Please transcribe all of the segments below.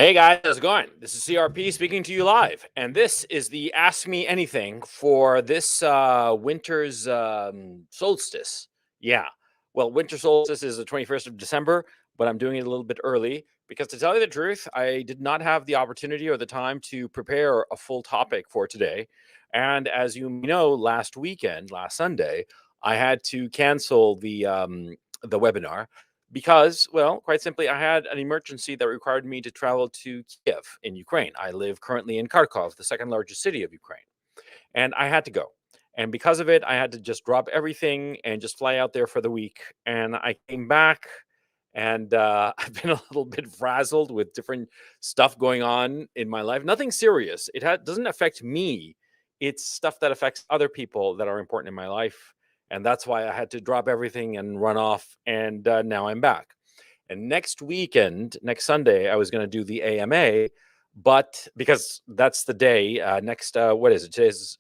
Hey guys, how's it going? This is CRP speaking to you live, and this is the Ask Me Anything for this winter's solstice. Yeah, well, winter solstice is the 21st of December, but I'm doing it a little bit early because, to tell you the truth, I did not have the opportunity or the time to prepare a full topic for today. And as you know, last weekend, last Sunday, I had to cancel the webinar because, well, quite simply, I had an emergency that required me to travel to Kiev in Ukraine. I live currently in Kharkov, the second largest city of Ukraine, and I had to go. And because of it, I had to just drop everything and just fly out there for the week. And I came back, and I've been a little bit frazzled with different stuff going on in my life. Nothing serious. Doesn't affect me. It's stuff that affects other people that are important in my life. And that's why I had to drop everything and run off. And now I'm back. And next weekend, next Sunday, I was going to do the AMA, but because that's the day what is it?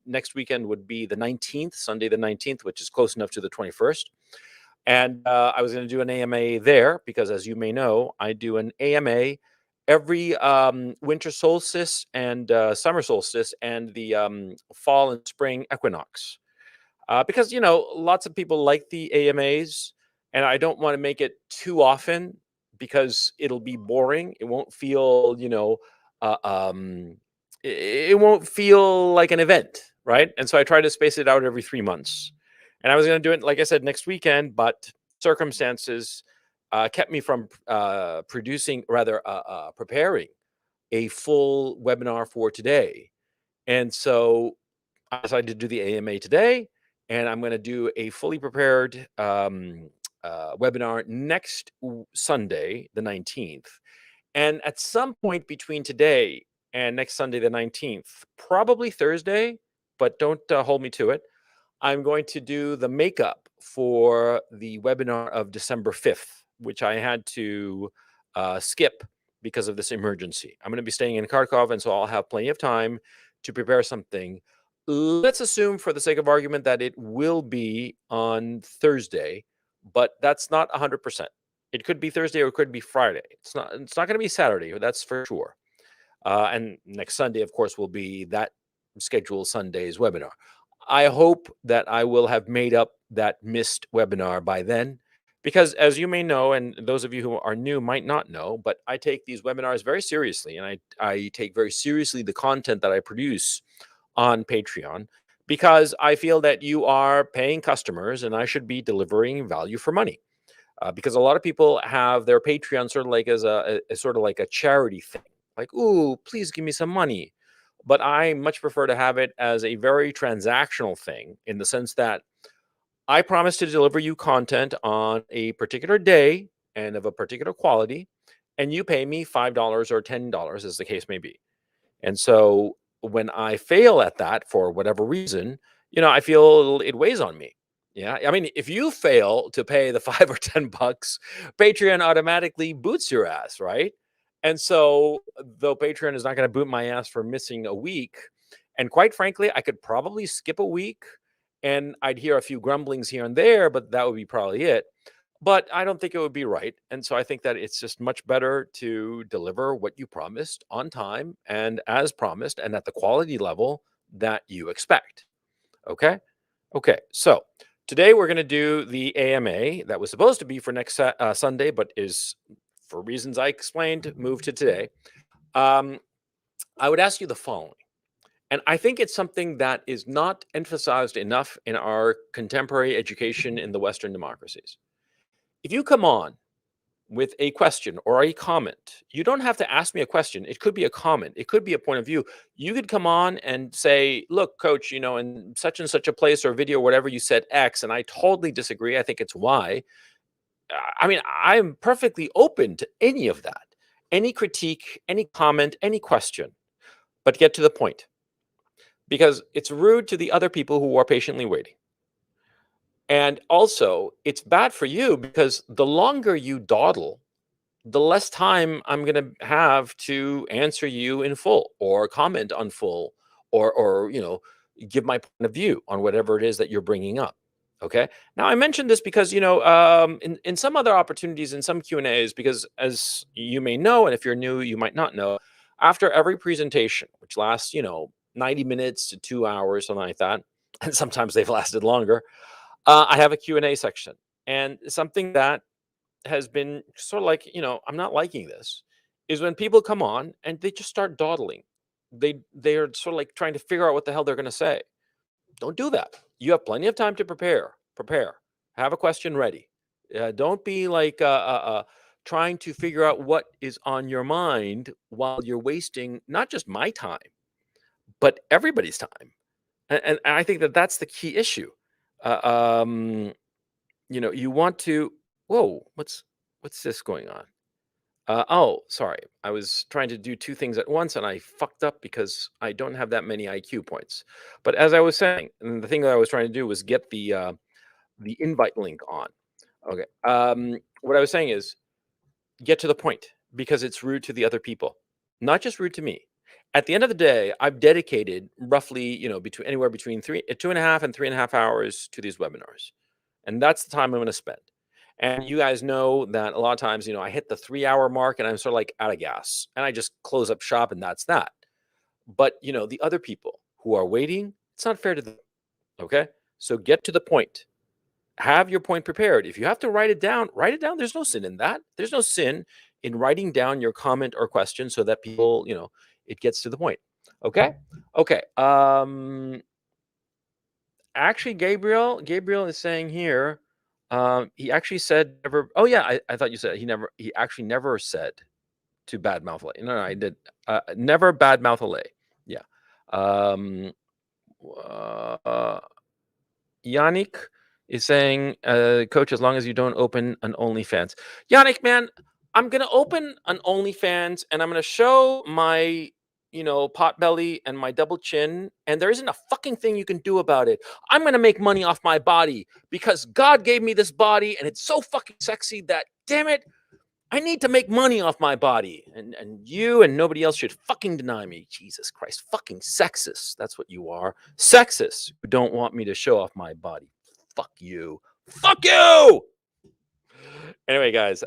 Next weekend would be the 19th, Sunday the 19th, which is close enough to the 21st. And I was going to do an AMA there because, as you may know, I do an AMA every winter solstice and summer solstice and the fall and spring equinox. Because, lots of people like the AMAs, and I don't want to make it too often because it'll be boring. It won't feel, uh, um, it won't feel like an event, right? And so I try to space it out every 3 months. And I was going to do it, like I said, next weekend, but circumstances kept me from preparing a full webinar for today. And so I decided to do the AMA today, and I'm going to do a fully prepared webinar next Sunday, the 19th. And at some point between today and next Sunday, the 19th, probably Thursday, but don't hold me to it, I'm going to do the makeup for the webinar of December 5th, which I had to skip because of this emergency. I'm going to be staying in Kharkov, and so I'll have plenty of time to prepare something. Let's assume, for the sake of argument, that it will be on Thursday, but that's not 100%. It could be Thursday or it could be Friday. It's not going to be Saturday, that's for sure. And next Sunday, of course, will be that scheduled Sunday's webinar. I hope that I will have made up that missed webinar by then, because as you may know, and those of you who are new might not know, but I take these webinars very seriously, and I take very seriously the content that I produce on Patreon, because I feel that you are paying customers and I should be delivering value for money. Because a lot of people have their Patreon sort of like as sort of like a charity thing, like, ooh, please give me some money. But I much prefer to have it as a very transactional thing, in the sense that I promise to deliver you content on a particular day and of a particular quality, and you pay me $5 or $10, as the case may be. And so when I fail at that for whatever reason, I feel it weighs on me. Yeah. I mean, if you fail to pay the 5 or 10 bucks, Patreon automatically boots your ass, right? And so, though Patreon is not going to boot my ass for missing a week, and quite frankly, I could probably skip a week and I'd hear a few grumblings here and there, but that would be probably it. But I don't think it would be right. And so I think that it's just much better to deliver what you promised on time and as promised and at the quality level that you expect. Okay. Okay. So today we're going to do the AMA that was supposed to be for next Sunday, but is, for reasons I explained, moved to today. I would ask you the following. And I think it's something that is not emphasized enough in our contemporary education in the Western democracies. If you come on with a question or a comment, you don't have to ask me a question. It could be a comment, it could be a point of view. You could come on and say, look, coach, in such and such a place or video, whatever, you said X, and I totally disagree. I think it's Y. I mean, I'm perfectly open to any of that, any critique, any comment, any question, but get to the point, because it's rude to the other people who are patiently waiting. And also, it's bad for you because the longer you dawdle, the less time I'm going to have to answer you in full or comment on full, or give my point of view on whatever it is that you're bringing up. Okay. Now I mentioned this because in some other opportunities, in some Q and A's, because as you may know, and if you're new, you might not know, after every presentation, which lasts 90 minutes to 2 hours, something like that, and sometimes they've lasted longer, I have a Q and A section, and something that has been sort of like I'm not liking this is when people come on and they just start dawdling. They're sort of like trying to figure out what the hell they're going to say. Don't do that. You have plenty of time to prepare. Prepare. Have a question ready. Don't be like trying to figure out what is on your mind while you're wasting not just my time, but everybody's time. And I think that that's the key issue. Uh, um, you want to. Whoa, what's this going on? Oh, sorry. I was trying to do two things at once and I fucked up because I don't have that many IQ points. But as I was saying, and the thing that I was trying to do was get the invite link on. Okay. What I was saying is get to the point because it's rude to the other people, not just rude to me. At the end of the day, I've dedicated roughly, between anywhere between 2.5 and 3.5 hours to these webinars. And that's the time I'm going to spend. And you guys know that a lot of times, I hit the 3 hour mark and I'm sort of like out of gas and I just close up shop and that's that. But, the other people who are waiting, it's not fair to them. Okay. So get to the point. Have your point prepared. If you have to write it down, write it down. There's no sin in that. There's no sin in writing down your comment or question so that people, it gets to the point. Okay. Okay. Actually, Gabriel is saying here, he actually said never. Oh yeah, I thought you said he actually never said to badmouth Lay. No, I did never badmouth a Lay. Yeah. Um, uh, Yannick is saying, Coach, as long as you don't open an OnlyFans. Yannick, man, I'm gonna open an OnlyFans and I'm gonna show my, pot belly and my double chin, and there isn't a fucking thing you can do about it. I'm gonna make money off my body because God gave me this body and it's so fucking sexy that damn it, I need to make money off my body. And you and nobody else should fucking deny me. Jesus Christ, fucking sexist. That's what you are. Sexist who don't want me to show off my body. Fuck you. Fuck you. Anyway, guys,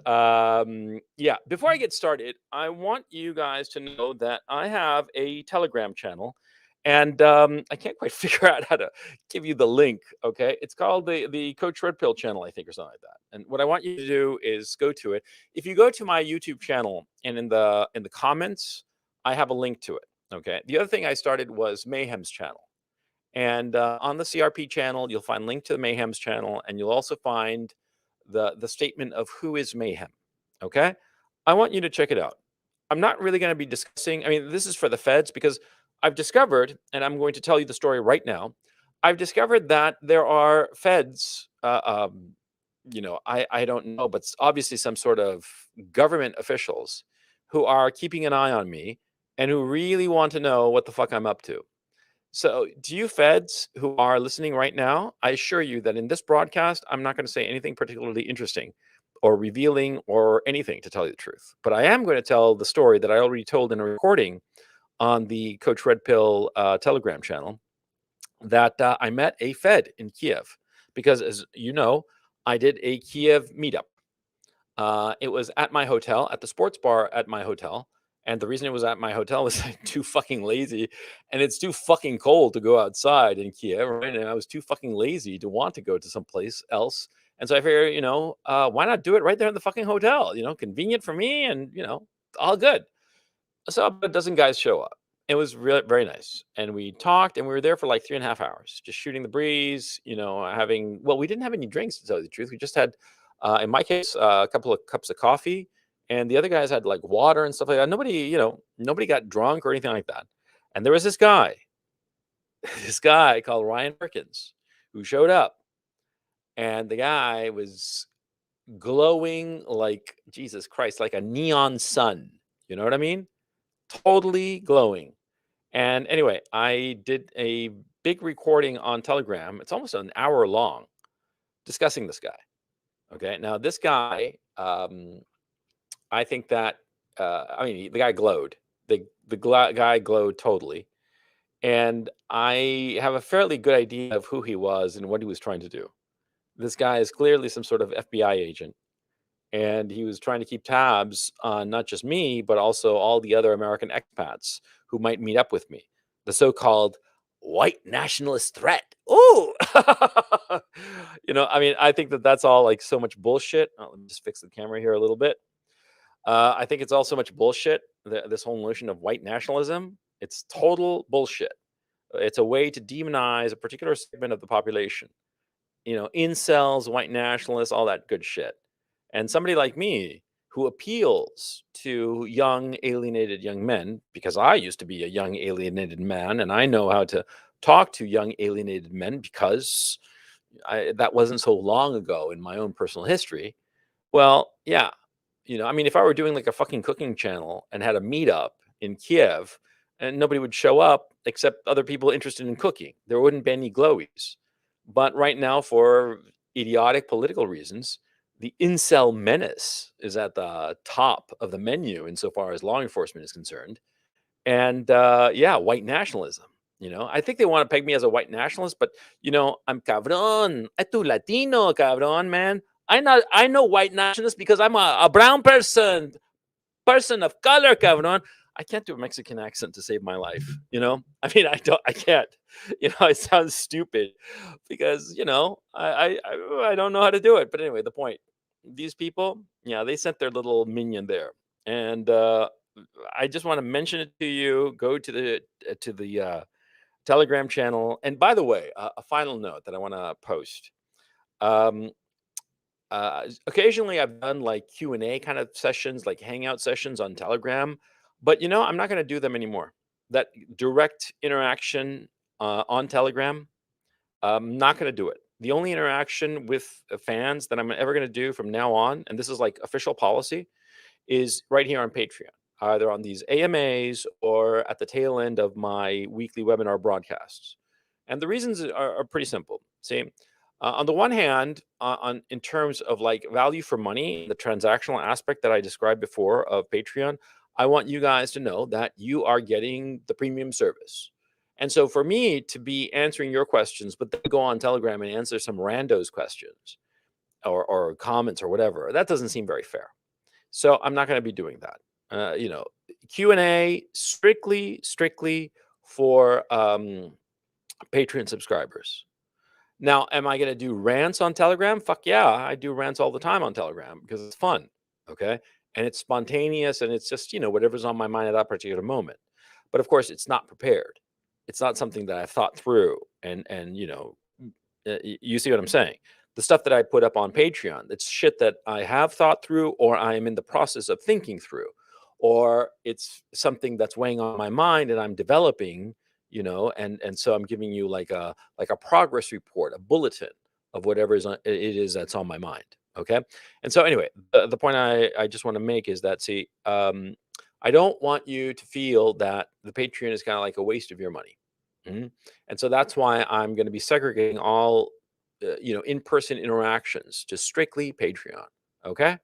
yeah, before I get started, I want you guys to know that I have a Telegram channel and I can't quite figure out how to give you the link. Okay. It's called the Coach Red Pill channel, I think, or something like that. And what I want you to do is go to it. If you go to my YouTube channel and in the comments, I have a link to it. Okay. The other thing I started was Mayhem's channel. And on the CRP channel, you'll find link to the Mayhem's channel, and you'll also find the statement of who is Mayhem. Okay, I want you to check it out. I'm not really going to be discussing. I mean, this is for the feds because I've discovered, and I'm going to tell you the story right now. I've discovered that there are feds. I don't know, but obviously some sort of government officials who are keeping an eye on me and who really want to know what the fuck I'm up to. So, to you feds who are listening right now, I assure you that in this broadcast, I'm not going to say anything particularly interesting or revealing or anything to tell you the truth. But I am going to tell the story that I already told in a recording on the Coach Red Pill Telegram channel that I met a Fed in Kiev because, as you know, I did a Kiev meetup. It was at my hotel, at the sports bar at my hotel. And the reason it was at my hotel was I'm too fucking lazy and it's too fucking cold to go outside in Kiev, right? And I was too fucking lazy to want to go to someplace else. And so I figured, why not do it right there in the fucking hotel? Convenient for me and, all good. So about a dozen guys show up. It was really very nice. And we talked and we were there for like 3.5 hours, just shooting the breeze, we didn't have any drinks to tell you the truth. We just had, in my case, a couple of cups of coffee and the other guys had like water and stuff like that. Nobody got drunk or anything like that. And there was this guy, this guy called Ryan Perkins who showed up and the guy was glowing like Jesus Christ, like a neon sun. You know what I mean? Totally glowing. And anyway, I did a big recording on Telegram. It's almost an hour long discussing this guy. Okay. Now, this guy, I think that, the guy glowed. The guy glowed totally. And I have a fairly good idea of who he was and what he was trying to do. this guy is clearly some sort of FBI agent, and he was trying to keep tabs on not just me, but also all the other American expats who might meet up with me. The so-called white nationalist threat. Ooh, I mean, I think that that's all like so much bullshit. Oh, let me just fix the camera here a little bit. I think it's all so much bullshit. This whole notion of white nationalism, it's total bullshit. It's a way to demonize a particular segment of the population. Incels, white nationalists, all that good shit. And somebody like me who appeals to young, alienated young men, because I used to be a young, alienated man, and I know how to talk to young, alienated men because that wasn't so long ago in my own personal history. Well, yeah, I mean, if I were doing like a fucking cooking channel and had a meetup in Kiev and nobody would show up except other people interested in cooking, there wouldn't be any glowies. But right now, for idiotic political reasons, the incel menace is at the top of the menu insofar as law enforcement is concerned. And yeah, white nationalism. I think they want to peg me as a white nationalist, but I'm cabron. Tu Latino, cabron, man. I know white nationalist because I'm a brown person of color, cabron. I can't do a Mexican accent to save my life. I mean, I can't. It sounds stupid because I don't know how to do it. But anyway, the point: these people, yeah, they sent their little minion there, and I just want to mention it to you. Go to the Telegram channel, and by the way, a final note that I want to post. Um, Occasionally I've done like Q&A kind of sessions, like hangout sessions on Telegram, but I'm not going to do them anymore. That direct interaction on Telegram, I'm not going to do it. The only interaction with fans that I'm ever going to do from now on, and this is like official policy, is right here on Patreon, either on these AMAs or at the tail end of my weekly webinar broadcasts. And the reasons are pretty simple. See, on the one hand, on in terms of like value for money, the transactional aspect that I described before of Patreon, I want you guys to know that you are getting the premium service. And so for me to be answering your questions, but then go on Telegram and answer some randos questions or comments or whatever, that doesn't seem very fair. So I'm not going to be doing that. Q&A strictly for Patreon subscribers. Now, am I going to do rants on Telegram? Fuck yeah, I do rants all the time on Telegram because it's fun, okay? And it's spontaneous and it's just, whatever's on my mind at that particular moment. But of course, it's not prepared. It's not something that I've thought through and you see what I'm saying? The stuff that I put up on Patreon, it's shit that I have thought through or I am in the process of thinking through, or it's something that's weighing on my mind and I'm developing, and so I'm giving you like a progress report, a bulletin of whatever it is that's on my mind. Okay. And so anyway, the point I just want to make is that, see, I don't want you to feel that the Patreon is kind of like a waste of your money. And so that's why I'm going to be segregating all, in-person interactions to strictly Patreon. Okay.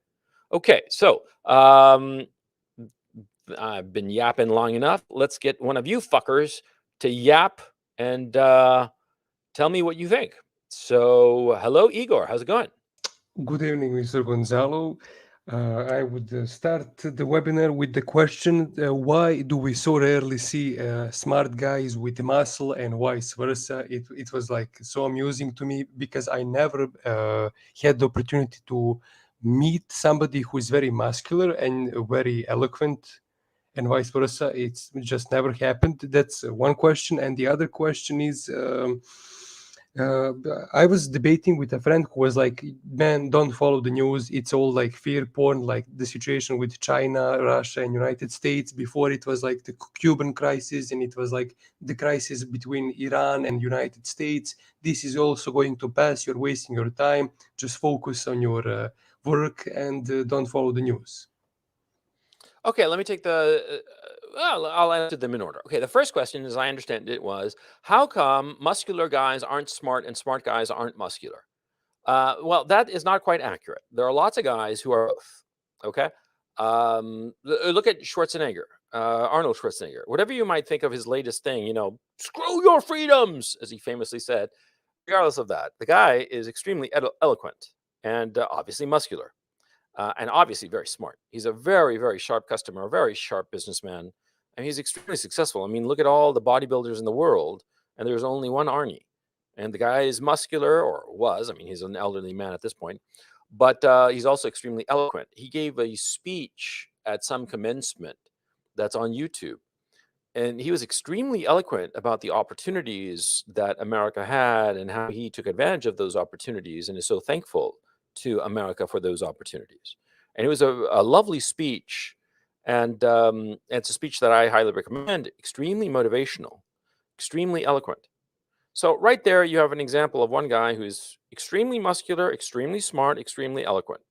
Okay. So I've been yapping long enough. Let's get one of you fuckers to yap and tell me what you think. So, hello, Igor. How's it going? Good evening, Mr. Gonzalo. I would start the webinar with the question, why do we so rarely see smart guys with muscle and vice versa? It was like so amusing to me because I never had the opportunity to meet somebody who is very muscular and very eloquent and vice versa. It's just never happened. That's one question. And the other question is, uh, I was debating with a friend who was like, man, don't follow the news. It's all like fear porn, like the situation with China, Russia, and United States. Before it was like the Cuban crisis, and it was like the crisis between Iran and United States. This is also going to pass. You're wasting your time. Just focus on your work and don't follow the news. Okay, let me take the. Well, I'll answer them in order. Okay, the first question, as I understand it, was how come muscular guys aren't smart and smart guys aren't muscular? Well, that is not quite accurate. There are lots of guys who are both. Okay, look at Schwarzenegger, Arnold Schwarzenegger. Whatever you might think of his latest thing, screw your freedoms, as he famously said. regardless of that, the guy is extremely eloquent and obviously muscular. And obviously very smart. He's a very, very sharp customer, a very sharp businessman, and he's extremely successful. I mean, look at all the bodybuilders in the world, and there's only one Arnie. And the guy is muscular, or was. I mean, he's an elderly man at this point, but he's also extremely eloquent. He gave a speech at some commencement that's on YouTube, and he was extremely eloquent about the opportunities that America had and how he took advantage of those opportunities and is so thankful to America for those opportunities. And it was a lovely speech. And it's a speech that I highly recommend, extremely motivational, extremely eloquent. So, right there, you have an example of one guy who's extremely muscular, extremely smart, extremely eloquent.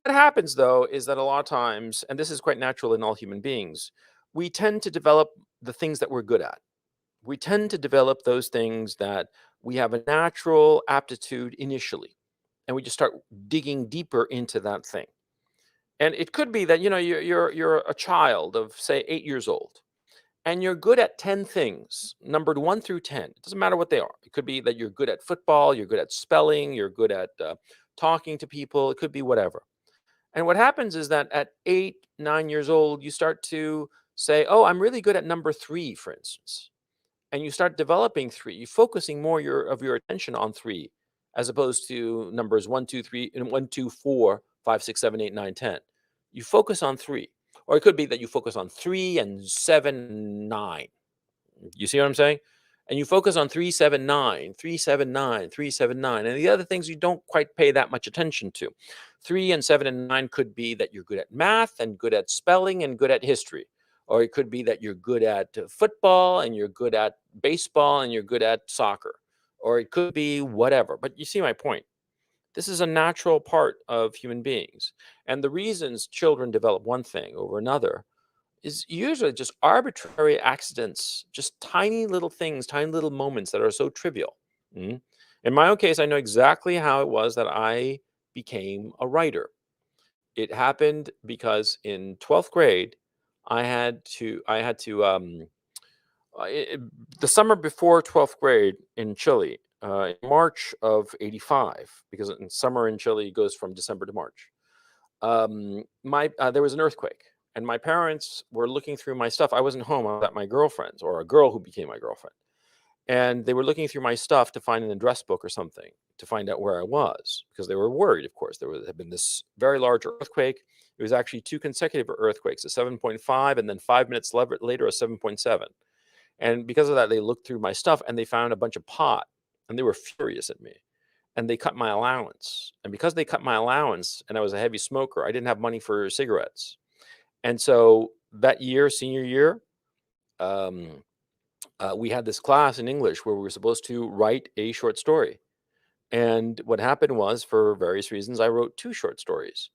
What happens though is that a lot of times, and this is quite natural in all human beings, we tend to develop the things that we're good at. We tend to develop those things that we have a natural aptitude initially, and we just start digging deeper into that thing. And it could be that you're a child of say 8 years old, and you're good at 10 things, numbered 1 through 10. It doesn't matter what they are. It could be that you're good at football, you're good at spelling, you're good at talking to people. It could be whatever. And what happens is that at 8, 9 years old, you start to say, oh, I'm really good at number 3, for instance. And you start developing 3. You're focusing more of your attention on 3, as opposed to numbers 1, 2, 3, and 1, 2, 4, 5, 6, 7, 8, 9, 10. You focus on 3. Or it could be that you focus on 3 and 7, 9. You see what I'm saying? And you focus on 379, 379, 379, and the other things you don't quite pay that much attention to. 3 and 7 and 9 could be that you're good at math and good at spelling and good at history. Or it could be that you're good at football and you're good at baseball and you're good at soccer. Or it could be whatever. But you see my point. This is a natural part of human beings. And the reasons children develop one thing over another is usually just arbitrary accidents, just tiny little things, tiny little moments that are so trivial. Mm. In my own case, I know exactly how it was that I became a writer. It happened because in 12th grade, the summer before 12th grade in Chile, in March of 85, because in summer in Chile goes from December to March. There was an earthquake, and my parents were looking through my stuff. I wasn't home. I was at my girlfriend's, or a girl who became my girlfriend. And they were looking through my stuff to find an address book or something to find out where I was, because they were worried, of course. Had been this very large earthquake. It was actually 2 consecutive earthquakes, a 7.5, and then 5 minutes later, a 7.7. And because of that, they looked through my stuff and they found a bunch of pot, and they were furious at me. And they cut my allowance. And because they cut my allowance and I was a heavy smoker, I didn't have money for cigarettes. And so that year, senior year, um, we had this class in English where we were supposed to write a short story. And what happened was, for various reasons, I wrote 2 short stories.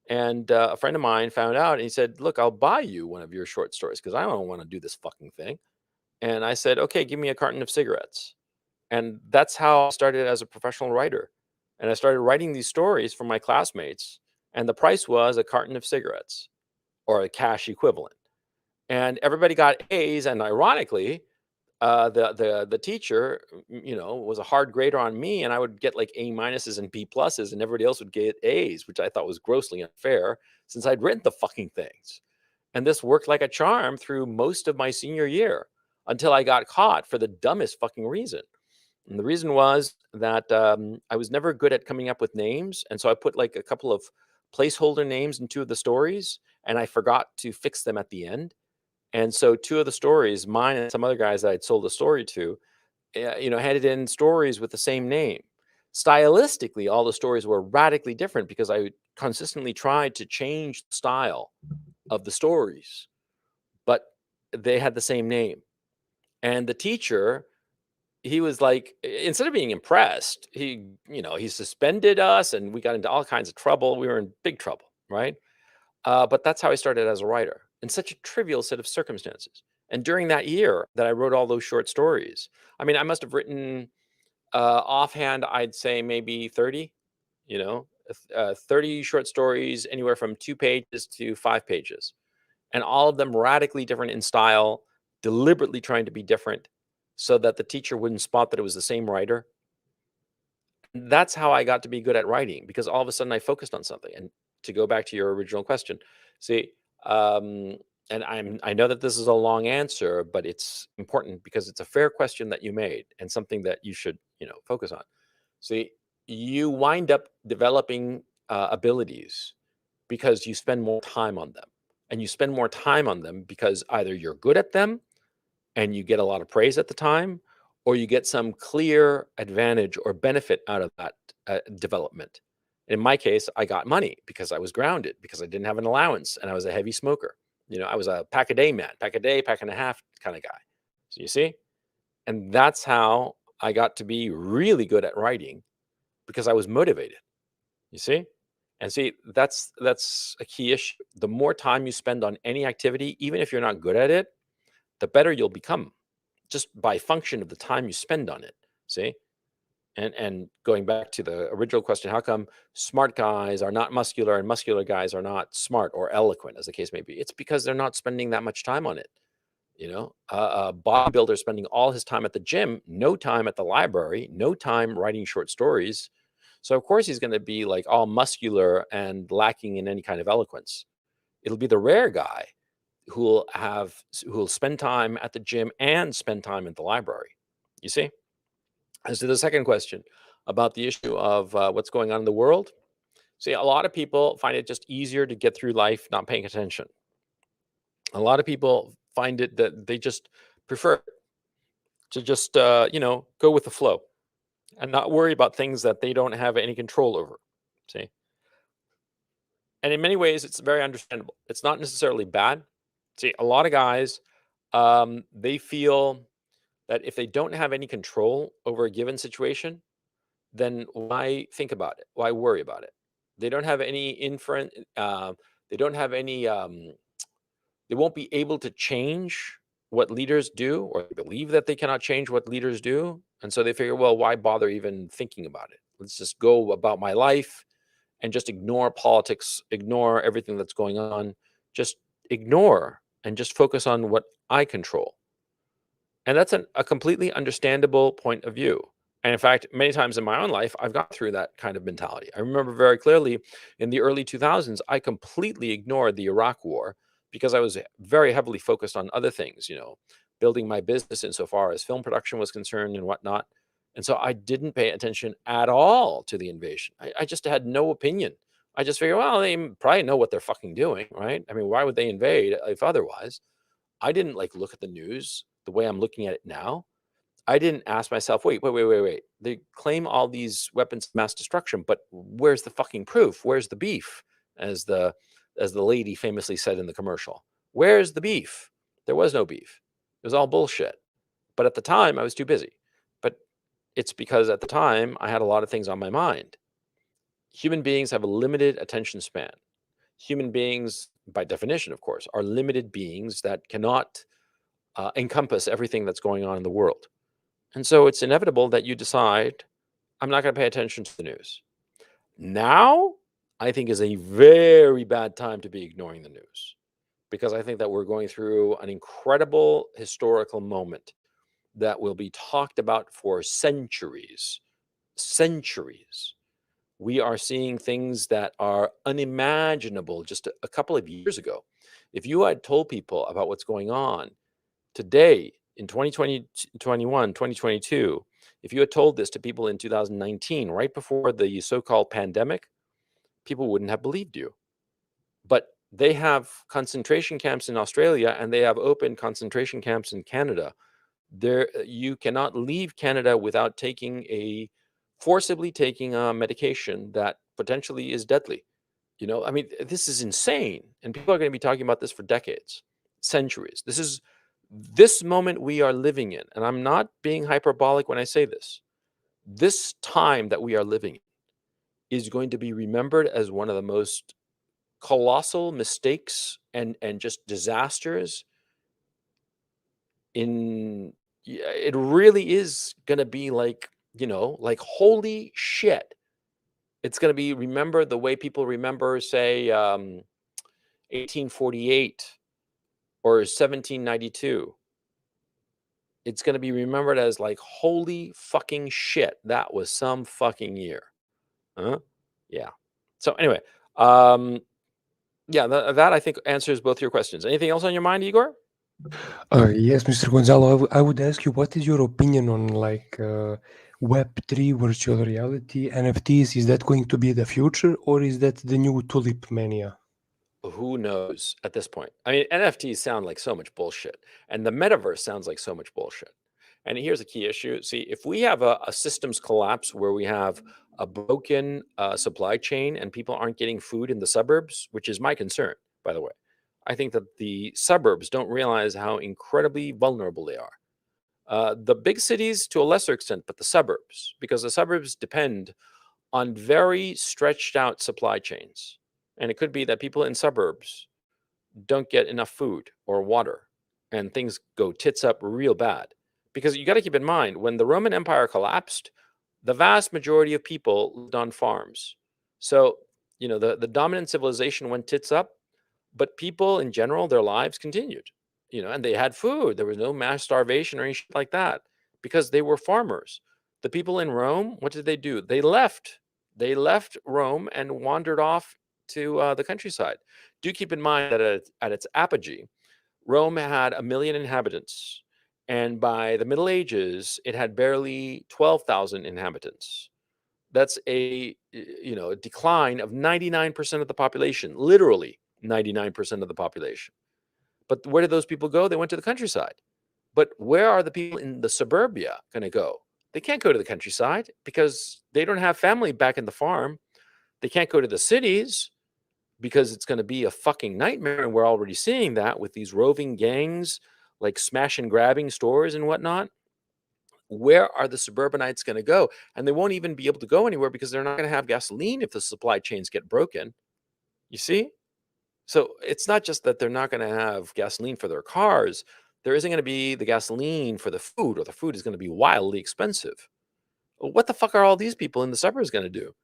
And a friend of mine found out and he said, look, I'll buy you one of your short stories because I don't want to do this fucking thing. And I said, okay, give me a carton of cigarettes. And that's how I started as a professional writer. And I started writing these stories for my classmates. And the price was a carton of cigarettes, or a cash equivalent. And everybody got A's. And ironically, the teacher, was a hard grader on me, and I would get like A minuses and B pluses, and everybody else would get A's, which I thought was grossly unfair since I'd written the fucking things. And this worked like a charm through most of my senior year until I got caught for the dumbest fucking reason. And the reason was that I was never good at coming up with names. And so I put like a couple of placeholder names in 2 of the stories, and I forgot to fix them at the end. And so 2 of the stories, mine and some other guys that I'd sold the story to, handed in stories with the same name. Stylistically, all the stories were radically different because I consistently tried to change the style of the stories, but they had the same name. And the teacher, he was like, instead of being impressed, he suspended us and we got into all kinds of trouble. We were in big trouble, right? But that's how I started as a writer, in such a trivial set of circumstances. And during that year that I wrote all those short stories, I mean, I must have written offhand, I'd say maybe 30, 30 short stories, anywhere from 2 pages to 5 pages. And all of them radically different in style, deliberately trying to be different so that the teacher wouldn't spot that it was the same writer. That's how I got to be good at writing, because all of a sudden I focused on something. And to go back to your original question, see, um, and I know that this is a long answer, but it's important because it's a fair question that you made and something that you should, focus on. See, you wind up developing abilities because you spend more time on them. And you spend more time on them because either you're good at them and you get a lot of praise at the time, or you get some clear advantage or benefit out of that development. In my case, I got money because I was grounded, because I didn't have an allowance and I was a heavy smoker. I was a pack a day man, pack a day, pack and a half kind of guy. So you see? And that's how I got to be really good at writing, because I was motivated. You see? And see, that's a key issue. The more time you spend on any activity, even if you're not good at it, the better you'll become, just by function of the time you spend on it. See? And going back to the original question, how come smart guys are not muscular and muscular guys are not smart or eloquent, as the case may be? It's because they're not spending that much time on it. A bodybuilder spending all his time at the gym, no time at the library, no time writing short stories. So of course he's going to be like all muscular and lacking in any kind of eloquence. It'll be the rare guy who'll spend time at the gym and spend time at the library. You see? As to the second question about the issue of what's going on in the world, see, a lot of people find it just easier to get through life not paying attention. A lot of people find it that they just prefer to just go with the flow and not worry about things that they don't have any control over. See? And in many ways, it's very understandable. It's not necessarily bad. See, a lot of guys, they feel that if they don't have any control over a given situation, then why think about it? Why worry about it? They don't have any inference. They don't have any. They won't be able to change what leaders do, or they believe that they cannot change what leaders do, and so they figure, well, why bother even thinking about it? Let's just go about my life and just ignore politics, ignore everything that's going on, just ignore and just focus on what I control. And that's a completely understandable point of view. And in fact, many times in my own life, I've gone through that kind of mentality. I remember very clearly in the early 2000s, I completely ignored the Iraq war because I was very heavily focused on other things, building my business insofar as film production was concerned and whatnot. And so I didn't pay attention at all to the invasion. I just had no opinion. I just figured, well, they probably know what they're fucking doing, right? I mean, why would they invade if otherwise? I didn't like look at the news the way I'm looking at it now. I didn't ask myself, wait. They claim all these weapons of mass destruction, but where's the fucking proof? Where's the beef? As the lady famously said in the commercial. Where's the beef? There was no beef. It was all bullshit. But at the time, I was too busy. But it's because at the time I had a lot of things on my mind. Human beings have a limited attention span. Human beings, by definition, of course, are limited beings that cannot encompass everything that's going on in the world. And so it's inevitable that you decide, I'm not going to pay attention to the news. Now, I think is a very bad time to be ignoring the news, because I think that we're going through an incredible historical moment that will be talked about for centuries. Centuries. We are seeing things that are unimaginable just a couple of years ago. If you had told people about what's going on today in 2020, 2022, if you had told this to people in 2019, right before the so-called pandemic, people wouldn't have believed you. But they have concentration camps in Australia and they have open concentration camps in Canada. There, you cannot leave Canada without forcibly taking a medication that potentially is deadly. I mean, this is insane. And people are going to be talking about this for decades, centuries. This moment we are living in. And I'm not being hyperbolic when I say this. This time that we are living in is going to be remembered as one of the most colossal mistakes and just disasters in yeah, it really is going to be like, like holy shit. It's going to be remembered the way people remember, say, 1848 or 1792. it's going to be remembered as like, holy fucking shit, that was some fucking year. Huh? Yeah. So anyway, um, yeah, that I think answers both your questions. Anything else on your mind, Igor? Yes, Mr. Gonzalo, I would ask you, what is your opinion on like Web3 virtual reality, NFTs? Is that going to be the future, or is that the new tulip mania? Who knows at this point? I mean, NFTs sound like so much bullshit, and the metaverse sounds like so much bullshit. And here's a key issue. See, if we have a systems collapse where we have a broken supply chain and people aren't getting food in the suburbs, which is my concern, by the way, I think that the suburbs don't realize how incredibly vulnerable they are. The big cities to a lesser extent, but the suburbs, because the suburbs depend on very stretched out supply chains. And it could be that people in suburbs don't get enough food or water and things go tits up real bad. Because you got to keep in mind, when the Roman Empire collapsed, the vast majority of people lived on farms. So, the dominant civilization went tits up, but people in general, their lives continued, and they had food. There was no mass starvation or any shit like that because they were farmers. The people in Rome, what did they do? They left. They left Rome and wandered off to the countryside. Do keep in mind that at its apogee, Rome had 1 million inhabitants. And by the Middle Ages, it had barely 12,000 inhabitants. That's a decline of 99% of the population, literally 99% of the population. But where did those people go? They went to the countryside. But where are the people in the suburbia going to go? They can't go to the countryside because they don't have family back in the farm. They can't go to the cities because it's going to be a fucking nightmare. And we're already seeing that with these roving gangs, like smash and grabbing stores and whatnot. Where are the suburbanites going to go? And they won't even be able to go anywhere because they're not going to have gasoline if the supply chains get broken. You see? So it's not just that they're not going to have gasoline for their cars. There isn't going to be the gasoline for the food, or the food is going to be wildly expensive. What the fuck are all these people in the suburbs going to do?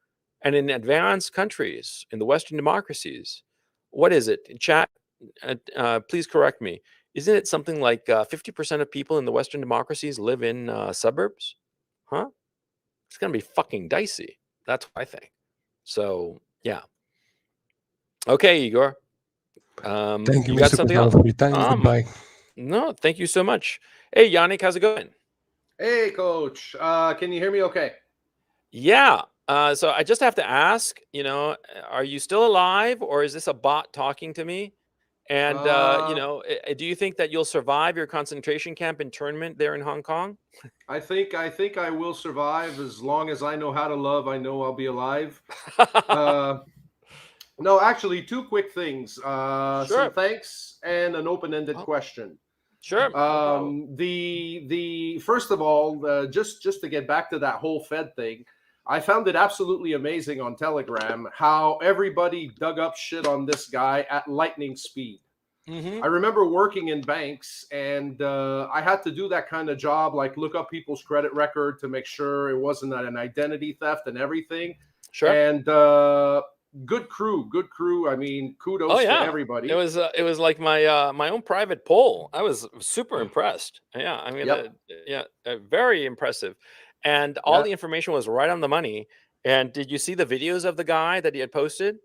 And in advanced countries, in the Western democracies, what is it? Chat, please correct me. Isn't it something like 50% of people in the Western democracies live in suburbs? Huh? It's going to be fucking dicey. That's what I think. So, yeah. Okay, Igor. Thank you, You got Mr. something Gonzalo, else? for your time. Um, Goodbye. no, thank you so much. Hey, Yannick, how's it going? Hey, Coach. Can you hear me okay? Yeah. So I just have to ask, are you still alive, or is this a bot talking to me? And do you think that you'll survive your concentration camp internment there in Hong Kong? I think I will survive as long as I know how to love. I know I'll be alive. No, actually, two quick things. Some Sure. thanks and an open-ended question. Sure. No problem. The first of all, just to get back to that whole Fed thing, I found it absolutely amazing on Telegram how everybody dug up shit on this guy at lightning speed. I remember working in banks, and I had to do that kind of job, like look up people's credit record to make sure it wasn't an identity theft and everything. Sure. And good crew. I mean, kudos to everybody. It was like my own private poll. I was super impressed. Yeah, I mean, very impressive, and all the information was right on the money. And did you see the videos of the guy that he had posted?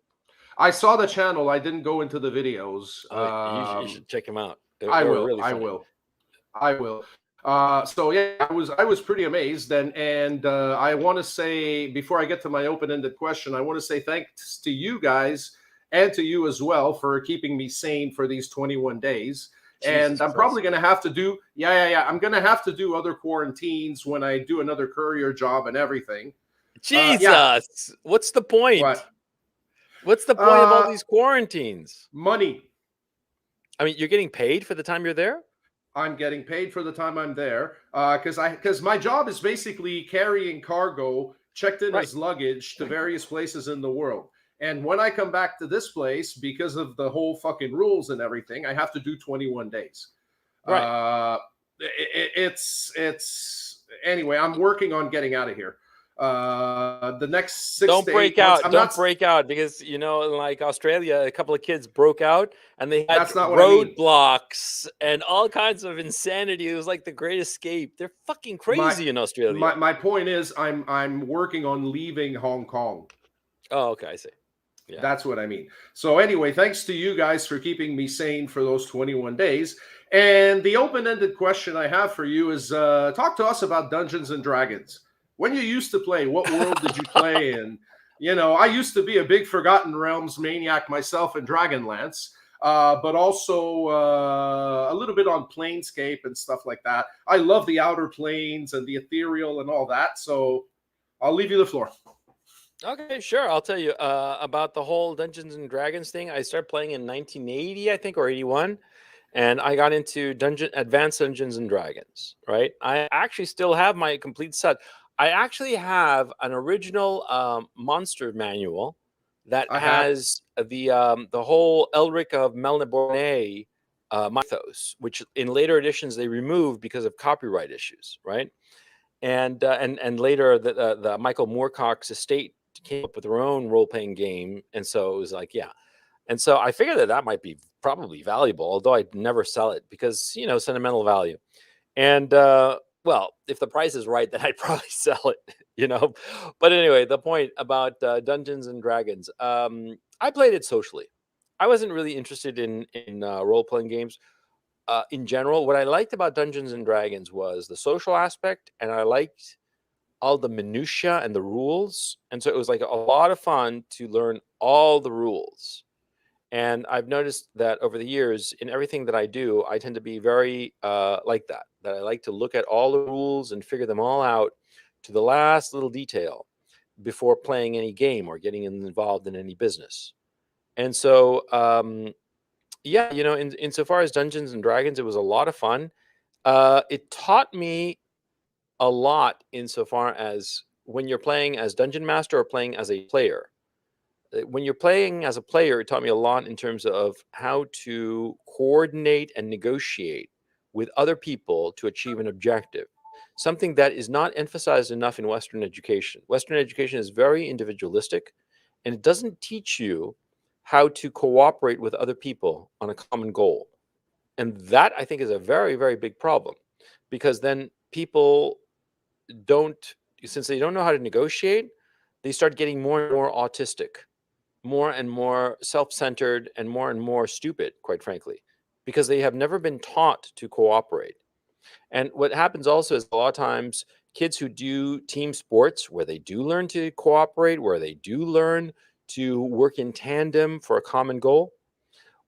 I saw the channel. I didn't go into the videos. You should check him out. I will. Really I will. So yeah, I was pretty amazed, and I want to say, before I get to my open-ended question, I want to say thanks to you guys and to you as well for keeping me sane for these 21 days. And I'm probably going to have to do I'm going to have to do other quarantines when I do another courier job and everything. Jesus, what's the point? What's the point of all these quarantines? Money. I mean, you're getting paid for the time you're there? I'm getting paid for the time I'm there because my job is basically carrying cargo checked in as luggage to various places in the world. And when I come back to this place, because of the whole fucking rules and everything, I have to do 21 days. Right. It's anyway, I'm working on getting out of here. The next 6 Don't to 8 break months, out. I'm Don't not. break out because in like Australia, a couple of kids broke out and they had That's not what I mean. roadblocks and all kinds of insanity. It was like the Great Escape. They're fucking My crazy in Australia. my point is, I'm working on leaving Hong Kong. Oh, okay, I see. Yeah. That's what I mean. So anyway, thanks to you guys for keeping me sane for those 21 days. And the open-ended question I have for you is, talk to us about Dungeons and Dragons. When you used to play, what world did you play in? I used to be a big Forgotten Realms maniac myself in Dragonlance, but also a little bit on Planescape and stuff like that. I love the Outer Planes and the Ethereal and all that. So I'll leave you the floor. Okay, sure. I'll tell you about the whole Dungeons and Dragons thing. I started playing in 1980, I think, or 81, and I got into Advanced Dungeons and Dragons. Right. I actually still have my complete set. I actually have an original monster manual that I have. has the whole Elric of Melniboné mythos, which in later editions they removed because of copyright issues. Right. And later the Michael Moorcock's estate came up with their own role playing game, and so it was like, yeah. And so I figured that might be probably valuable, although I'd never sell it because sentimental value. And well, if the price is right, then I'd probably sell it. But anyway, the point about Dungeons and Dragons, I played it socially. I wasn't really interested in role playing games in general. What I liked about Dungeons and Dragons was the social aspect, and I liked all the minutia and the rules. And so it was like a lot of fun to learn all the rules. And I've noticed that over the years, in everything that I do, I tend to be very like that. That I like to look at all the rules and figure them all out to the last little detail before playing any game or getting involved in any business. And so yeah, insofar as Dungeons and Dragons, it was a lot of fun. It taught me a lot insofar as when you're playing as dungeon master or playing as a player. When you're playing as a player, it taught me a lot in terms of how to coordinate and negotiate with other people to achieve an objective. Something that is not emphasized enough in Western education. Western education is very individualistic, and it doesn't teach you how to cooperate with other people on a common goal. And that, I think, is a very, very big problem, because then people don't, since they don't know how to negotiate, they start getting more and more autistic, more and more self-centered, and more stupid, quite frankly, because they have never been taught to cooperate. And what happens also is a lot of times kids who do team sports, where they do learn to cooperate, where they do learn to work in tandem for a common goal,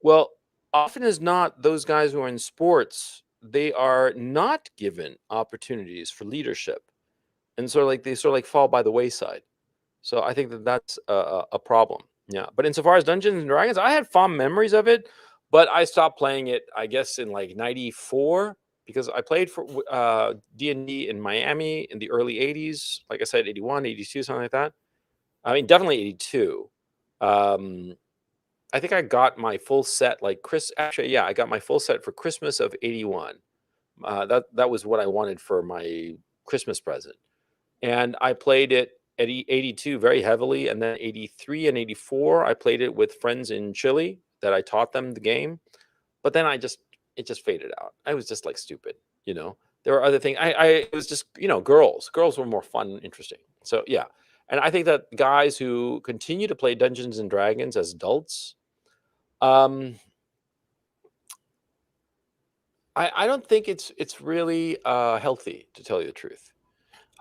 well, often as not, those guys who are in sports, they are not given opportunities for leadership, and so like they sort of like fall by the wayside. So I think that that's a problem. Yeah, but insofar as Dungeons and Dragons, I had fond memories of it, but I stopped playing it, I guess, in like '94 because I played for D&D in Miami in the early '80s. Like I said, '81, '82, something like that. I mean, definitely '82. Um, I think I got my full set like Chris. Actually, yeah, I got my full set for Christmas of '81. That was what I wanted for my Christmas present, and I played it at 82 very heavily, and then 83 and 84 I played it with friends in Chile that I taught them the game. But then it just faded out. I was just like stupid, you know. There were other things. I it was just, girls were more fun and interesting. So yeah, and I think that guys who continue to play Dungeons and Dragons as adults, um, I don't think it's really healthy, to tell you the truth.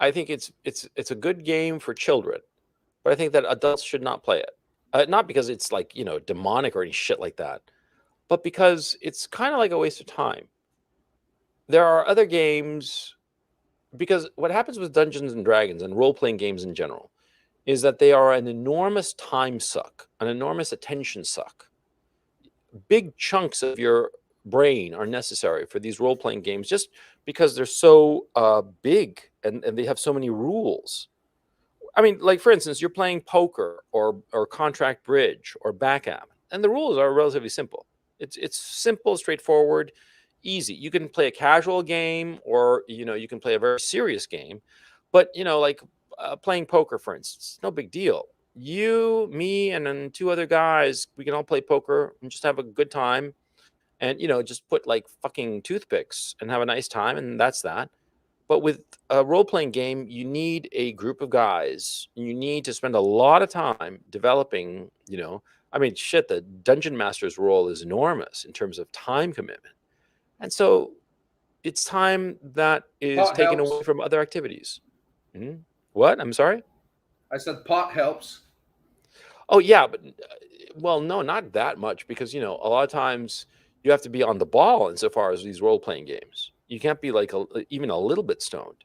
I think it's a good game for children, but I think that adults should not play it. Not because it's like, demonic or any shit like that, but because it's kind of like a waste of time. There are other games, because what happens with Dungeons and Dragons and role playing games in general is that they are an enormous time suck, an enormous attention suck. Big chunks of your brain are necessary for these role playing games just because they're so big, and they have so many rules. I mean, like for instance, you're playing poker or contract bridge or backgammon, and the rules are relatively simple. It's simple, straightforward, easy. You can play a casual game, or you can play a very serious game. But like playing poker, for instance, no big deal. You, me, and then two other guys, we can all play poker and just have a good time, and just put like fucking toothpicks and have a nice time, and that's that. But with a role-playing game, you need a group of guys. You need to spend a lot of time developing, I mean, shit, the dungeon master's role is enormous in terms of time commitment. And so it's time that is Pot taken away helps. from other activities. Mhm. What? I'm sorry? I said pot helps. Oh, yeah, but well, no, not that much, because a lot of times you have to be on the ball insofar as these role-playing games. You can't be like even a little bit stoned.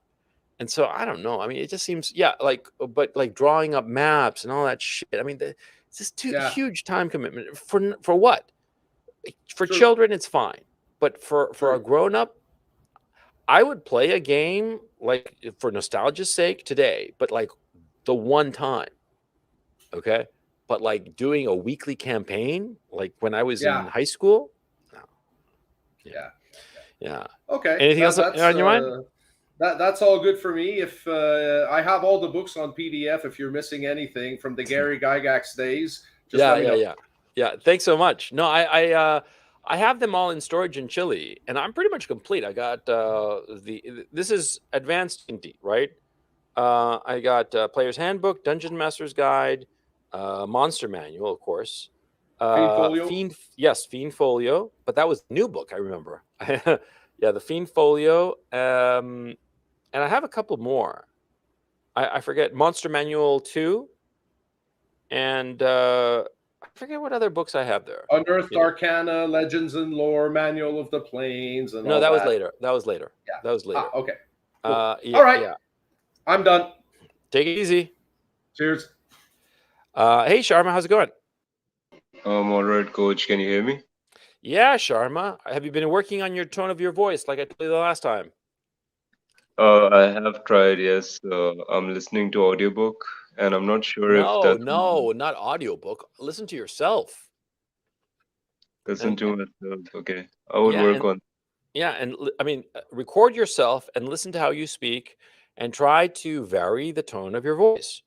And so I don't know. I mean, it just seems, yeah, but like drawing up maps and all that shit. I mean, it's just too Yeah, huge time commitment for what? For true, children, it's fine, but for a true. grown up, I would play a game like for nostalgia's sake today, but like the one time, okay? But like doing a weekly campaign, like when I was in Yeah, high school, no. Yeah, yeah. yeah. Okay, Anything else on your mind? that's all good for me. If I have all the books on PDF, if you're missing anything from the Gary Gygax days, just Yeah, let me yeah, know. yeah, yeah. Thanks so much. No, I have them all in storage in Chile, and I'm pretty much complete. I got this is advanced D&D, right? I got Player's Handbook, Dungeon Master's Guide, Monster Manual, of course. Fiend Folio. Yes, Fiend Folio, but that was a new book, I remember. Yeah, the Fiend Folio, and I have a couple more. I forget Monster Manual 2, and I forget what other books I have there. Unearthed You know, Arcana, Legends and Lore, Manual of the Plains, and no, all that was that. later. That was later. Yeah. That was later. Okay. Cool. Yeah, All right. yeah. I'm done. Take it easy. Cheers. Hey, Sharma, how's it going? All right, coach. Can you hear me? Yeah, Sharma. Have you been working on your tone of your voice like I told you the last time? I have tried, yes. I'm listening to audiobook, and I'm not sure if No, that's no, not audiobook. Listen to yourself. listen And to myself. Okay, I would yeah, work on. I mean, record yourself and listen to how you speak, and try to vary the tone of your voice.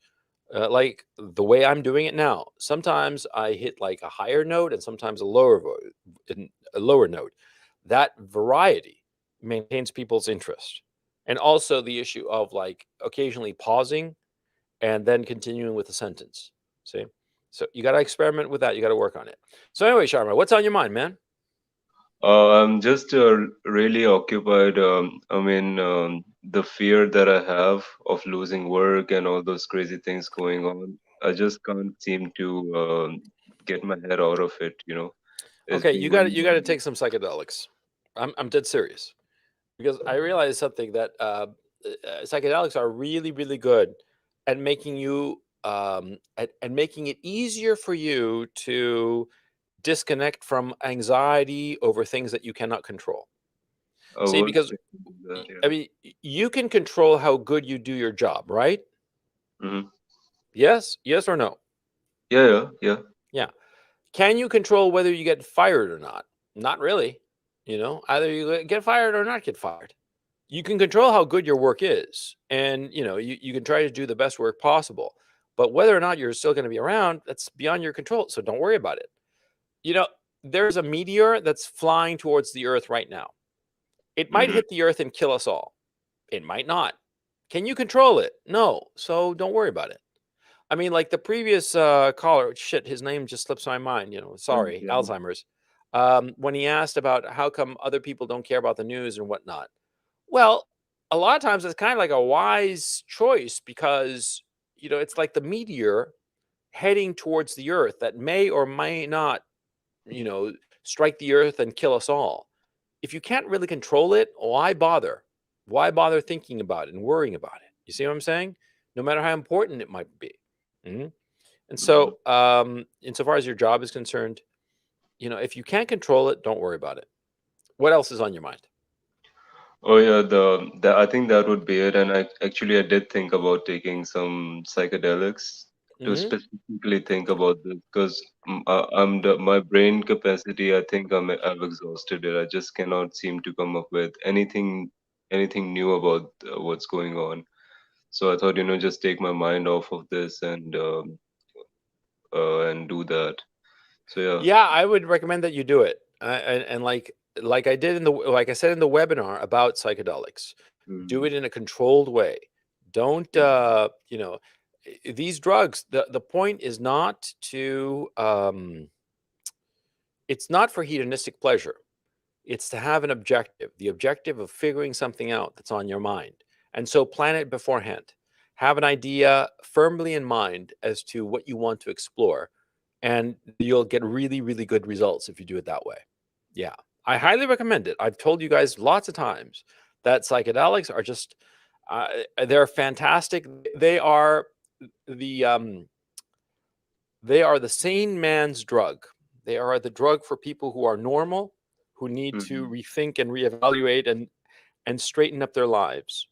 Like the way I'm doing it now. Sometimes I hit like a higher note and sometimes a lower note. That variety maintains people's interest. And also the issue of like occasionally pausing and then continuing with the sentence. See? So you got to experiment with that. You got to work on it. So anyway, Sharma, what's on your mind, man? I'm just really occupied. I mean, the fear that I have of losing work and all those crazy things going on. I just can't seem to get my head out of it. It's Okay, been you got to take some psychedelics. I'm dead serious, because I realized something that psychedelics are really, really good at making you at making it easier for you to disconnect from anxiety over things that you cannot control. I See, was because thinking that, I yeah. mean, you can control how good you do your job, right? Hmm. Yes, yes or no? Yeah, yeah, yeah. Yeah. Can you control whether you get fired or not? Not really. Either you get fired or not get fired. You can control how good your work is, and you can try to do the best work possible. But whether or not you're still going to be around, that's beyond your control. So don't worry about it. You know, there's a meteor that's flying towards the Earth right now. It might Hmm. hit the Earth and kill us all. It might not. Can you control it? No. So don't worry about it. I mean, like the previous caller, shit, his name just slips my mind. Sorry, Yeah. Alzheimer's. When he asked about how come other people don't care about the news and whatnot. Well, a lot of times it's kind of like a wise choice, because it's like the meteor heading towards the Earth that may or may not, you know, strike the Earth and kill us all. If you can't really control it, why bother? Why bother thinking about it and worrying about it? You see what I'm saying? No matter how important it might be. Mhm. And Mhm. so, insofar as your job is concerned, if you can't control it, don't worry about it. What else is on your mind? Oh yeah, the I think that would be it. And I did think about taking some psychedelics to Hmm. specifically think about this because my brain capacity. I think I've exhausted it. I just cannot seem to come up with anything new about what's going on. So I thought, just take my mind off of this and do that. So yeah. Yeah, I would recommend that you do it. And like I did like I said in the webinar about psychedelics, do Mhm. it in a controlled way. Don't these drugs, the point is not to it's not for hedonistic pleasure. It's to have an objective, the objective of figuring something out that's on your mind. And so plan it beforehand. Have an idea firmly in mind as to what you want to explore. And you'll get really, really good results if you do it that way. Yeah. I highly recommend it. I've told you guys lots of times that psychedelics are just, they're fantastic. The, um, they are the sane man's drug. They are the drug for people who are normal, who need to Mhm. rethink and reevaluate and straighten up their lives.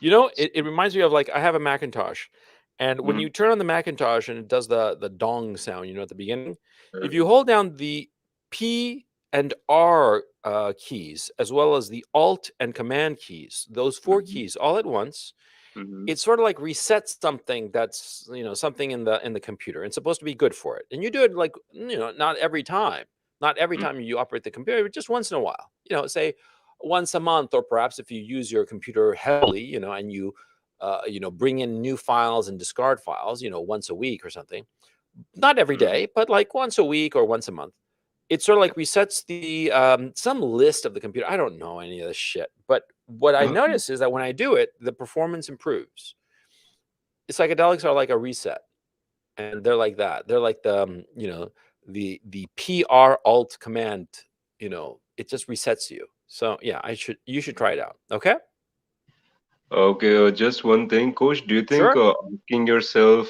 You know, it reminds me of, like, I have a Macintosh, and when Mhm. you turn on the Macintosh and it does the dong sound, at the beginning, if you hold down the P and R keys, as well as the Alt and Command keys, those four Mhm. keys all at once, Mhm. it sort of like resets something that's, something in the computer. It's supposed to be good for it. And you do it, like, not every time. Not every Mhm. time you operate the computer, but just once in a while. Say once a month, or perhaps if you use your computer heavily, and you bring in new files and discard files, once a week or something. Not every Mhm. day, but like once a week or once a month. It sort of like resets the some list of the computer. I don't know any of this shit, but what I Okay. notice is that when I do it, the performance improves. Psychedelics are like a reset, and they're like that. They're like the PR Alt Command. It just resets you. So yeah, you should try it out. Okay, Okay, just one thing, Coach. Do you think sure. asking yourself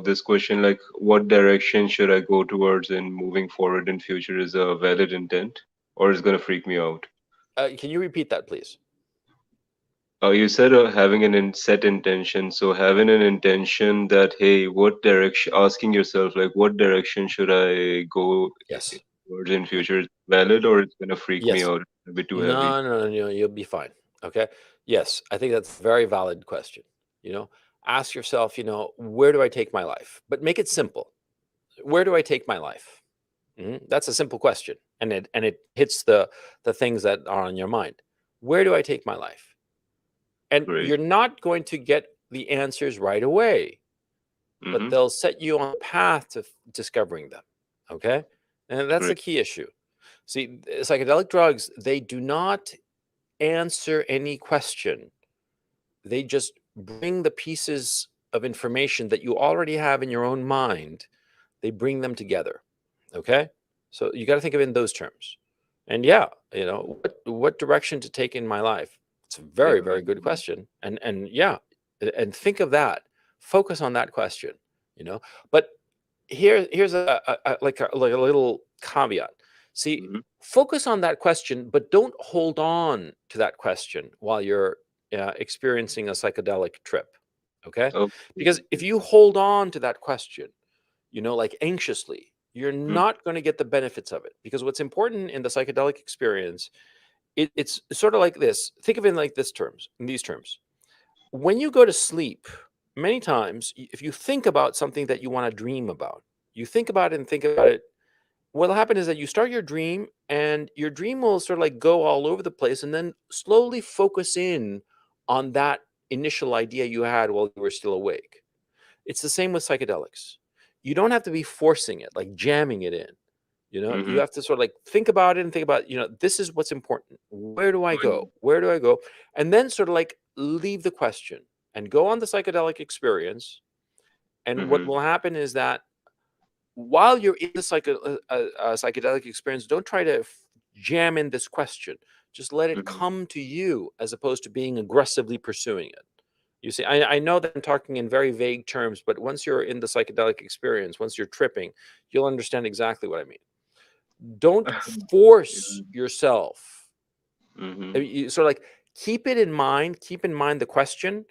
this question, like, what direction should I go towards in moving forward in future, is a valid intent, or is gonna freak me out? Can you repeat that, please? You said having an set intention. So having an intention that, hey, what direction? Asking yourself, like, what direction should I go Yes. towards in future? Is valid, or it's gonna freak me Yes. out? A bit too heavy. No, no, no, you'll be fine. Okay. Yes, I think that's a very valid question. You know, Ask yourself, where do I take my life? But make it simple. Where do I take my life? That's a simple question, and it hits the things that are on your mind. Where do I take my life? And Great. you're not going to get the answers right away, but Mm-hmm. they'll set you on a path to discovering them. Okay, and that's the Great. key issue. See, psychedelic drugs, they do not answer any question. They just bring the pieces of information that you already have in your own mind, they bring them together. Okay? So you got to think of it in those terms. And yeah, what direction to take in my life? It's a very, Yeah. very good question. And yeah, and think of that. Focus on that question, you know. But here's like a little caveat. See, Mm-hmm. focus on that question, but don't hold on to that question while you're experiencing a psychedelic trip. Okay, Okay. because if Okay. you hold on to that question, like anxiously, you're Mm-hmm. not going to get the benefits of it. Because what's important in the psychedelic experience, it's sort of like this. Think of it in like this terms, in these terms. When you go to sleep, many times, if you think about something that you want to dream about, you think about it and think about it. What'll happen is that you start your dream, and your dream will sort of like go all over the place, and then slowly focus in on that initial idea you had while you were still awake. It's the same with psychedelics. You don't have to be forcing it, like jamming it in. You Mm-hmm. have to sort of like think about it and think about, this is what's important. Where do I Mm-hmm. go? Where do I go? And then sort of like leave the question and go on the psychedelic experience. And what Mm-hmm. will happen is that while you're in the psychedelic experience, don't try to jam in this question. Just let it Mm-hmm. come to you as opposed to being aggressively pursuing it. You see, I know that I'm talking in very vague terms, but once you're in the psychedelic experience, once you're tripping, you'll understand exactly what I mean. Don't force Yeah. yourself. I Mm-hmm. mean, you sort of like keep in mind the question,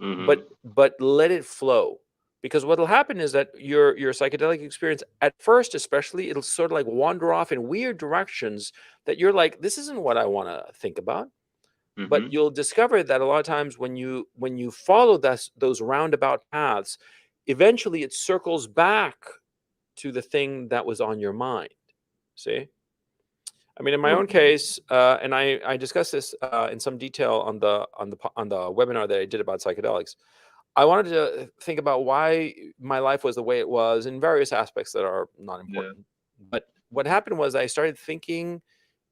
Mm-hmm. but let it flow. Because what'll happen is that your psychedelic experience, at first especially, it'll sort of like wander off in weird directions that you're like, this isn't what I want to think about. But Mm-hmm. you'll discover that a lot of times when you follow those roundabout paths, eventually it circles back to the thing that was on your mind. See? I mean, in my own case, and I discussed this in some detail on the webinar that I did about psychedelics. I wanted to think about why my life was the way it was in various aspects that are not Yeah. important. But what happened was I started thinking.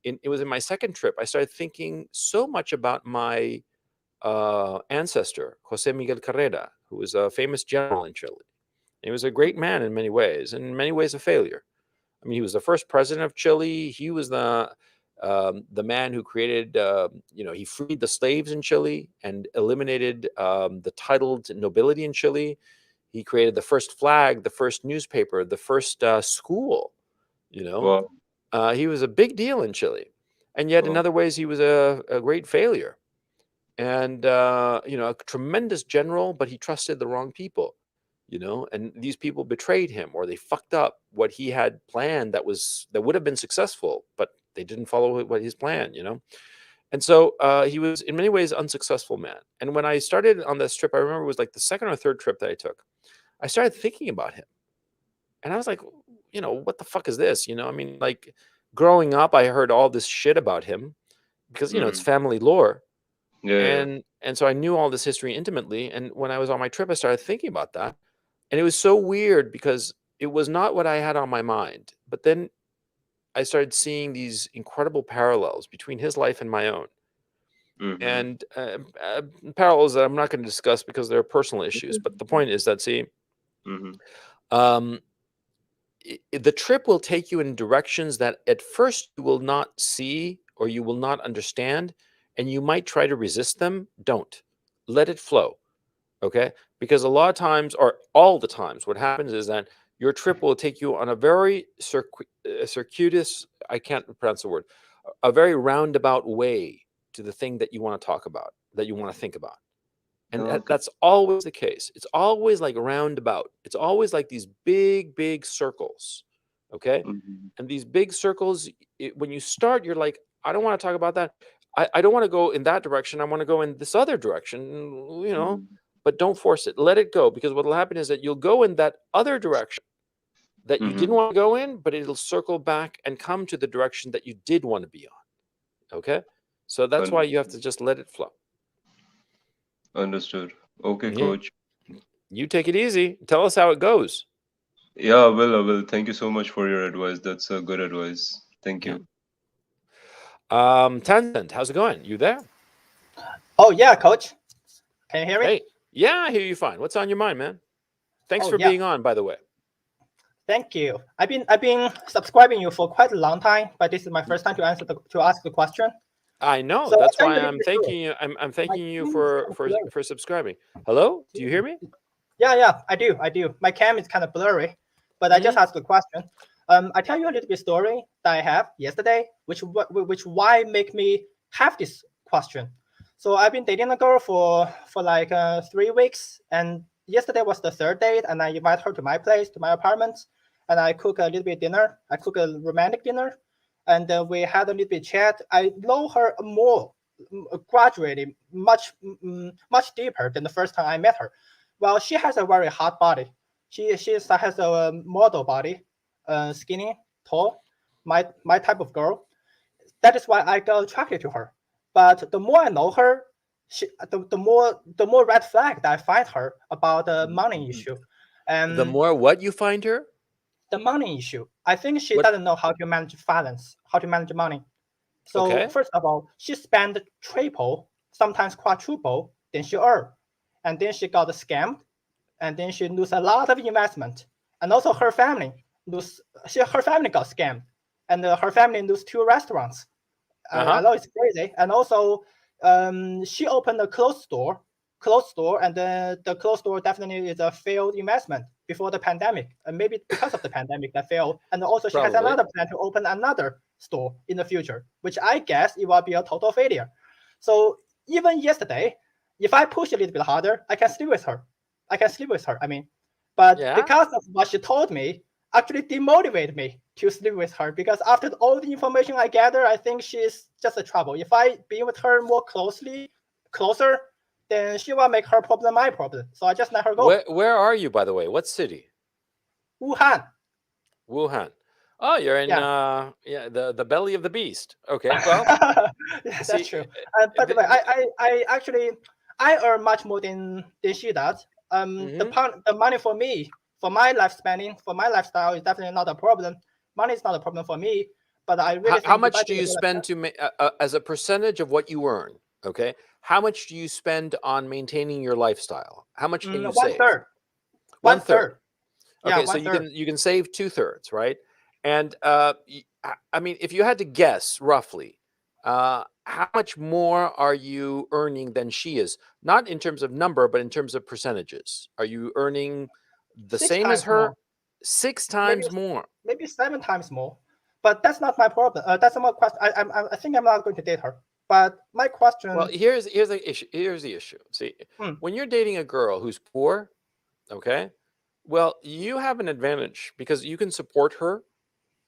It was in my second trip. I started thinking so much about my ancestor, Jose Miguel Carrera, who was a famous general in Chile. He was a great man in many ways, and in many ways a failure. I mean, he was the first president of Chile. He was the man who created, he freed the slaves in Chile and eliminated the titled nobility in Chile. He created the first flag, the first newspaper, the first school. You know, Wow. he was a big deal in Chile, and yet in Wow. other ways he was a great failure. And a tremendous general, but he trusted the wrong people. And these people betrayed him, or they fucked up what he had planned that would have been successful, but they didn't follow what his plan. And so he was in many ways unsuccessful man. And when I started on this trip, I remember it was like the second or third trip that I took. I started thinking about him, and I was like, what the fuck is this? I mean, like growing up, I heard all this shit about him because it's Mm-hmm. family lore, Yeah. Yeah. and so I knew all this history intimately. And when I was on my trip, I started thinking about that. And it was so weird because it was not what I had on my mind. But then I started seeing these incredible parallels between his life and my own. Mm-hmm. And parallels that I'm not going to discuss because they're personal issues. But the point is that, see, Mm-hmm. um, the trip will take you in directions that at first you will not see or you will not understand. And you might try to resist them. Don't. Let it flow. Okay? Because a lot of times, or all the times, what happens is that your trip will take you on a very circuitous, I can't pronounce the word, a very roundabout way to the thing that you want to talk about, that you want to think about. And Okay. that's always the case. It's always like roundabout. It's always like these big, big circles. Okay? Mm-hmm. And these big circles, when you start, you're like, I don't want to talk about that. I don't want to go in that direction. I want to go in this other direction, but don't force it. Let it go, because what will happen is that you'll go in that other direction that you didn't Mm-hmm. want to go in, but it'll circle back and come to the direction that you did want to be on. Okay? So that's why you have to Understood. just let it flow. Understood. Okay, Yeah. coach. You take it easy. Tell us how it goes. Yeah, I will. I will. Thank you so much for your advice. That's a good advice. Thank Yeah. you. Tencent, how's it going? You there? Oh yeah, coach. Can you hear me? Hey, yeah, I hear you fine. What's on your mind, man? Thanks Oh for yeah, being on, by the way. thank you. I've been subscribing you for quite a long time, but this is my first time to ask the question. I know. So I'll That's tell you why a little I'm bit story. thanking you. I'm My thanking you cam is for kind of for blurry. for subscribing. Hello? Do you hear me? Yeah, I do. My cam is kind of blurry, but I just Mhm. asked the question. I tell you a little bit story that I have yesterday, which why make me have this question. So I've been dating a girl for like 3 weeks, and yesterday was the third date, and I invite her to my place, to my apartment, and I cook a little bit dinner. I cook a romantic dinner, and we had a little bit chat. I know her more gradually, much deeper than the first time I met her. Well, she has a very hot body. She has a model body, skinny, tall, my type of girl. That is why I got attracted to her. But the more I know her, the more red flag that I find her about the money issue, The and more what you find her? the money issue. I think she What? doesn't know how to manage finance, how to manage money. So Okay. first of all, she spent triple, sometimes quadruple than she earned, and then she got scammed, and then she lose a lot of investment, and also her family her family got scammed, and her family lose 2 restaurants. I Uh-huh. know it's crazy, and also she opened a closed store, and the closed store definitely is a failed investment before the pandemic, and maybe because of the pandemic that failed. And also she has Probably. another plan to open another store in the future, which I guess it will be a total failure. So even yesterday, if I push a little bit harder, I can sleep with her. I mean, but Yeah. because of what she told me, actually demotivate me to sleep with her, because after all the information I gather, I think she's just a trouble. If I be with her more closer, then she will make her problem my problem. So I just let her go. Where are you, by the way? What city? Wuhan. Wuhan. Oh, you're in Yeah. the belly of the beast. Okay, well, Yeah, that's see, true. By the way, I actually I earn much more than she does. mhm. The money for me, for my lifestyle is definitely not a problem. Money is not a problem for me, but I really How think if I much do did a you girl like spend to as a percentage of what you earn? Okay, how much do you spend on maintaining your lifestyle? How much can you one save? third, One one third. third, yeah, Okay, so one third. you can save 2/3, right? And I mean, if you had to guess roughly, how much more are you earning than she is? Not in terms of number, but in terms of percentages. Are you earning the Six same as times her? more, 6 maybe times more. 7 times more. But that's not my problem. That's not my question. I think I'm not going to date her. But my Well, question. here's the issue. Here's the issue. See, Hmm, when you're dating a girl who's poor, okay, well, you have an advantage because you can support her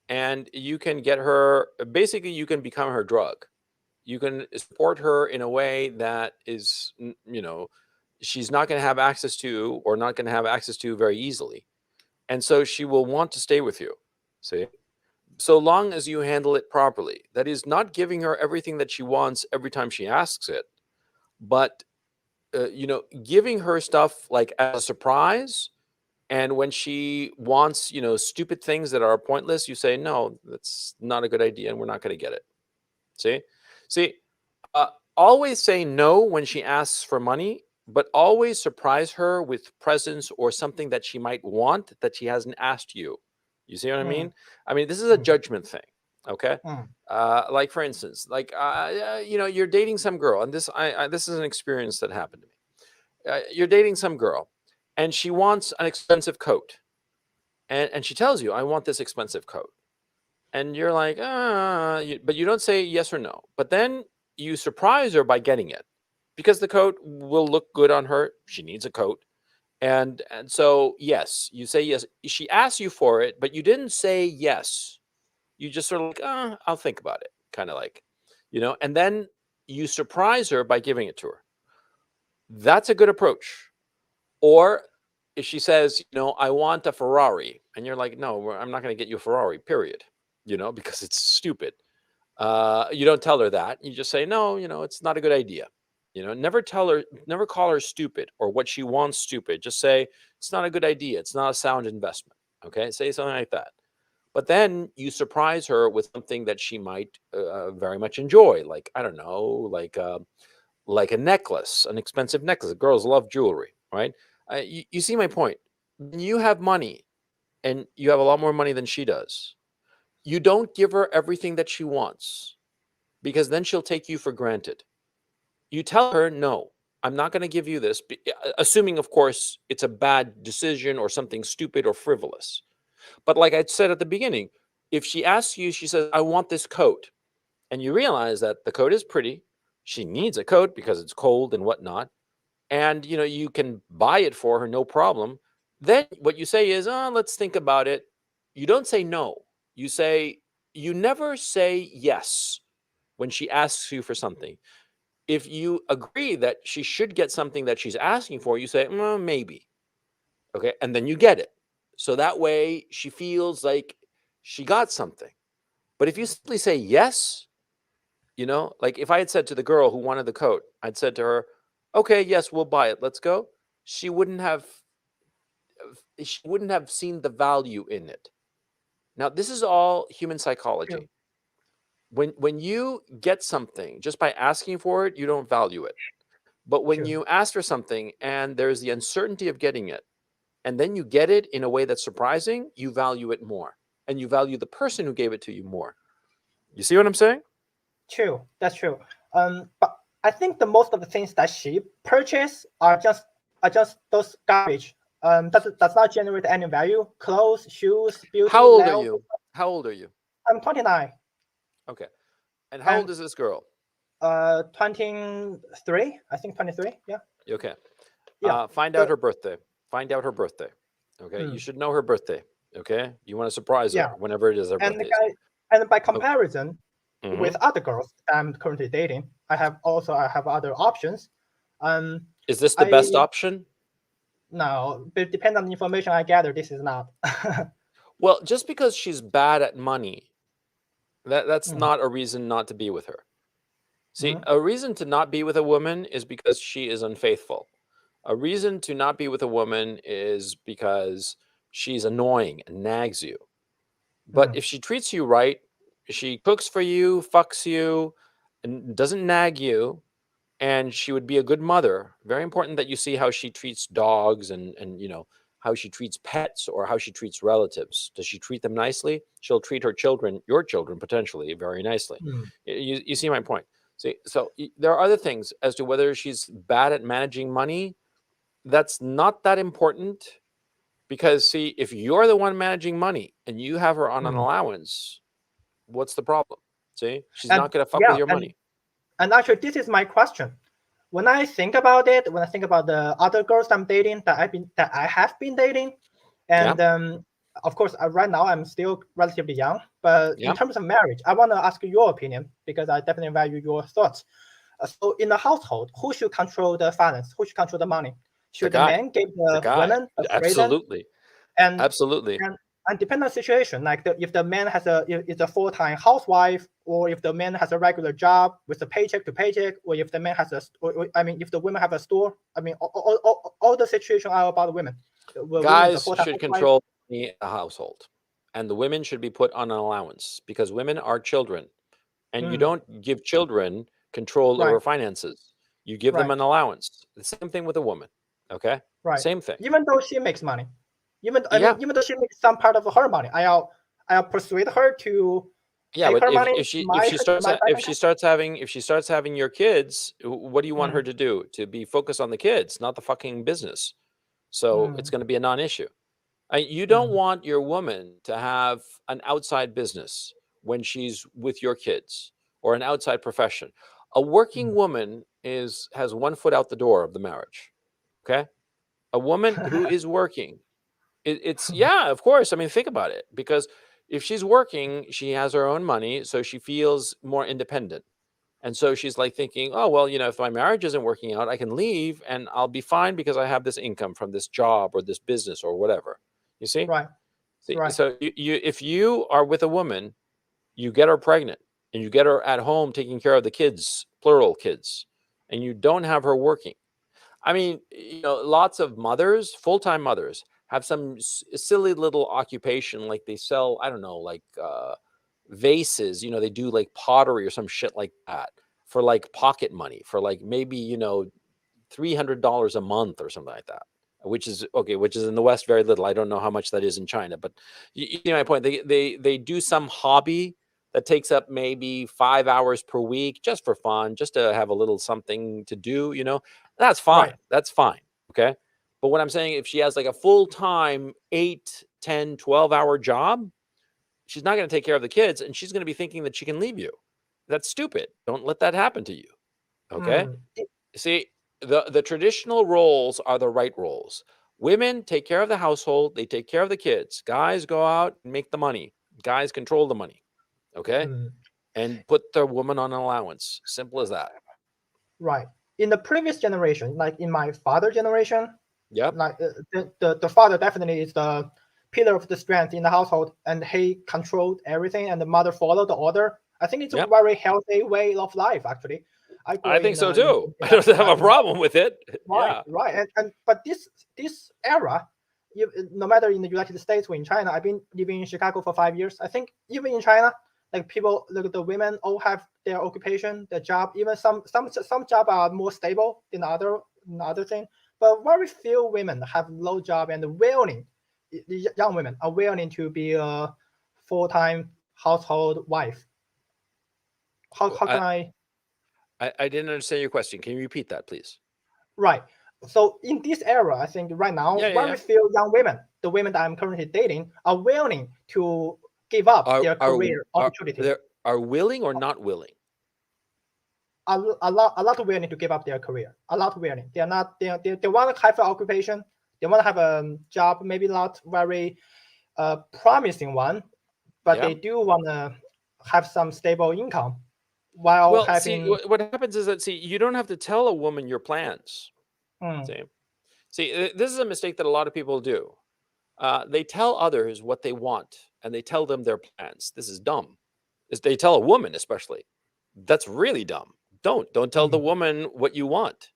and you can get her. Basically, you can become her drug. You can support her in a way that is, she's not going to have access to or not going to have access to very easily, and so she will want to stay with you. See, so long as you handle it properly. That is, not giving her everything that she wants every time she asks it, but giving her stuff like as a surprise. And when she wants, stupid things that are pointless, you say, no, that's not a good idea, and we're not going to get it. See, uh, always say no when she asks for money, but always surprise her with presents or something that she might want that she hasn't asked you. You see what I hmm, mean? I mean, this is a hmm, judgment thing. Okay. hmm, Like for instance, like you're dating some girl, and this is an experience that happened to me. You're dating some girl, and she wants an expensive coat, and she tells you, "I want this expensive coat," and you're like, but you don't say yes or no. But then you surprise her by getting it because the coat will look good on her. She needs a coat, and so yes, you say yes. She asks you for it, but you didn't say yes. You just sort of like, I'll think about it, kind of like, and then you surprise her by giving it to her. That's a good approach. Or if she says, I want a Ferrari, and you're like, no, I'm not going to get you a Ferrari, period, because it's stupid. You don't tell her that. You just say, no, it's not a good idea. Never never call her stupid or what she wants stupid. Just say, it's not a good idea. It's not a sound investment. Okay. Say something like that. But then you surprise her with something that she might very much enjoy. Like, I don't know, like a necklace, an expensive necklace. Girls love jewelry, right? You see my point. When you have money and you have a lot more money than she does, you don't give her everything that she wants because then she'll take you for granted. You tell her, no, I'm not going to give you this, assuming, of course, it's a bad decision or something stupid or frivolous. But like I said at the beginning, if she asks you, she says, I want this coat, and you realize that the coat is pretty, she needs a coat because it's cold and whatnot, and you can buy it for her, no problem. Then what you say is, let's think about it. You don't say no. You never say yes when she asks you for something. If you agree that she should get something that she's asking for, you say, maybe. Okay, and then you get it. So that way she feels like she got something. But if you simply say yes, like if I had said to the girl who wanted the coat, I'd said to her, okay, yes, we'll buy it, let's go. She wouldn't have seen the value in it. Now, this is all human true, psychology. When you get something just by asking for it, you don't value it. But when true. you ask for something and there's the uncertainty of getting it, and then you get it in a way that's surprising, you value it more. And you value the person who gave it to you more. You see what I'm saying? True, that's true. But I think the most of the things that she purchased are just those garbage. Does not generate any value. Clothes, shoes, How beauty, old are nails. you? How old are you? I'm 29 Okay. And how and old is this girl? 23. I think 23. Yeah, Okay. yeah. Find out The her birthday. Find out her birthday. Okay. You hmm, should know her birthday. Okay, you want to surprise Yeah. her whenever it is her And birthday. and by comparison Mhm. with other girls I'm currently dating, I have other options. Is this the best option? No, but depend on the information I gather, this is not. Well, just because she's bad at money, that's Mm. not a reason not to be with her. See, Mhm. a reason to not be with a woman is because she is unfaithful. A reason to not be with a woman is because she's annoying and nags you. But Mm. if she treats you right, she cooks for you, fucks you, and doesn't nag you, and she would be a good mother. Very important that you see how she treats dogs and how she treats pets or how she treats relatives. Does she treat them nicely? She'll treat her children, your children potentially, very nicely. Mm. You see my point. See, so there are other things as to whether she's bad at managing money. That's not that important because see, if you're the one managing money and you have her on an Mm. allowance, what's the problem? See, she's And not going to fuck with yeah, your money. and actually, this is my question. When I think about it, when I think about the other girls I'm dating that I have been dating, and of course, right now I'm still relatively young. But in Yeah. terms of marriage, I want to ask your opinion because I definitely value your thoughts. So, in the household, who should control the finance? Who should control the money? Should the guy. man give The the guy. women the freedom? Absolutely. And Absolutely. and depending on the situation, like if the man is a full-time housewife, or if the man has a regular job with a paycheck to paycheck, or if the man has if the women have a store, all the situation are about the women. The women is a Guys full-time should housewife. control money in the household, and the women should be put on an allowance because women are children, and you don't give children control Right. over finances. You give them Right. an allowance. The same thing with a woman. Okay. Right. Same thing. Even though she makes money, even Yeah. though she makes some part of her money, I'll persuade her to Yeah, take but her money. if she starts having your kids, what do you want her to do? To be focused on the kids, not the fucking business. So it's going to be a non-issue. You don't want your woman to have an outside business when she's with your kids or an outside profession. A working woman has one foot out the door of the marriage. Okay, a woman who is working, it's yeah, of course. I mean, think about it. Because if she's working, she has her own money, so she feels more independent. And so she's like thinking, oh, well, if my marriage isn't working out, I can leave and I'll be fine because I have this income from this job or this business or whatever. You see? Right. See, Right. so if you are with a woman, you get her pregnant and you get her at home taking care of the kids, plural kids, and you don't have her working. I mean, lots of mothers, full-time mothers, have some silly little occupation, like they sell, I don't know, like vases, they do like pottery or some shit like that for like pocket money, for like maybe, $300 a month or something like that, which is okay, which is in the West very little. I don't know how much that is in China, but you know my point. They do some hobby that takes up maybe 5 hours per week just for fun, just to have a little something to do, that's fine. Right. That's fine. Okay. But what I'm saying, if she has like a full-time 8, 10, 12-hour job, she's not going to take care of the kids and she's going to be thinking that she can leave you. That's stupid. Don't let that happen to you. Okay. See, the traditional roles are the right roles. Women take care of the household, they take care of the kids. Guys go out and make the money. Guys control the money. Okay? And put the woman on an allowance. Simple as that. Right. In the previous generation, like in my father generation, Yep. like the father definitely is the pillar of the strength in the household, and he controlled everything, and the mother followed the order. I think it's a very healthy way of life, actually. I think so too. I don't have a problem with it. Right, Yeah. right. But this era, no matter in the United States or in China, I've been living in Chicago for 5 years. I think even in China, like people, like the women all have their occupation, their job. Even some jobs are more stable than other thing. But very few women have low job and the young women are willing to be a full-time household wife. How can I didn't understand your question. Can you repeat that, please? Right. So in this era, I think right now, very few young women, the women that I'm currently dating, are willing to give up their career opportunity. Are willing or not willing? A lot willing to give up their career. A lot willing. They are not. They want to have an occupation. They want to have a job, maybe not very a promising one, but Yeah. they do want to have some stable income while Well, see, having. what happens is that, see, you don't have to tell a woman your plans. Mm, See, this is a mistake that a lot of people do. They tell others what they want, and they tell them their plans. This is dumb. They tell a woman, especially. That's really dumb. Don't tell the mm, woman what you want.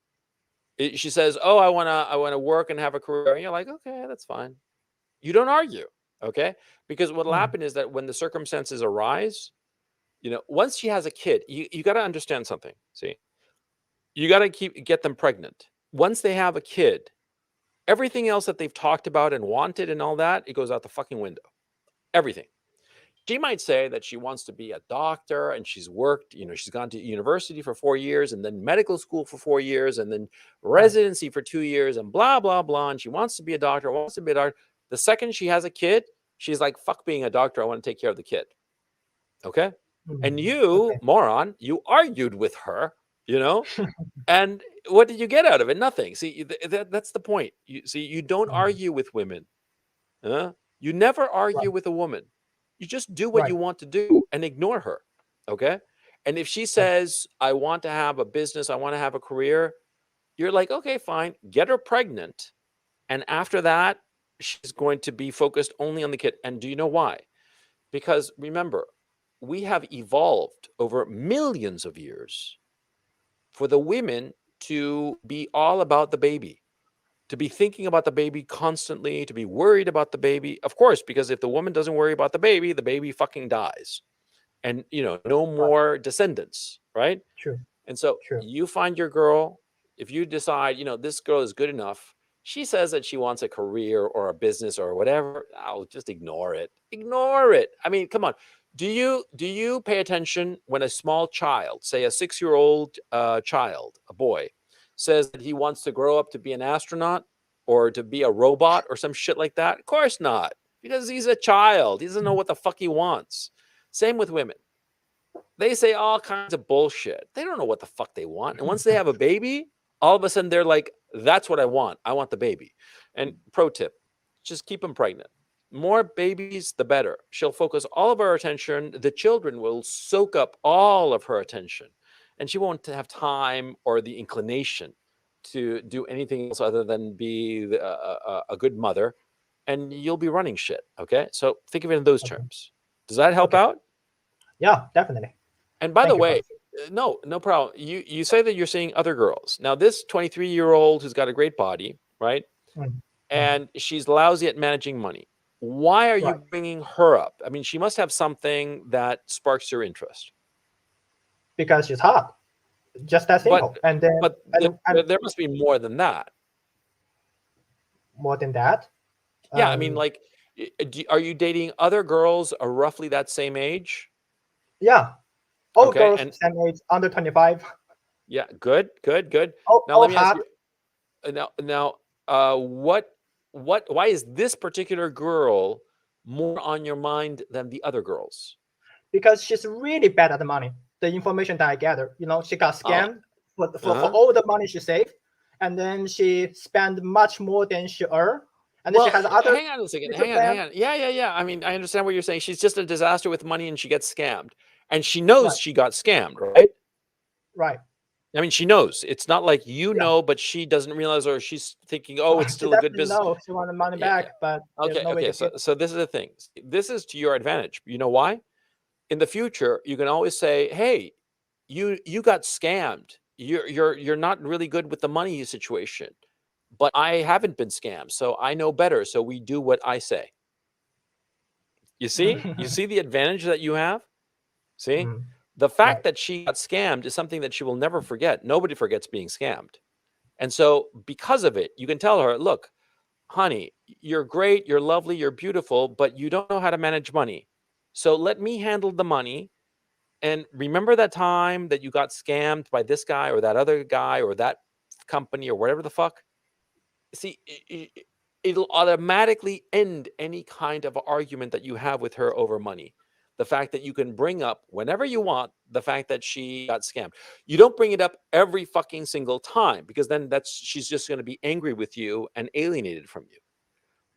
She says, "Oh, I wanna work and have a career." And you're like, "Okay, that's fine." You don't argue, okay? Because what'll mm, happen is that when the circumstances arise, once she has a kid, you got to understand something. See, you got to get them pregnant. Once they have a kid, everything else that they've talked about and wanted and all that, it goes out the fucking window. Everything. She might say that she wants to be a doctor and she's worked, she's gone to university for 4 years and then medical school for 4 years and then right. residency for 2 years and blah, blah, blah. And she wants to be a doctor, wants to be a doctor. The second she has a kid, she's like, fuck being a doctor. I want to take care of the kid. Okay. And Mm, you, okay. moron, you argued with her, and what did you get out of it? Nothing. See, that's the point. You don't Mm, argue with women. Huh? You never argue right. with a woman. You just do what Right. you want to do and ignore her. Okay. And if she Okay. says, I want to have a business, I want to have a career, you're like, okay, fine, get her pregnant. And after that, she's going to be focused only on the kid. And do you know why? Because remember, we have evolved over millions of years for the women to be all about the baby, to be thinking about the baby constantly, to be worried about the baby. Of course, because if the woman doesn't worry about the baby fucking dies. And, no Right. more descendants, right? True. And so True. you find your girl, if you decide, this girl is good enough, she says that she wants a career or a business or whatever, I'll just ignore it. Ignore it. I mean, come on. Do you pay attention when a small child, say a 6-year-old child, a boy, says that he wants to grow up to be an astronaut or to be a robot or some shit like that? Of course not, because he's a child. He doesn't know what the fuck he wants. Same with women. They say all kinds of bullshit. They don't know what the fuck they want. And once they have a baby, all of a sudden they're like, that's what I want. I want the baby. And pro tip, just keep them pregnant. More babies, the better. She'll focus all of her attention. The children will soak up all of her attention. And she won't have time or the inclination to do anything else other than be a good mother. And you'll be running shit. Okay. So think of it in those Okay. terms. Does that help Okay. out? Yeah, definitely. And by Thank the you, way, Francis. no problem. You say that you're seeing other girls. Now, this 23-year-old who's got a great body, right? Mm, mm, And she's lousy at managing money. Why are you right. bringing her up? I mean, she must have something that sparks your interest. Because she's hot. Just that But simple. And then but and there must be more than that. more than that. Yeah, I mean, like, are you dating other girls roughly that same age? Yeah. All Okay, girls and same age, under 25. yeah, good. All, Now all let me ask hot. you. Now, why is this particular girl more on your mind than the other girls? Because she's really bad at the money. The information that I gather, she got Oh, scammed for uh-huh. all the money she saved, and then she spent much more than she earned, and then she Well, has other hang on a second. future Hang plans. on. Yeah. I mean, I understand what you're saying. She's just a disaster with money and she gets scammed. And she knows Right, she got scammed, right? right. I mean, she knows. It's not like Yeah. but she doesn't realize, or she's thinking, oh, it's She still a good definitely business. knows she wanted money Yeah. back, but there's no way Okay. to give. So this is the thing. This is to your advantage. You know why? In the future, you can always say, hey, you got scammed. You're not really good with the money situation, but I haven't been scammed, so I know better. So we do what I say. You see the advantage that you have. See, Mm, the right. fact that she got scammed is something that she will never forget. Nobody forgets being scammed, and so because of it, you can tell her, look, honey, you're great, you're lovely, you're beautiful, but you don't know how to manage money. So let me handle the money. And remember that time that you got scammed by this guy or that other guy or that company or whatever the fuck? See, it'll automatically end any kind of argument that you have with her over money. The fact that you can bring up whenever you want the fact that she got scammed. You don't bring it up every fucking single time, because then she's just going to be angry with you and alienated from you.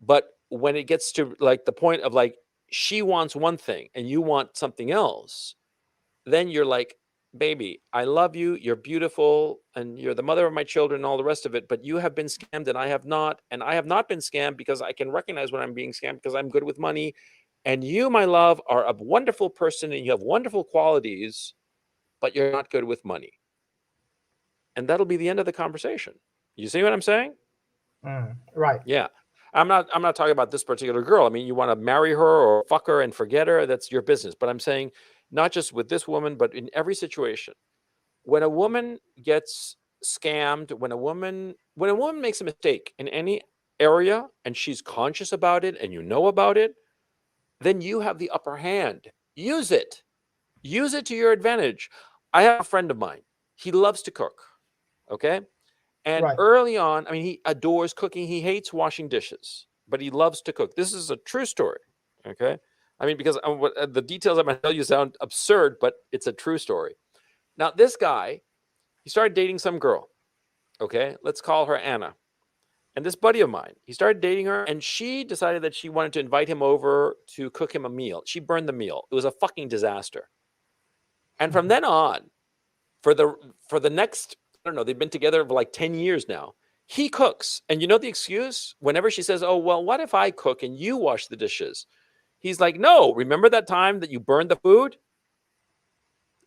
But when it gets to like the point of like she wants one thing and you want something else, then you're like, baby, I love you, you're beautiful, and you're the mother of my children and all the rest of it, but you have been scammed and I have not. And I have not been scammed because I can recognize when I'm being scammed because I'm good with money. And you, my love, are a wonderful person and you have wonderful qualities, but you're not good with money. And that'll be the end of the conversation. You see what I'm saying? Right. Yeah. I'm not talking about this particular girl. I mean, you want to marry her or fuck her and forget her, that's your business. But I'm saying not just with this woman, but in every situation. When a woman gets scammed, when a woman makes a mistake in any area and she's conscious about it and you know about it, then you have the upper hand. Use it. Use it to your advantage. I have a friend of mine. He loves to cook. Okay? And Right. early on, I mean, he adores cooking. He hates washing dishes, but he loves to cook. This is a true story. Okay. I mean, because the details I'm going to tell you sound absurd, but it's a true story. Now, this guy, he started dating some girl. Okay. Let's call her Anna. And this buddy of mine, he started dating her and she decided that she wanted to invite him over to cook him a meal. She burned the meal. It was a fucking disaster. And from then on, for the next, I don't know, they've been together for like 10 years now. He cooks. And you know the excuse? Whenever she says, oh, well, what if I cook and you wash the dishes? He's like, no, remember that time that you burned the food?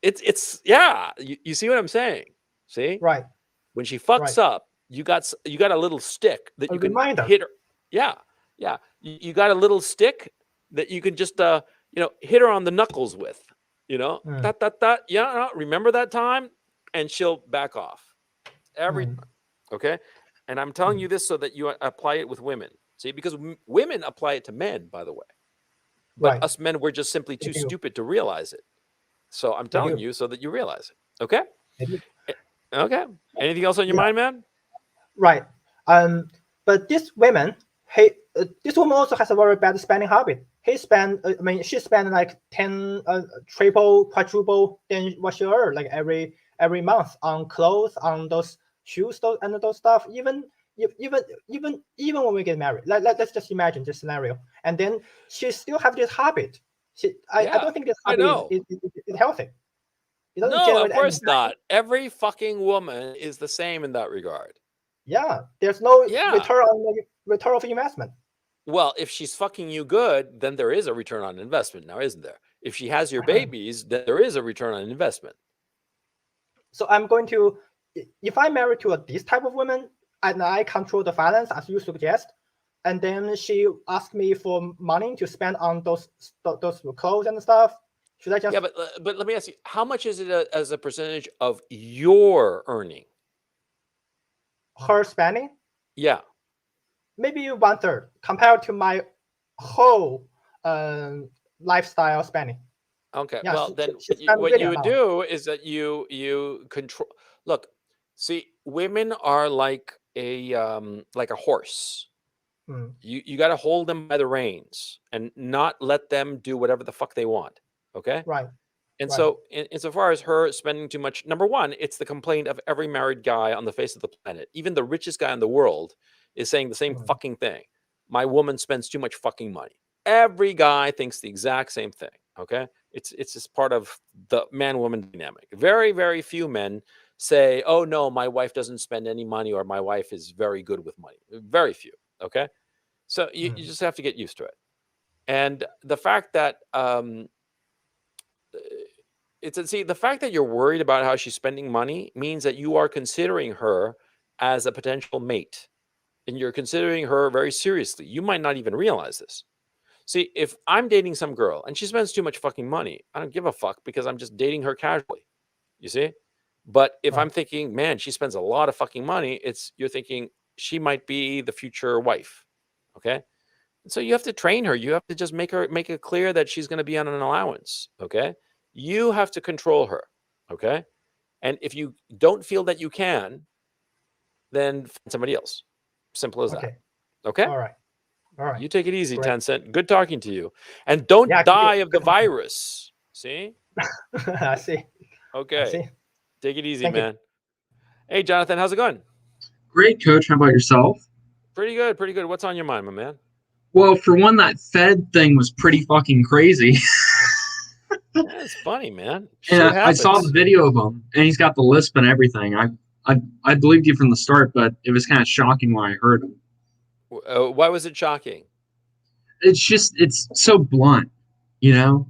It's yeah. You see what I'm saying? See? Right. When she fucks up, you got a little stick that you can hit her. Yeah. Yeah. You got a little stick that you can just, hit her on the knuckles with, remember that time? And she'll back off every time. Okay. And I'm telling you this so that you apply it with women. See, because women apply it to men, by the way. But us men, we're just simply too stupid to realize it. So I'm telling you so that you realize it. Okay. Okay. Anything else on your mind, man? Right. But this woman, this woman also has a very bad spending habit. She spent like 10, triple, quadruple than what she earned like every month on clothes, on those shoes, those stuff. Even when we get married, let's just imagine this scenario, and then she still have this habit. I don't think this habit is healthy. No, of course not. Every fucking woman is the same in that regard. Yeah, there's no return of investment. Well, if she's fucking you good, then there is a return on investment now, isn't there? If she has your babies, then there is a return on investment. So I'm going to, if I'm married to this type of woman and I control the finance as you suggest, and then she asked me for money to spend on those clothes and stuff, should I just? Yeah, but let me ask you, how much is it as a percentage of your earning? Her spending? Yeah. Maybe 1/3 compared to my whole lifestyle spending. Okay. Yeah, well, then what you would do is that you control. Look, see, women are like a horse. You got to hold them by the reins and not let them do whatever the fuck they want. Okay. Right. And so, insofar as her spending too much, number one, it's the complaint of every married guy on the face of the planet. Even the richest guy in the world is saying the same fucking thing. My woman spends too much fucking money. Every guy thinks the exact same thing. Okay. It's just part of the man-woman dynamic. Very, very few men say, oh no, my wife doesn't spend any money, or my wife is very good with money. Very few. Okay. So you just have to get used to it. And the fact that, the fact that you're worried about how she's spending money means that you are considering her as a potential mate, and you're considering her very seriously. You might not even realize this. See, if I'm dating some girl and she spends too much fucking money, I don't give a fuck because I'm just dating her casually. You see? But if I'm thinking, man, she spends a lot of fucking money, you're thinking she might be the future wife. Okay? And so you have to train her. You have to just make it clear that she's going to be on an allowance. Okay? You have to control her. Okay? And if you don't feel that you can, then find somebody else. Simple as that. Okay? All right. You take it easy, Great. Tencent. Good talking to you. And don't die of the virus. See? I see. Okay. I see. Take it easy, man. Hey, Jonathan, how's it going? Great, Coach. How about yourself? Pretty good. Pretty good. What's on your mind, my man? Well, for one, that Fed thing was pretty fucking crazy. That's funny, man. And Shit I saw the happens. video of him, and he's got the lisp and everything. I believed you from the start, but it was kind of shocking when I heard him. Why was it shocking? It's so blunt, you know.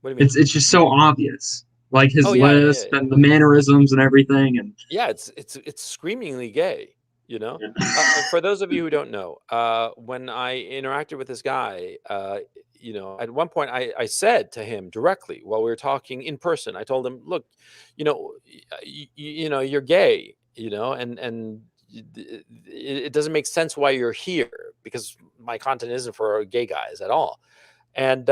What do you mean? It's just so obvious, like his Oh lisp and the mannerisms and everything. And yeah. It's screamingly gay. You know. For those of you who don't know, when I interacted with this guy, you know, at one point I said to him directly while we were talking in person, I told him, look, you know, you know, you're gay, you know, and it doesn't make sense why you're here because my content isn't for gay guys at all. And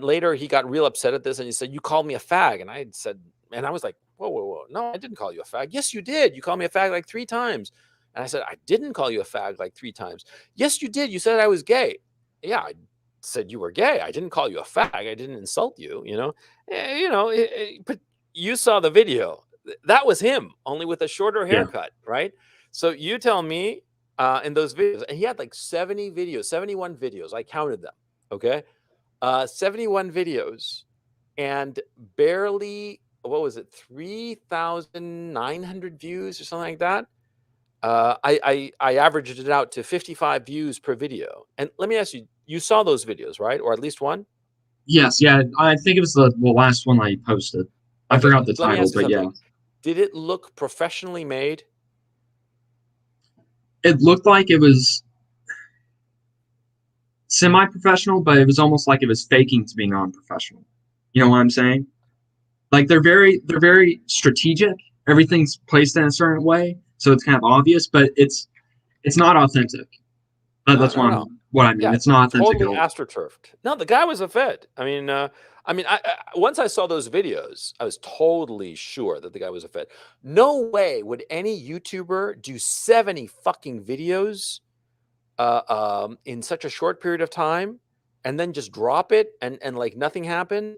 later he got real upset at this and he said, you called me a fag. And I said, and I was like, whoa, whoa, whoa. No, I didn't call you a fag. Yes, you did. You called me a fag like 3 times. And I said, I didn't call you a fag like 3 times. Yes, you did. You said I was gay. Yeah, I said you were gay. I didn't call you a fag. I didn't insult you, you know. But you saw the video. That was him, only with a shorter yeah, haircut, right? So you tell me in those videos, and he had like 70 videos, 71 videos. I counted them. Okay. 71 videos and barely, what was it, 3,900 views or something like that. I averaged it out to 55 views per video. And let me ask you, you saw those videos, right? Or at least one? yes, yeah. I think it was the last one I posted. I Okay, forgot the let me title, ask you but yeah, something. Did it look professionally made? it looked like it was semi-professional, but it was almost like it was faking to be non-professional. You know what I'm saying? Like they're very strategic. Everything's placed in a certain way, so it's kind of obvious, but it's not authentic. No, That's no, no. what I mean. Yeah, It's not authentic at totally all. astroturfed. No, the guy was a Fed. I once I saw those videos, I was totally sure that the guy was a Fed. No way would any YouTuber do 70 fucking videos in such a short period of time and then just drop it and like nothing happened.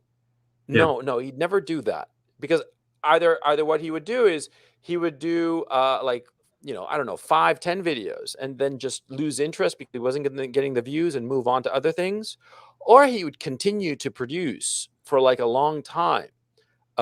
Yeah. No, he'd never do that because either what he would do is he would do like, you know, I don't know, 5, 10 videos and then just lose interest because he wasn't getting the views and move on to other things, or he would continue to produce for like a long time,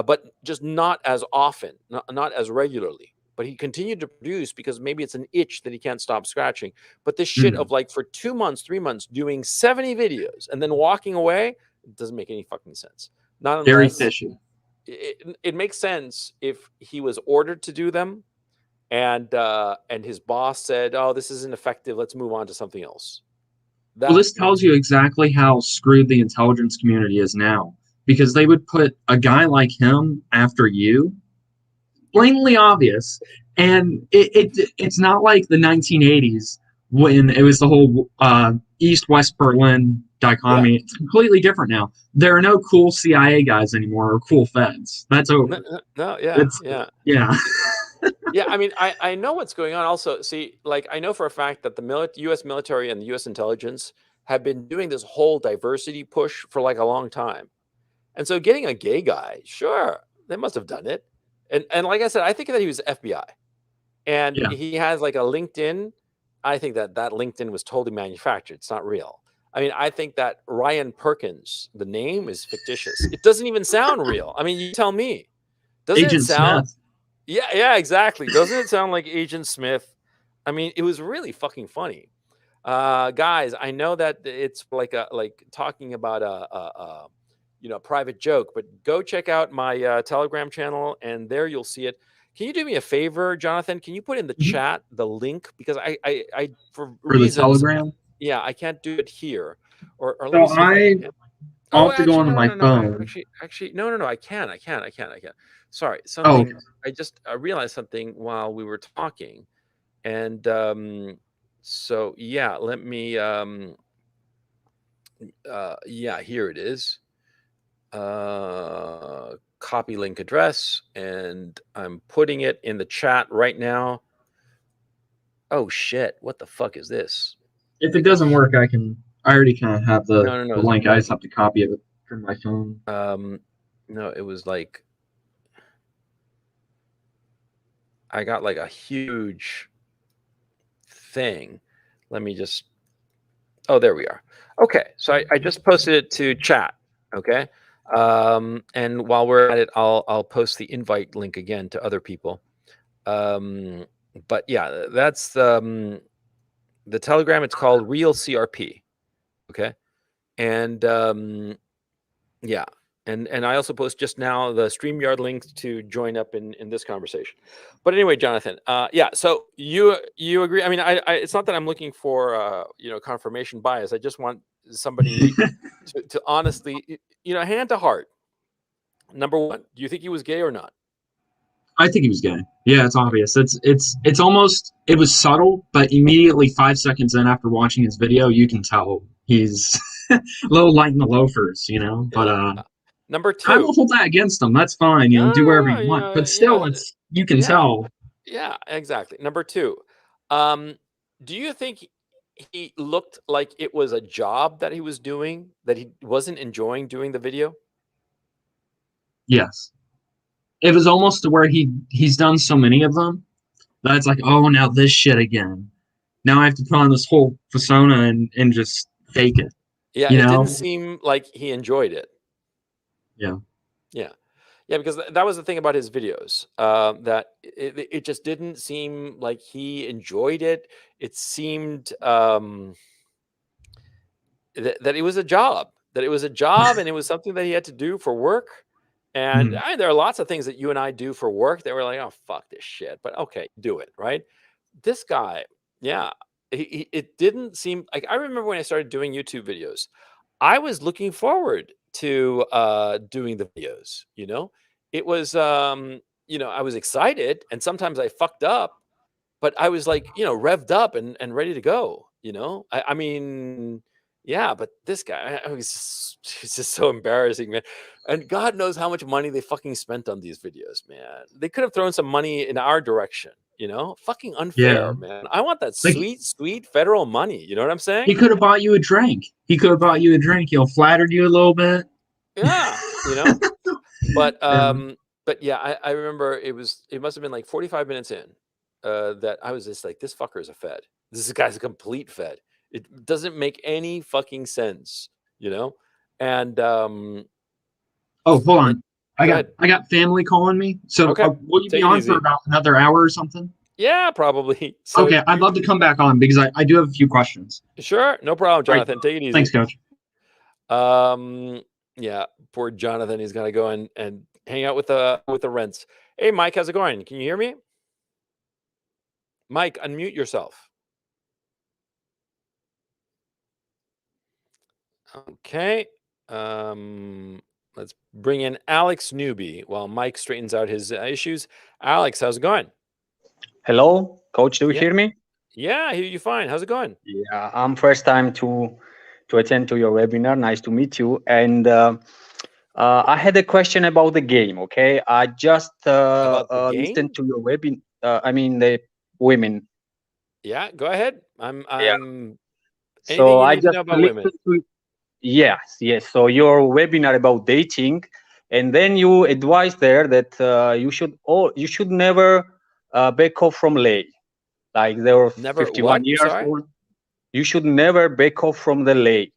but just not as often, not as regularly. But he continued to produce because maybe it's an itch that he can't stop scratching. But this shit Mhm. of like for 2 months, 3 months, doing 70 videos and then walking away, it doesn't make any fucking sense. Not Very unless fishy. it makes sense if he was ordered to do them and his boss said, "Oh, this isn't effective. Let's move on to something else." Well, That this tells makes you exactly how screwed the intelligence community is now, because they would put a guy like him after you, blatantly obvious, and it's not like the 1980s when it was the whole East-West Berlin yeah. dichotomy. It's completely different now. There are no cool CIA guys anymore or cool feds. That's over. No, yeah, It's yeah. yeah. Yeah, I mean, I know what's going on also. See, like I know for a fact that the US military and the US intelligence have been doing this whole diversity push for like a long time. And so getting a gay guy, sure, they must have done it. And like I said, I think that he was FBI. And Yeah. he has like a LinkedIn. I think that that LinkedIn was totally manufactured. It's not real. I mean, I think that Ryan Perkins, the name is fictitious. It doesn't even sound real. I mean, you tell me. Doesn't it Agent sound? Smith. Yeah, exactly. Doesn't it sound like Agent Smith? I mean, it was really fucking funny. Guys, I know that it's like talking about a you know, private joke, but go check out my Telegram channel and there you'll see it. Can you do me a favor, Jonathan? Can you put in the Mhm. chat the link because I for For the reasons, Telegram. yeah, I can't do it here. Or let So me see if I can. I'll Oh, have to go actually, onto no, my no, no. phone. Actually, no. I can. Sorry, Oh, okay. something. I just realized something while we were talking, and so yeah, let me. Yeah, here it is. Copy link address, and I'm putting it in the chat right now. Oh shit! What the fuck is this? If it Like a doesn't work, I already kind of have no, the no, link. I no, just have to copy it from my phone. no. It was like I got like a huge thing. Let me just Oh, there we are. Okay, so I just posted it to chat. Okay, and while we're at it, I'll post the invite link again to other people. But yeah, that's the Telegram. It's called Real CRP. Okay, and yeah, and I also post just now the StreamYard links to join up in this conversation. But anyway, Jonathan, yeah. So you agree? I mean, I it's not that I'm looking for confirmation bias. I just want somebody to honestly, hand to heart. Number one, do you think he was gay or not? I think he was gay. Yeah, it's obvious. It's almost, it was subtle, but immediately 5 seconds in after watching his video, you can tell he's a little light in the loafers, But Number I don't two, hold that against him. That's fine, no, do whatever no, you want. But still, it's you can yeah. tell. Yeah, exactly. Number two, do you think he looked like it was a job that he was doing, that he wasn't enjoying doing the video? Yes, it was almost to where he's done so many of them that it's like, oh, now this shit again. Now I have to put on this whole persona and just fake it. Yeah, You it didn't know? seem like he enjoyed it. Yeah. Yeah. Yeah, because that was the thing about his videos, that it just didn't seem like he enjoyed it. It seemed that it was a job, and it was something that he had to do for work. And Mhm. there are lots of things that you and I do for work that we're like, oh, fuck this shit. But okay, do it, right? This guy, yeah, it didn't seem like, I remember when I started doing YouTube videos, I was looking forward to doing the videos, It was I was excited, and sometimes I fucked up, but I was like, revved up and ready to go, I mean, yeah, but this guy, he's just so embarrassing, man. And God knows how much money they fucking spent on these videos, man. They could have thrown some money in our direction, fucking unfair, Yeah. man. I want that Like, sweet, sweet federal money. You know what I'm saying? he could have bought you a drink. Flattered you a little bit. Yeah, But Yeah. but yeah, I remember it must have been like 45 minutes in, that I was just like, this fucker is a fed. This guy's a complete fed. It doesn't make any fucking sense, And Oh, hold and on. go ahead. I got family calling me. So Okay, will you be take it on for easy. about another hour or something? Yeah, probably. So Okay, I'd love to come back on because I do have a few questions. sure, no problem, All right. Jonathan. Take it easy. Thanks, Coach. Yeah, poor Jonathan. He's gonna go and hang out with the rents. Hey, Mike, how's it going? Can you hear me? Mike, unmute yourself. Okay. Let's bring in Alex Newby while Mike straightens out his issues. Alex, how's it going? Hello, Coach. Do you hear me? Yeah, I hear you fine. How's it going? Yeah, I'm first time to attend to your webinar. Nice to meet you. And I had a question about the game. Okay, I just About the game? listened to your webinar. I mean the women. Yeah, go ahead. I'm anything So you I need to just know about women. listened to. Yes. So your webinar about dating, and then you advise there that you should never back off from lay. Like they were Never 51 what? years Sorry? old. You should never back off from the lay.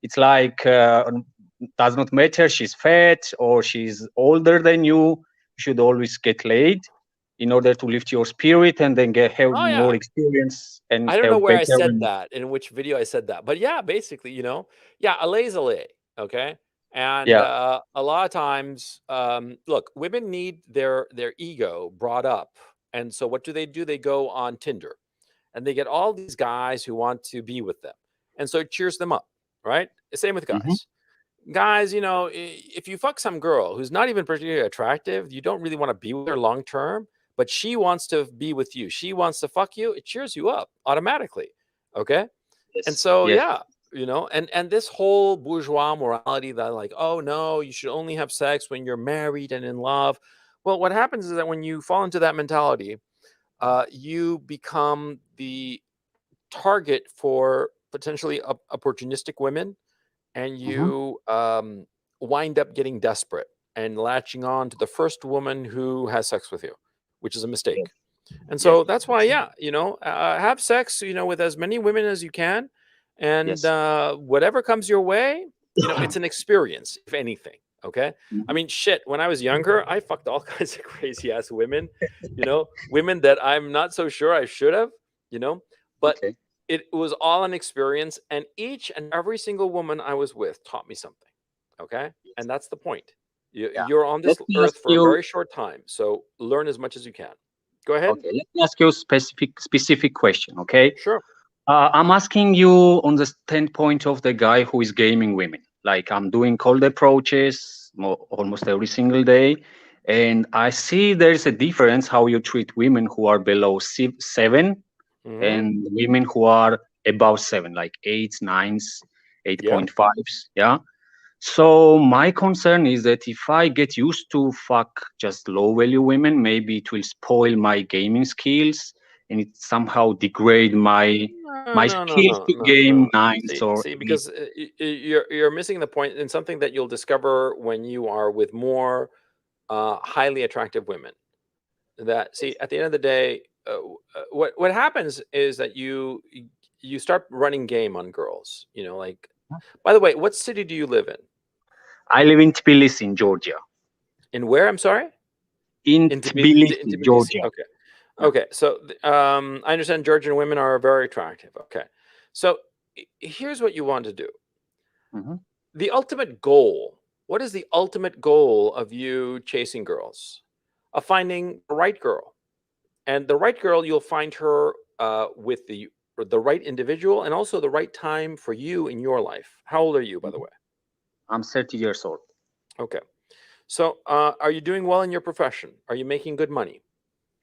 It's like does not matter she's fat or she's older than you. You should always get laid in order to lift your spirit and then have Oh, yeah. more experience and I don't know have where I better. said that, in which video I said that. But yeah, basically, yeah, a lay is a lay. Okay. And Yeah. a lot of times, look, women need their ego brought up. And so what do? They go on Tinder and they get all these guys who want to be with them. And so it cheers them up, right? Same with Mhm. guys. Guys, if you fuck some girl who's not even particularly attractive, you don't really want to be with her long term, but she wants to be with you. She wants to fuck you. It cheers you up automatically. Okay. And so, Yes. yeah, and this whole bourgeois morality that like, oh no, you should only have sex when you're married and in love. Well, what happens is that when you fall into that mentality, you become the target for potentially opportunistic women, and you wind up getting desperate and latching on to the first woman who has sex with you, which is a mistake. And so that's why, yeah, have sex, with as many women as you can, And Yes. whatever comes your way, it's an experience, if anything. Okay. I mean, shit, when I was younger, I fucked all kinds of crazy ass women, women that I'm not so sure I should have, but Okay. it was all an experience. And each and every single woman I was with taught me something. Okay. And that's the point. Yeah. You're on this Let me ask earth for a you. very short time. So learn as much as you can. Go ahead. Okay. Let me ask you a specific question. Okay. Sure. I'm asking you on the standpoint of the guy who is gaming women. Like I'm doing cold approaches almost every single day, and I see there's a difference how you treat women who are below 7 Mhm. and women who are above 7, like 8s, 9s, 8.5s. Yeah. So my concern is that if I get used to fuck just low value women, maybe it will spoil my gaming skills and it somehow degrade my No, no, no, skills no, to no, game no. 9s or See, 8s. because you're missing the point in something that you'll discover when you are with more highly attractive women. That see, at the end of the day, what happens is that you start running game on girls. Like, by the way, what city do you live in? I live in Tbilisi, in Georgia. In where? I'm sorry. In In Tbilisi, Tbilisi. Georgia. Okay. Yeah. Okay. So I understand Georgian women are very attractive. Okay. So here's what you want to do. Mhm. The ultimate goal. What is the ultimate goal of you chasing girls? Of finding the right girl. And the right girl, you'll find her with the right individual and also the right time for you in your life. How old are you, by the way? I'm 30 years old. Okay. So are you doing well in your profession? Are you making good money?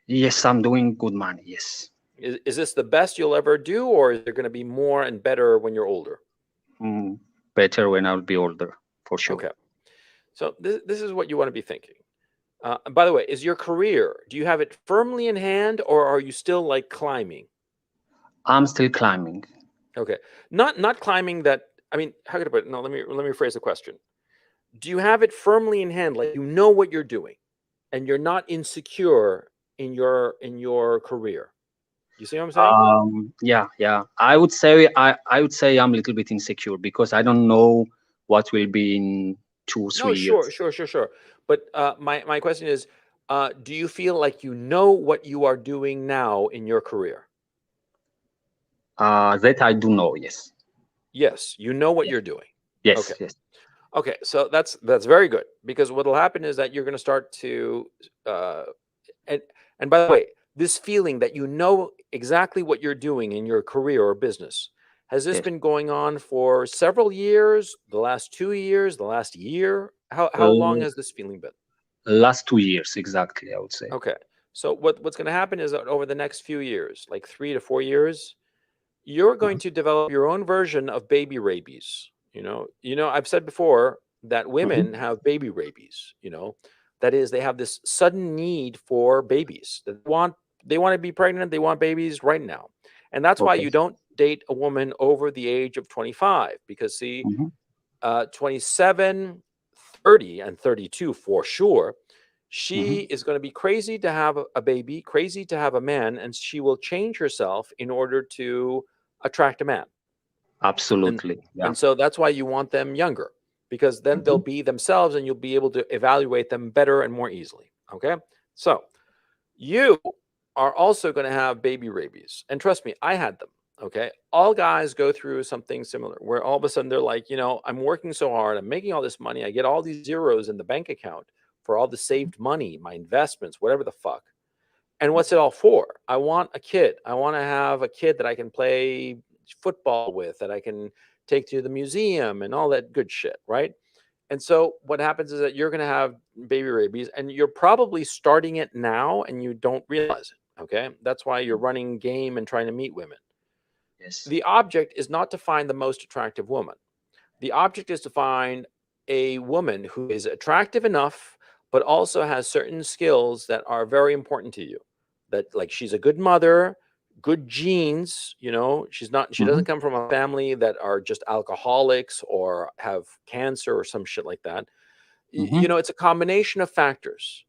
Yes, I'm doing good money. Yes. Is this the best you'll ever do, or is there going to be more and better when you're older? Better when I'll be older, for sure. Okay. So this is what you want to be thinking. By the way, is your career, do you have it firmly in hand, or are you still like climbing? I'm still climbing. Okay. Not climbing that, I mean, how could I put it? No, let me rephrase the question. Do you have it firmly in hand, like you know what you're doing and you're not insecure in your career? You see what I'm saying? Yeah. I would say I'm a little bit insecure because I don't know what will be in 2, No, 3 years. sure. But my question is, do you feel like you know what you are doing now in your career? That I do know. Yes. Yes, you know what Yes. you're doing. Yes. Okay. Yes. Okay, so that's very good, because what'll happen is that you're going to start to and by the way, this feeling that you know exactly what you're doing in your career or business, has this Yes. been going on for several years, the last 2 years, the last year? How long Uh, has this feeling been? last 2 years exactly, I would say. Okay. So what's going to happen is that over the next few years, like 3 to 4 years, you're going Mhm. to develop your own version of baby rabies. I've said before that Mhm. women have baby rabies. That is, they have this sudden need for babies. They want to be pregnant. They want babies right now, and that's why Okay. you don't date a woman over the age of 25, because see, Mhm. 27, 30, and 32 for sure. She Mhm. is going to be crazy to have a baby, crazy to have a man, and she will change herself in order to attract a man. And Absolutely. Yeah. so that's why you want them younger, because then they'll Mhm. be themselves and you'll be able to evaluate them better and more easily. Okay? So, you are also going to have baby rabies. And trust me, I had them. Okay? All guys go through something similar where all of a sudden they're like, I'm working so hard, I'm making all this money, I get all these zeros in the bank account for all the saved money, my investments, whatever the fuck. And what's it all for? I want a kid. I want to have a kid that I can play football with, that I can take to the museum and all that good shit, right? And so what happens is that you're going to have baby rabies, and you're probably starting it now and you don't realize it. Okay. That's why you're running game and trying to meet women. Yes. The object is not to find the most attractive woman. The object is to find a woman who is attractive enough, but also has certain skills that are very important to you. That, like, she's a good mother, good genes, she Mhm. doesn't come from a family that are just alcoholics or have cancer or some shit like that. Mhm. It's a combination of factors.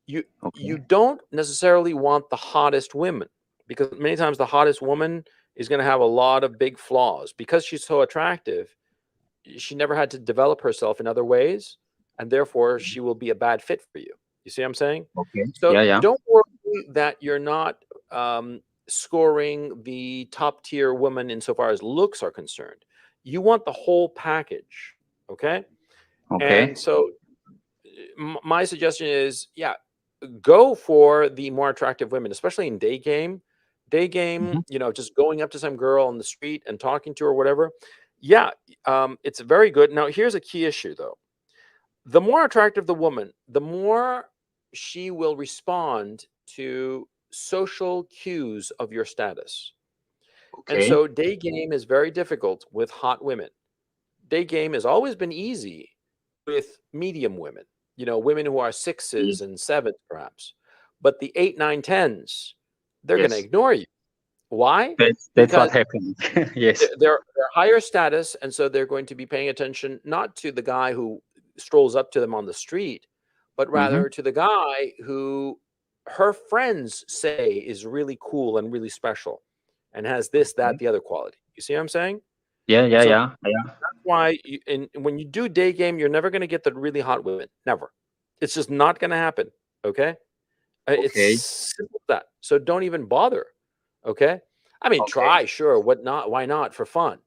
You Okay. you don't necessarily want the hottest women, because many times the hottest woman is going to have a lot of big flaws because she's so attractive. She never had to develop herself in other ways, and therefore she will be a bad fit for you. You see what I'm saying? Okay. So Yeah. don't worry that you're not scoring the top tier woman insofar as looks are concerned. You want the whole package, okay? Okay. And so my suggestion is, yeah, go for the more attractive women, especially in day game. Day game, just going up to some girl on the street and talking to her, whatever. Yeah, it's very good. Now, here's a key issue, though. The more attractive the woman, the more she will respond to social cues of your status. And Okay. so day game is very difficult with hot women. Day game has always been easy with medium women, women who are sixes and sevens, perhaps. But the 8, 9, 10s, they're going to Yes. ignore you. Why? That's what Because happened. Yes. they're higher status, and so they're going to be paying attention not to the guy who strolls up to them on the street, but rather to the guy who her friends say is really cool and really special and has this, that, the other quality. You see what I'm saying? Yeah. And so Yeah. that's why when you do day game, you're never going to get the really hot women. Never. It's just not going to happen. Okay? It's Okay. simple as that. So don't even bother. Okay? I mean, Okay. try, sure. What not? Why not? For fun.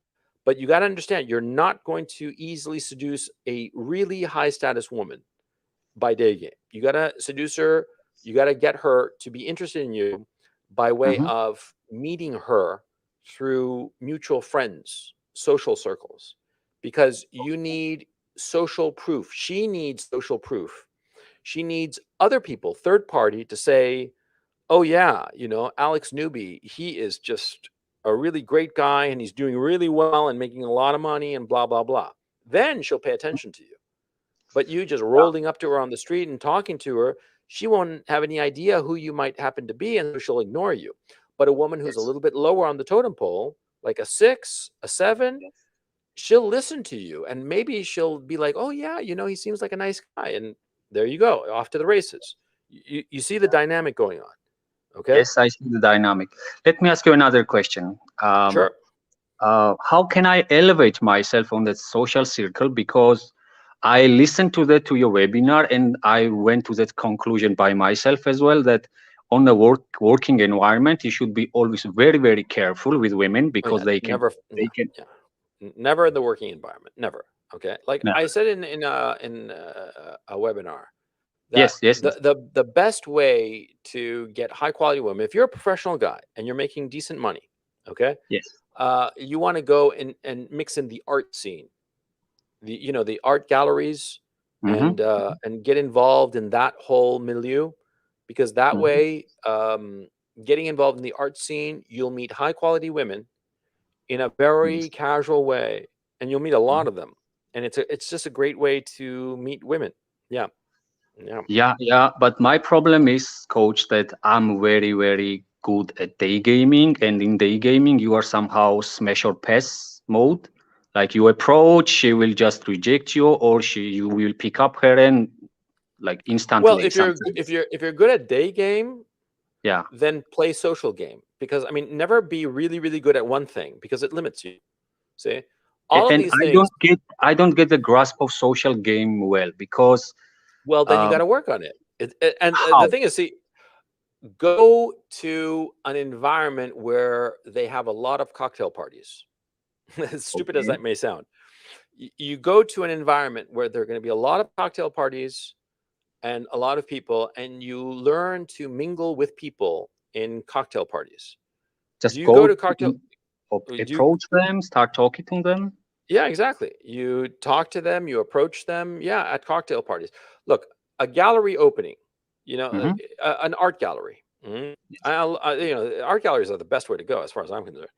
But you got to understand, you're not going to easily seduce a really high status woman by day game. You got to seduce her. You got to get her to be interested in you by way of meeting her through mutual friends, social circles, because you need social proof. She needs social proof. She needs other people, third party, to say, oh, yeah, Alex Newby, he is just a really great guy and he's doing really well and making a lot of money and blah, blah, blah. Then she'll pay attention to you. But you just rolling up to her on the street and talking to her, she won't have any idea who you might happen to be, and so she'll ignore you. But a woman who's a little bit lower on the totem pole, like a 6, a 7, she'll listen to you, and maybe she'll be like, oh, yeah, he seems like a nice guy. And there you go, off to the races. You see the dynamic going on. Okay? Yes, I see the dynamic. Let me ask you another question. Sure. How can I elevate myself on that social circle? Because I listened to your webinar and I went to that conclusion by myself as well, that on the working environment, you should be always very, very careful with women because they can never in the working environment. Never. Okay. Like Never. I said in a webinar, yes. the best way to get high quality women, if you're a professional guy and you're making decent money, okay, yes, you want to go and mix in the art scene, the art galleries, and get involved in that whole milieu, because that way, getting involved in the art scene, you'll meet high quality women in a very casual way, and you'll meet a lot of them, and it's just a great way to meet women. Yeah. But my problem is, coach, that I'm very, very good at day gaming, and in day gaming, you are somehow smash or pass mode. Like you approach, she will just reject you, or you will pick up her and like instantly. Well, if you're good at day game, then play social game, because I mean, never be really, really good at one thing because it limits you. See, all of these things. I don't get the grasp of social game well, because. Well, then you got to work on it. The thing is, see, go to an environment where they have a lot of cocktail parties. As stupid as that may sound, you go to an environment where there are going to be a lot of cocktail parties and a lot of people, and you learn to mingle with people in cocktail parties. Just go to cocktail, approach them, start talking to them. Yeah, exactly. You talk to them, you approach them. Yeah, at cocktail parties. Look, a gallery opening, an art gallery. Art galleries are the best way to go, as far as I'm concerned.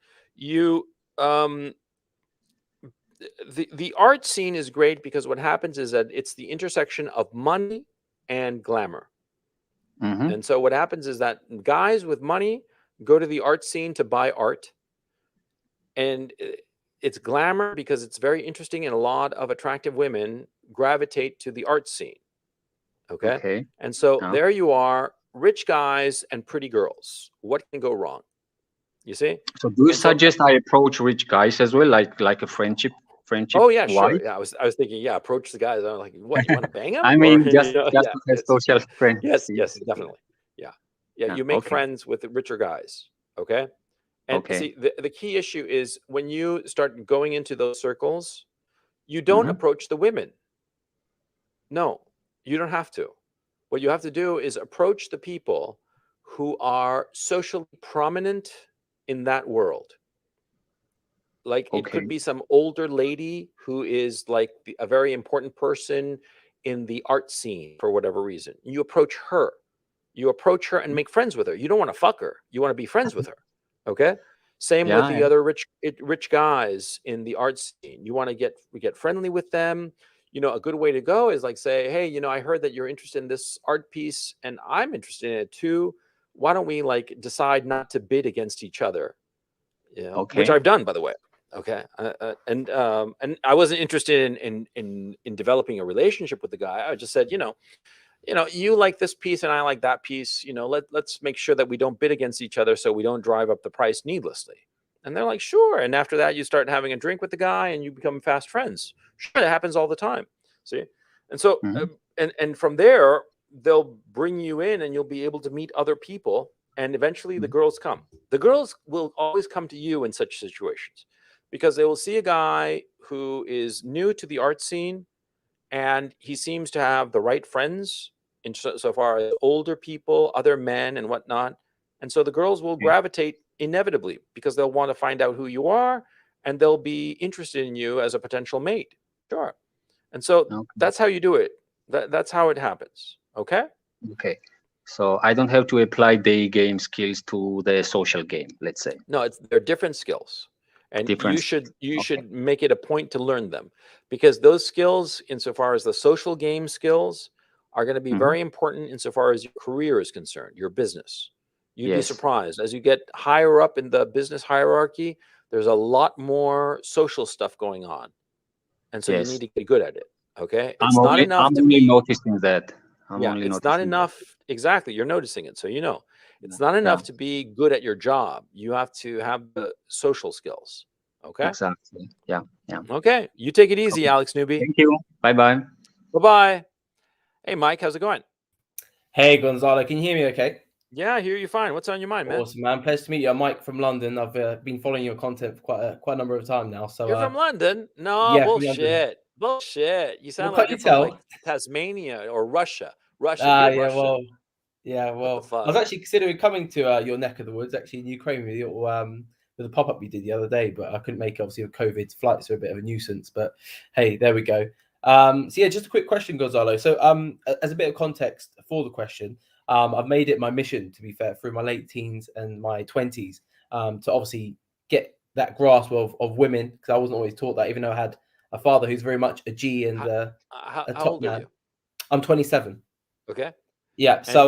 The art scene is great because what happens is that it's the intersection of money and glamour. And so what happens is that guys with money go to the art scene to buy art, and it's glamour because it's very interesting, and a lot of attractive women gravitate to the art scene. Okay. And so there you are, rich guys and pretty girls. What can go wrong? You see? So do you And so- suggest I approach rich guys as well, like a friendship? Oh yeah, wise? sure. Yeah, I was thinking, yeah, approach the guys. I'm like, what? You want to bang them? I mean, Or, just you know, just yeah, to have yes, social friends. yes, definitely. Yeah. Yeah, You make okay. friends with the richer guys. Okay. And Okay. see, the key issue is when you start going into those circles, you don't Mhm. approach the women. No, you don't have to. What you have to do is approach the people who are socially prominent in that world. Like it Okay. could be some older lady who is like a very important person in the art scene for whatever reason. You approach her. You approach her and make friends with her. You don't want to fuck her. You want to be friends with her. Okay? Same with Yeah, the yeah. other rich guys in the art scene. You want to get friendly with them. You know, a good way to go is like say, "Hey, you know, I heard that you're interested in this art piece and I'm interested in it too. Why don't we like decide not to bid against each other?" You know, which Okay. I've done, by the way. Okay, and I wasn't interested in developing a relationship with the guy. I just said, you know, you like this piece and I like that piece. You know, let's make sure that we don't bid against each other, so we don't drive up the price needlessly. And they're like, sure. And after that, you start having a drink with the guy, and you become fast friends. Sure, that happens all the time. See, and so Mhm. and from there, they'll bring you in, and you'll be able to meet other people. And eventually, the girls come. The girls will always come to you in such situations because they will see a guy who is new to the art scene and he seems to have the right friends in so far as older people, other men, and whatnot. And so the girls will Okay. gravitate inevitably because they'll want to find out who you are and they'll be interested in you as a potential mate. Sure. And so Okay. that's how you do it. That's how it happens. Okay. Okay. So I don't have to apply day game skills to the social game, let's say. No, they're different skills. And Different you skills. should Okay. should make it a point to learn them because those skills, insofar as the social game skills, are going to be Mhm. very important insofar as your career is concerned, your business. You'd be Yes. surprised as you get higher up in the business hierarchy. There's a lot more social stuff going on, and so you Yes. need to get good at it. Okay, I'm it's not only enough I'm to only be. noticing that. I'm Yeah, only it's not noticing that. enough. Exactly, you're noticing it, so you know. It's Yeah. not Yeah. enough to be good at your job. You have to have the social skills. Okay. Exactly. Yeah. Yeah. Okay. You take it easy, Okay. Alex Newby. Thank you. Bye bye. Bye-bye. Hey, Mike, how's it going? Hey, Gonzalo, can you hear me okay? Yeah, I hear you fine. What's on your mind, man? Awesome, man. Pleasure to meet you. I'm Mike from London. I've been following your content for quite a number of time now. So You're from London? No, yeah, from London. bullshit. Bullshit. You sound Well, like can't you're you from tell? like Tasmania or Russia. Russia. Ah, You're yeah, Russian. well, What the I fuck? was actually considering coming to your neck of the woods, actually in Ukraine, with a pop-up you did the other day, but I couldn't make it, obviously with COVID. Flights are a bit of a nuisance, but hey, there we go. So yeah, just a quick question, Gonzalo. So as a bit of context for the question, I've made it my mission, to be fair, through my late teens and my 20s, to obviously get that grasp of women, because I wasn't always taught that, even though I had a father who's very much a G and a How top old are man. you? I'm 27. Okay. Yeah. And So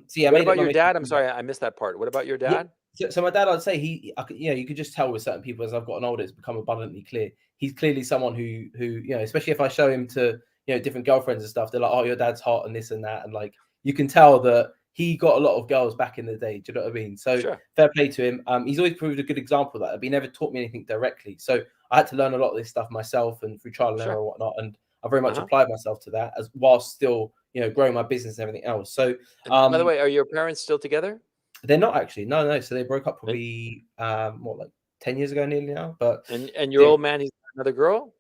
so yeah, I what made it about my your mission dad? to I'm do that. sorry, I missed that part. What about your Yeah. dad? So my dad, I'd say you could just tell with certain people as I've gotten older, it's become abundantly clear. He's clearly someone who especially if I show him to different girlfriends and stuff, they're like, oh, your dad's hot and this and that, and like you can tell that he got a lot of girls back in the day. Do you know what I mean? So Sure. fair play to him. He's always proved a good example of that. But he never taught me anything directly. So I had to learn a lot of this stuff myself and through trial and error and whatnot. And I very much applied myself to that as whilst still growing my business and everything else. So And by the way, are your parents still together? they're not actually. No. So they broke up probably like 10 years ago nearly now. But and your old man, he's got another girl?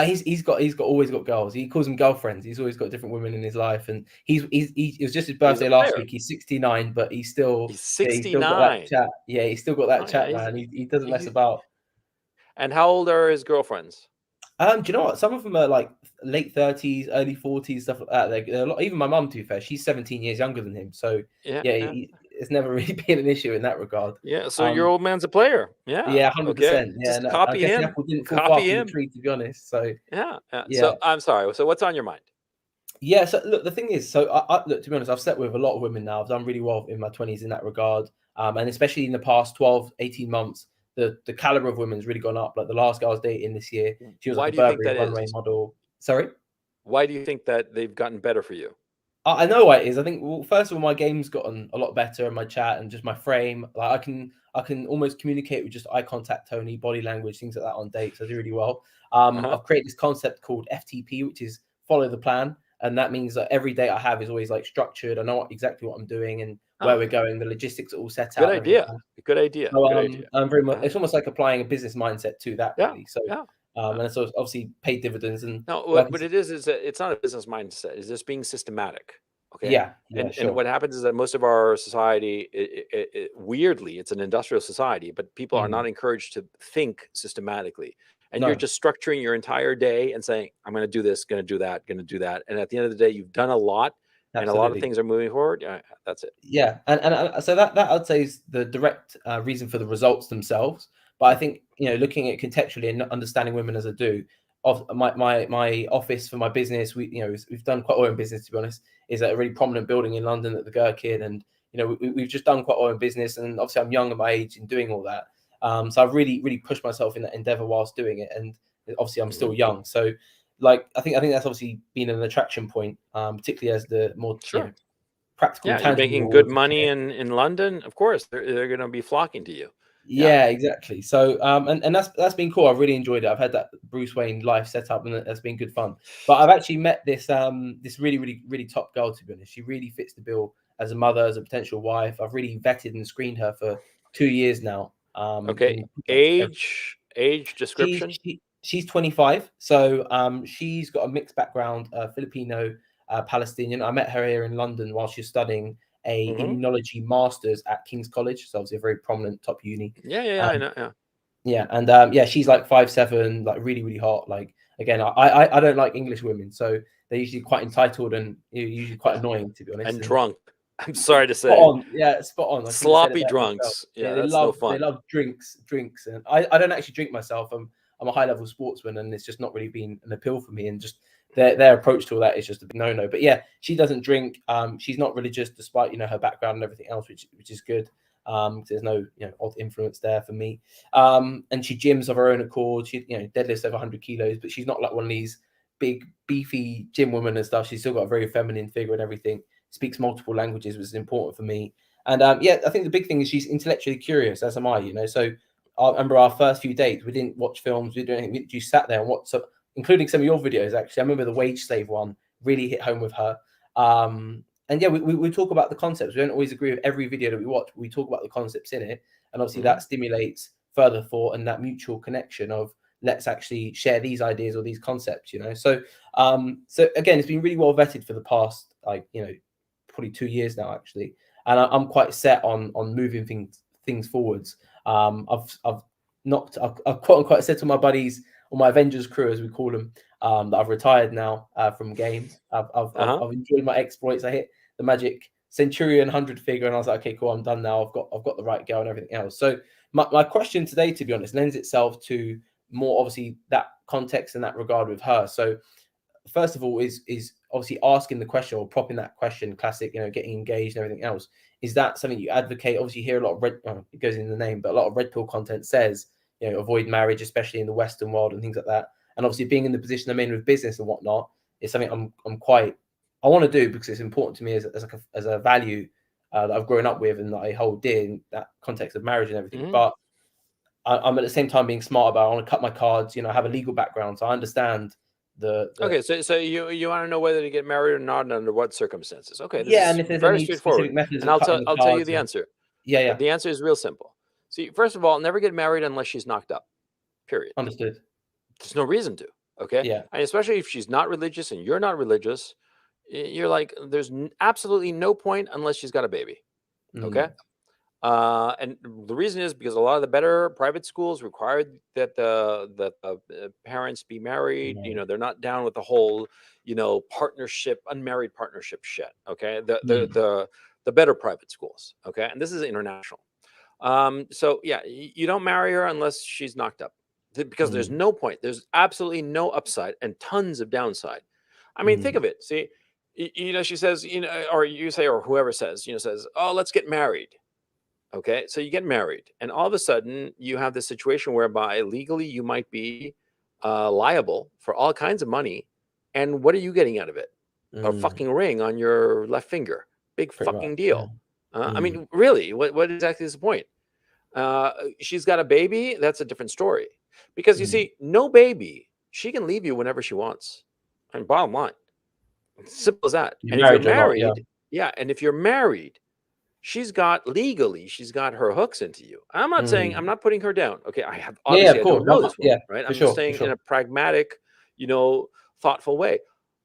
He's always got girls. He calls them girlfriends. He's always got different women in his life, and it was just his birthday last week. He's 69, but he's 69. He's still got that chat. Yeah, he's still got that chat, man. He doesn't mess about. And how old are his girlfriends? Do you know what? Some of them are like late 30s, early 40s, stuff like that. They're a lot, even my mum, to be fair, she's 17 years younger than him. So it's never really been an issue in that regard. Yeah. So your old man's a player. Yeah. Yeah, 100%. Okay. Yeah, Just copy him. The apple didn't fall far from the tree, to be honest. So yeah. So I'm sorry. So what's on your mind? Yeah. So look, the thing is, so I look, to be honest, I've slept with a lot of women now. I've done really well in my 20s in that regard. And especially in the past 12, 18 months, the caliber of women's really gone up. Like the last girl I was dating this year, she was like a Burberry runway model. Sorry? Why do you think that they've gotten better for you? I know why it is. I think, well, first of all, my game's gotten a lot better, and my chat and just my frame. Like I can almost communicate with just eye contact, Tony, body language, things like that on dates. I do really well. I've created this concept called FTP, which is follow the plan, and that means that every date I have is always like structured. I know exactly what I'm doing and where we're going. The logistics are all set out. Good idea. Good idea. So, Good idea. I'm very much. It's almost like applying a business mindset to that, Yeah. really. So, Yeah. and so obviously paid dividends. And No, like what it is that it's not a business mindset. It's just being systematic. Okay. yeah, And sure. what happens is that most of our society, weirdly, it's an industrial society, but people are not encouraged to think systematically. And you're No. just structuring your entire day and saying, I'm going to do this, going to do that, going to do that. And at the end of the day, you've done a lot, and a lot of Absolutely. things are moving forward. Yeah, that's it. Yeah, and so that I'd say is the direct reason for the results themselves. But I think, you know, looking at contextually and understanding women as I do, of my office for my business, we've done quite well in business, to be honest, is at a really prominent building in London at the Gherkin, and you know we've just done quite well in business, and obviously I'm young at my age in doing all that. So I've really pushed myself in that endeavor whilst doing it, and obviously I'm still young, so like I think that's obviously been an attraction point, particularly as the more you know, practical, Yeah, you're tangible making good rewards money in London. Of course, they're going to be flocking to you. Yeah, exactly. So and that's been cool. I've really enjoyed it. I've had that Bruce Wayne life set up, and that's been good fun. But I've actually met this this really top girl, to be honest. She really fits the bill as a mother, as a potential wife. I've really vetted and screened her for 2 years now. Okay. Age description. She's 25. So she's got a mixed background, Filipino, Palestinian. I met her here in London while she was studying a immunology master's at King's College, so obviously a very prominent top uni. I know. Yeah, and yeah, she's like 5'7", like really hot. Like again, I don't like English women, so they're usually quite entitled and usually quite annoying, to be honest. And drunk. I'm sorry to say. Spot on. Yeah, spot on. Sloppy drunks. Yeah, they that's love no fun. they love drinks, and I don't actually drink myself. I'm a high level sportsman, and it's just not really been an appeal for me. And just their approach to all that is just a no. But yeah, she doesn't drink. She's not religious, despite her background and everything else, which is good. There's no odd influence there for me. And she gyms of her own accord. She deadlifts over 100 kilos, but she's not like one of these big beefy gym women and stuff. She's still got a very feminine figure and everything. Speaks multiple languages, which is important for me. And yeah, I think the big thing is she's intellectually curious, as am I. So I remember our first few dates, we didn't watch films, we didn't do anything. You sat there and watched, including some of your videos. Actually, I remember the wage slave one really hit home with her. And yeah, we talk about the concepts. We don't always agree with every video that we watch, but we talk about the concepts in it. And obviously that stimulates further thought and that mutual connection of let's actually share these ideas or these concepts, So so again, it's been really well vetted for the past, probably 2 years now, actually. And I'm quite set on moving things forwards. I've quote unquote said to my buddies, or my Avengers crew, as we call them, that I've retired now from games. I've enjoyed my exploits. I hit the magic Centurion 100 figure, and I was like, okay, cool, I'm done now. I've got the right girl and everything else. So my question today, to be honest, lends itself to more obviously that context and that regard with her. So first of all, is obviously asking the question or propping that question, classic, getting engaged and everything else. Is that something you advocate? Obviously, you hear a lot of it goes in the name, but a lot of red pill content says, avoid marriage, especially in the Western world and things like that. And obviously, being in the position I'm in with business and whatnot is something I want to do because it's important to me as a value that I've grown up with and that I hold dear in that context of marriage and everything. But I'm at the same time being smart about it. I want to cut my cards, have a legal background, so I understand the okay. So you want to know whether to get married or not, and under what circumstances? Okay, this and if there's very any straightforward. specific methods, and I'll tell you the answer. Yeah. The answer is real simple. See, first of all, never get married unless she's knocked up. Period. Understood. There's no reason to. Okay. Yeah. And especially if she's not religious and you're not religious, you're like, there's absolutely no point unless she's got a baby. Okay. And the reason is because a lot of the better private schools require that the parents be married. They're not down with the whole, partnership, unmarried partnership shit. Okay. The better private schools. Okay. And this is international. So yeah, you don't marry her unless she's knocked up because there's no point. There's absolutely no upside and tons of downside. I mean, think of it. See, she says, or you say, or whoever says, says, oh, let's get married. Okay. So you get married and all of a sudden you have this situation whereby legally you might be liable for all kinds of money. And what are you getting out of it? a fucking ring on your left finger. Big Pretty fucking much, deal. I mean, really, what exactly is the point? She's got a baby. That's a different story. Because you see, no baby, she can leave you whenever she wants. And bottom line, simple as that. You're And if you're married or not, yeah. married, yeah, and if you're married, she's got her hooks into you. I'm not saying, I'm not putting her down. Okay, I have obviously of I don't course. know No, this woman, yeah, right? for I'm sure, just for saying in sure. a pragmatic, thoughtful way.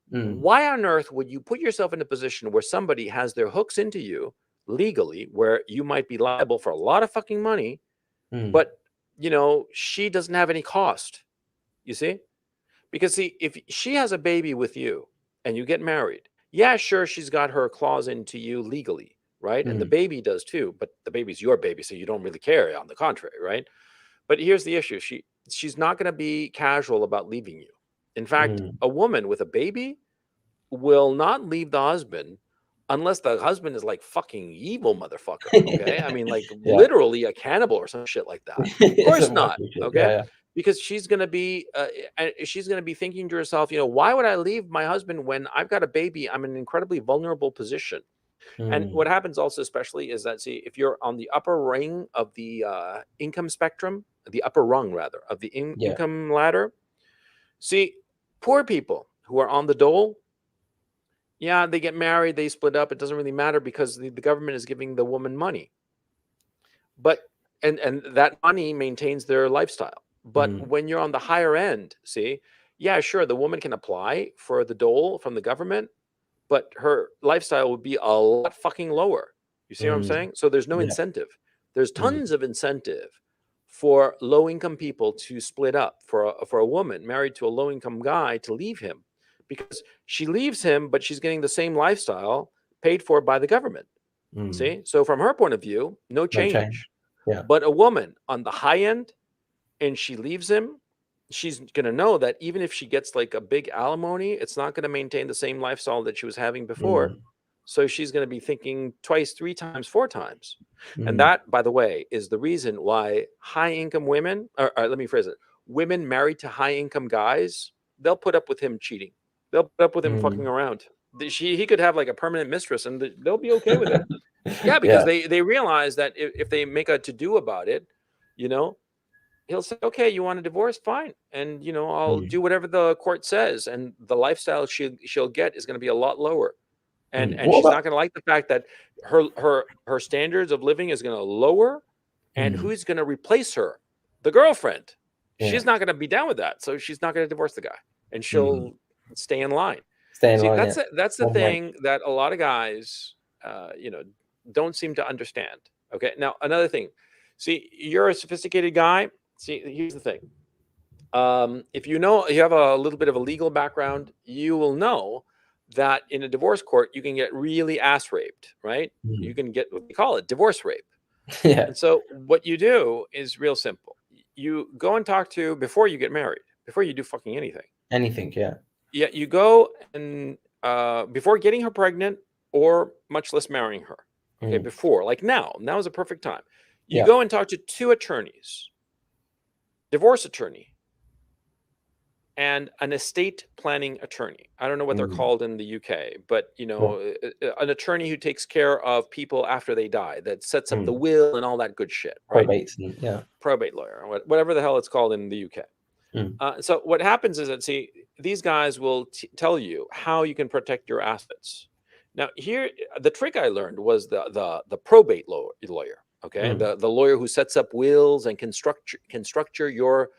Why on earth would you put yourself in a position where somebody has their hooks into you legally, where you might be liable for a lot of fucking money, but she doesn't have any cost? You see? Because see, if she has a baby with you and you get married, yeah, sure, she's got her claws into you legally, right? And the baby does too, but the baby's your baby, so you don't really care, on the contrary, right? But here's the issue. She's not going to be casual about leaving you. In fact, a woman with a baby will not leave the husband unless the husband is like fucking evil motherfucker. Okay. I mean, like Yeah. literally a cannibal or some shit like that. Of course Some not. wacky shit, Okay. yeah, Because she's gonna be thinking to herself, why would I leave my husband when I've got a baby? I'm in an incredibly vulnerable position. And what happens also, especially, is that, see, if you're on the upper ring of the income spectrum, the upper rung rather of the Yeah. income ladder, see, poor people who are on the dole, yeah, they get married, they split up. It doesn't really matter because the government is giving the woman money, but and that money maintains their lifestyle. But when you're on the higher end, see, yeah, sure, the woman can apply for the dole from the government, but her lifestyle would be a lot fucking lower. You see what I'm saying? So there's no Yeah. incentive. There's tons of incentive for low income people to split up, for a woman married to a low income guy to leave him, because she leaves him, but she's getting the same lifestyle paid for by the government. See? So from her point of view, no change. Yeah. But a woman on the high end, and she leaves him, she's going to know that even if she gets like a big alimony, it's not going to maintain the same lifestyle that she was having before. So she's going to be thinking twice, 3 times, 4 times. And that, by the way, is the reason why high income women, or let me phrase it, women married to high income guys, they'll put up with him cheating. They'll put up with him fucking around. He could have like a permanent mistress and they'll be okay with it. Yeah, because they realize that if they make a to-do about it, he'll say, okay, you want a divorce? Fine. And, I'll do whatever the court says. And the lifestyle she'll get is going to be a lot lower. And What she's about- not going to like the fact that her standards of living is going to lower. And who's going to replace her? The girlfriend. Yeah. She's not going to be down with that. So she's not going to divorce the guy. And she'll stay in line. Stay in See, line, that's the One thing that a lot of guys, don't seem to understand. Okay. Now, another thing. See, you're a sophisticated guy. See, here's the thing. If you have a little bit of a legal background, you will know that in a divorce court, you can get really ass raped, right? You can get what we call it, divorce rape. Yeah. And so what you do is real simple. You go and talk to, before you get married, before you do fucking anything. Anything, yeah. Yeah, you go and before getting her pregnant or much less marrying her. Okay, before, like now is a perfect time. You go and talk to 2 attorneys, divorce attorney and an estate planning attorney. I don't know what they're called in the UK, but an attorney who takes care of people after they die, that sets up the will and all that good shit, right? Probate lawyer, whatever the hell it's called in the UK. So what happens is that, see, these guys will tell you how you can protect your assets. Now, here, the trick I learned was the probate lawyer. Okay, the lawyer who sets up wills and can structure your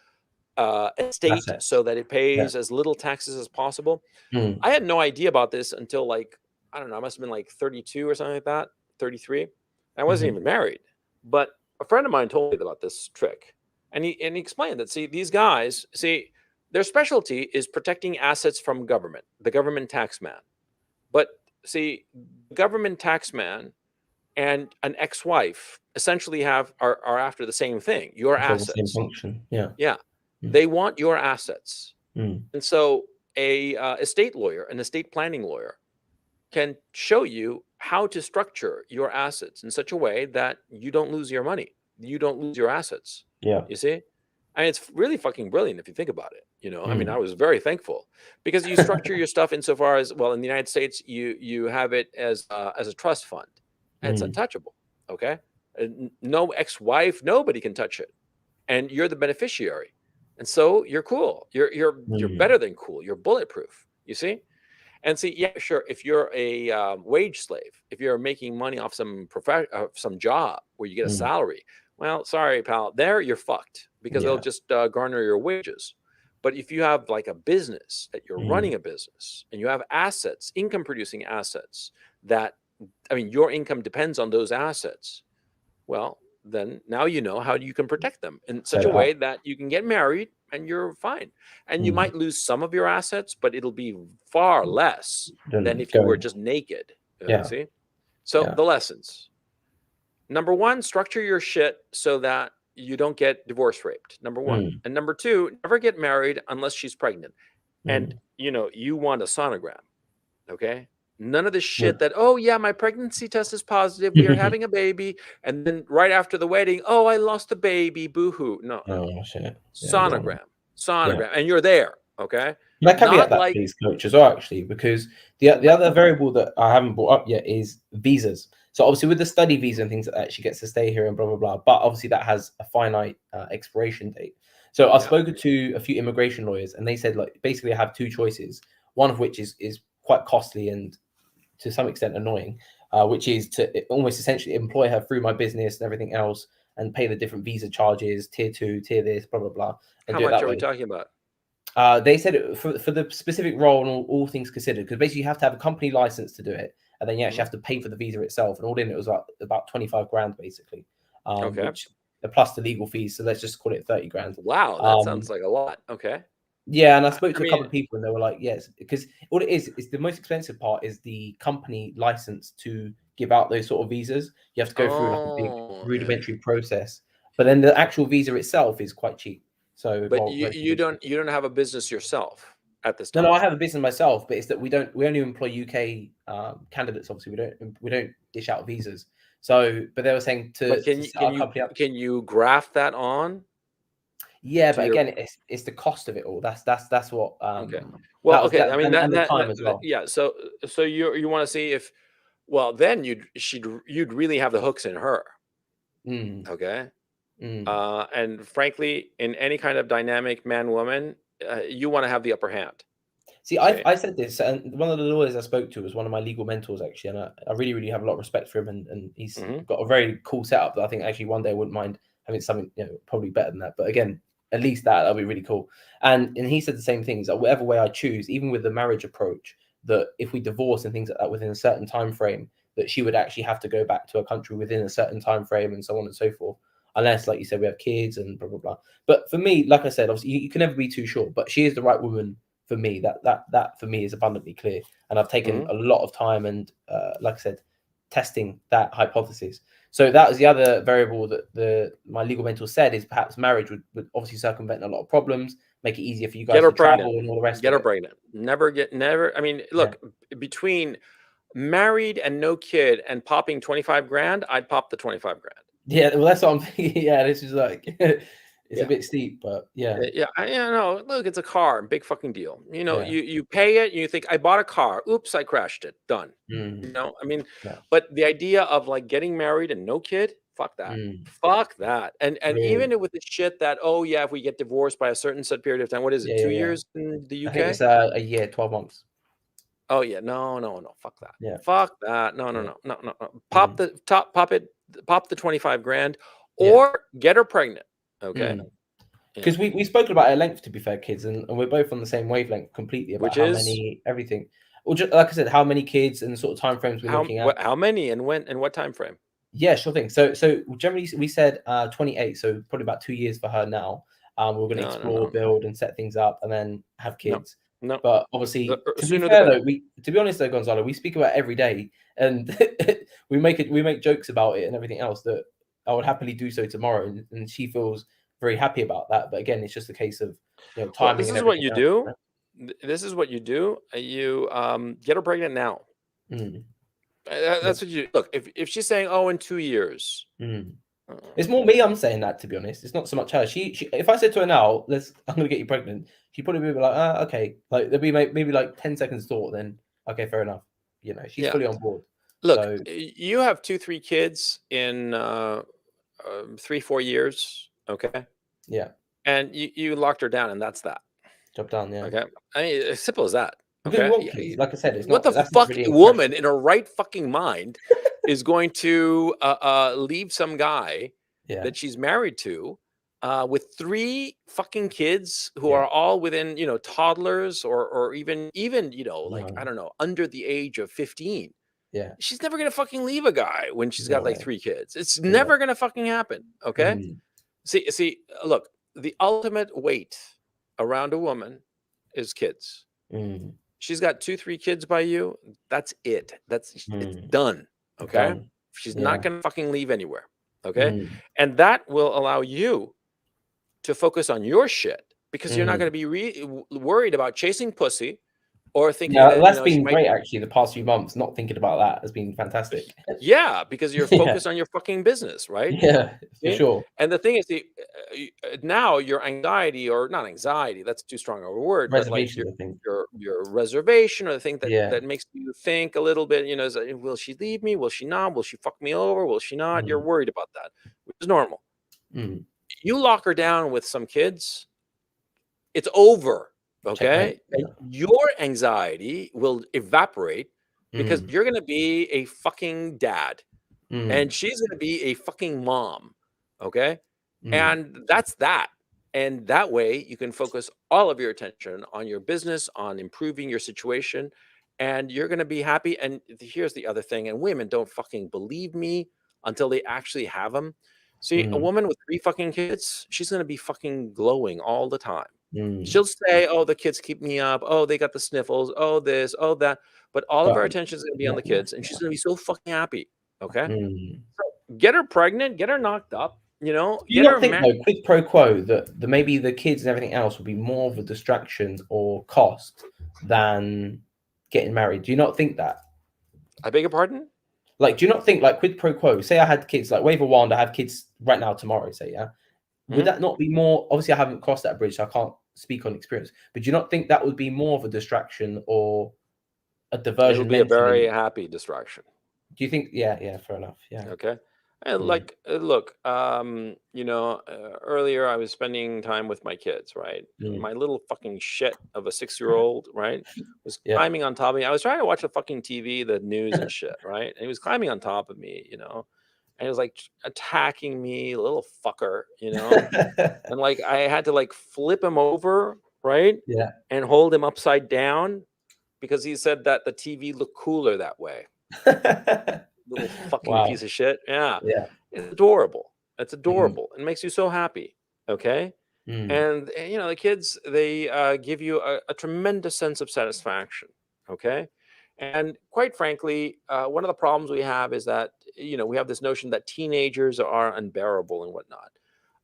estate Assets. so that it pays as little taxes as possible. I had no idea about this until, like, I don't know, I must have been like 32 or something like that, 33. I wasn't even married, but a friend of mine told me about this trick, and he explained that, see, these guys, see, their specialty is protecting assets from government, the government tax man. But see, government tax man and an ex-wife essentially are after the same thing, your assets. The same function. Yeah. Yeah. They want your assets. And so a estate lawyer, an estate planning lawyer, can show you how to structure your assets in such a way that you don't lose your money. You don't lose your assets. Yeah. You see? I mean, it's really fucking brilliant if you think about it. You know, I mean, I was very thankful because you structure your stuff insofar as, well, in the United States, you have it as a trust fund, and it's untouchable. Okay, no ex-wife, nobody can touch it, and you're the beneficiary, and so you're cool. You're better than cool. You're bulletproof. You see. And see, yeah, sure. If you're a wage slave, if you're making money off some some job where you get a salary, well, sorry, pal, there you're fucked because they'll just garner your wages. But if you have like a business that you're running a business and you have assets, income producing assets that, I mean, your income depends on those assets. Well, then now you know how you can protect them in such a way that you can get married and you're fine. And you might lose some of your assets, but it'll be far less than if you were just naked. See? So the lessons. Number one, structure your shit so that you don't get divorce raped. Number one. And number two, never get married unless she's pregnant. And you know, you want a sonogram. Okay. None of the shit that, oh yeah, my pregnancy test is positive. We are having a baby. And then right after the wedding, oh, I lost a baby. Boo-hoo. No. Oh shit. Sonogram. Sonogram. And you're there. Okay. Can I caveat Not that, like, please, coach, as well, actually, because the other variable that I haven't brought up yet is visas. So obviously with the study visa and things like that, she gets to stay here and blah, blah, blah. But obviously that has a finite expiration date. So I've spoken to a few immigration lawyers and they said, like, basically I have two choices, one of which is quite costly and to some extent annoying, which is to almost essentially employ her through my business and everything else and pay the different visa charges, tier 2, tier this, blah, blah, blah. And how do it much that are we way. talking about? They said for the specific role and all things considered, because basically you have to have a company license to do it, and then you actually have to pay for the visa itself. And all in it was about 25 grand basically, which plus the legal fees. So let's just call it 30 grand. Wow, that sounds like a lot. Okay. Yeah, and I spoke to a couple of people, and they were like, "Yes," because all it is the most expensive part is the company license to give out those sort of visas. You have to go through like a big rudimentary process, but then the actual visa itself is quite cheap. So, but you don't have a business yourself at this time. No, I have a business myself, but it's that we only employ UK candidates. Obviously, we don't dish out visas. So, but they were saying to set our company up. Can you graft that on? Yeah, but again, it's the cost of it all. That's what. Okay. Well, okay. I mean, and the time as well. Yeah. So you want to see if, well, then you'd really have the hooks in her. Okay. And frankly, in any kind of dynamic man-woman, you want to have the upper hand. See, I said this, and one of the lawyers I spoke to was one of my legal mentors, actually, and I really, really have a lot of respect for him, and he's got a very cool setup that I think actually one day I wouldn't mind having something, probably better than that. But again, at least that'll be really cool. And he said the same things, that whatever way I choose, even with the marriage approach, that if we divorce and things like that within a certain time frame, that she would actually have to go back to a country within a certain time frame and so on and so forth. Unless, like you said, we have kids and blah, blah, blah. But for me, like I said, obviously you can never be too sure, but she is the right woman for me. That for me is abundantly clear. And I've taken a lot of time and, like I said, testing that hypothesis. So that was the other variable that my legal mentor said is perhaps marriage would obviously circumvent a lot of problems, make it easier for you guys to travel and all the rest of it. Get her pregnant. Never. I mean, look, between married and no kid and popping 25 grand, I'd pop the 25 grand. Yeah, well, that's what I'm thinking. Yeah, this is like, it's a bit steep, but yeah. Yeah, no, look, it's a car, big fucking deal. You pay it, and you think, I bought a car. Oops, I crashed it. Done. I mean, but the idea of like getting married and no kid, fuck that. Fuck that. And Really? even with the shit that, oh yeah, if we get divorced by a certain set period of time, what is it, 2 years in the UK? I think it's a year, 12 months. Oh yeah, no, fuck that. Yeah. Fuck that. No. Pop the 25 grand or get her pregnant. Okay. Because we've spoken about it at length, to be fair, kids, and we're both on the same wavelenth completely about many, everything. Well, just, like I said, how many kids and the sort of time frames we're looking at. How many and when and what time frame? Yeah, sure thing. So generally we said 28, so probably about 2 years for her now. We're going to explore, build, and set things up, and then have kids. No. But obviously, to be fair though, to be honest though, Gonzalo, we speak about it every day, and we make jokes about it and everything else that I would happily do so tomorrow, and she feels very happy about that. But again, it's just a case of timing. Well, this is what you do. This is what you do. You get her pregnant now. That's what you do. Look, if she's saying, oh, in 2 years, It's more me. I'm saying that, to be honest. It's not so much her. She if I said to her now, I'm gonna get you pregnant, she'd probably be like, okay. Like there'd be maybe like 10 seconds thought. Then okay, fair enough. You know, she's Yeah. fully on board. Look, So you have 2-3 kids in 3-4 years, okay? yeah, And you locked her down, and that's that. job done. Yeah. Okay, I mean, as simple as that. Because we Okay, want kids. Like I said, it's what not. the That's not fuck really in woman question. in her right fucking mind is going to leave some guy Yeah. that she's married to with 3 fucking kids who Yeah. are all within, you know, toddlers or even you know, like No. I don't know, under the age of 15. Yeah. She's never gonna fucking leave a guy when she's No got like way. 3 kids. It's Yeah. never gonna fucking happen. Okay. Mm. See, look, the ultimate weight around a woman is kids. Mm. She's got 2-3 kids by you. That's it. It's Mm. done. Okay. Done. She's Yeah. not gonna fucking leave anywhere. Okay. Mm. And that will allow you to focus on your shit because you're not Mhm. gonna be worried about chasing pussy or thinking Yeah, that, you that's know, she been might. great actually. The past few months, not thinking about that has been fantastic. Yeah, because you're Yeah. focused on your fucking business, right? Yeah, for See? sure. And the thing is, now your anxiety, or not anxiety, that's too strong of a word, but like Reservation, I think. your reservation, or the thing that Yeah. that makes you think a little bit, you know, is that, will she leave me? Will she not? Will she fuck me over? Will she not? You're Mm. worried about that, which is normal. Mm. You lock her down with some kids, it's over. Okay. Checkmate. Yeah. And your anxiety will evaporate because Mm. you're going to be a fucking dad Mm. and she's going to be a fucking mom. Okay. Mm. And that's that. And that way you can focus all of your attention on your business, on improving your situation, and you're going to be happy. And here's the other thing, and women don't fucking believe me until they actually have them. See, a Mm. woman with 3 fucking kids, she's going to be fucking glowing all the time. Mm. She'll say, oh, the kids keep me up. Oh, they got the sniffles. Oh, this, oh, that. But all of her But attention is going to be on the not enough. kids, and she's going to be so fucking happy. Okay. Mm. Get her pregnant, get her knocked up, you know, Do you get her not think married. though, quid pro quo, that maybe the kids and everything else would be more of a distraction or cost than getting married? Do you not think that? I beg your pardon? Like, do you not think like quid pro quo? Say I had kids, like wave a wand, I have kids right now tomorrow. Say, yeah, would Mhm. that not be more? Obviously, I haven't crossed that bridge, so I can't speak on experience. But do you not think that would be more of a distraction or a diversion? It'll be a very mentally? happy distraction. Do you think? Yeah, yeah, fair enough. Yeah. Okay. And Mm. like, look, you know, earlier I was spending time with my kids, right? Mm. My little fucking shit of a 6-year-old, right, was Yeah. climbing on top of me. I was trying to watch the fucking TV, the news and shit, right? And he was climbing on top of me, you know, and he was like attacking me, little fucker, you know, and like I had to like flip him over, right, Yeah. and hold him upside down because he said that the TV looked cooler that way. Little fucking Wow. piece of shit. Yeah. Yeah. It's adorable. It's Mhm. adorable. It makes you so happy. Okay. Mm. And you know, the kids, they give you a tremendous sense of satisfaction. Okay. And quite frankly, one of the problems we have is that, you know, we have this notion that teenagers are unbearable and whatnot.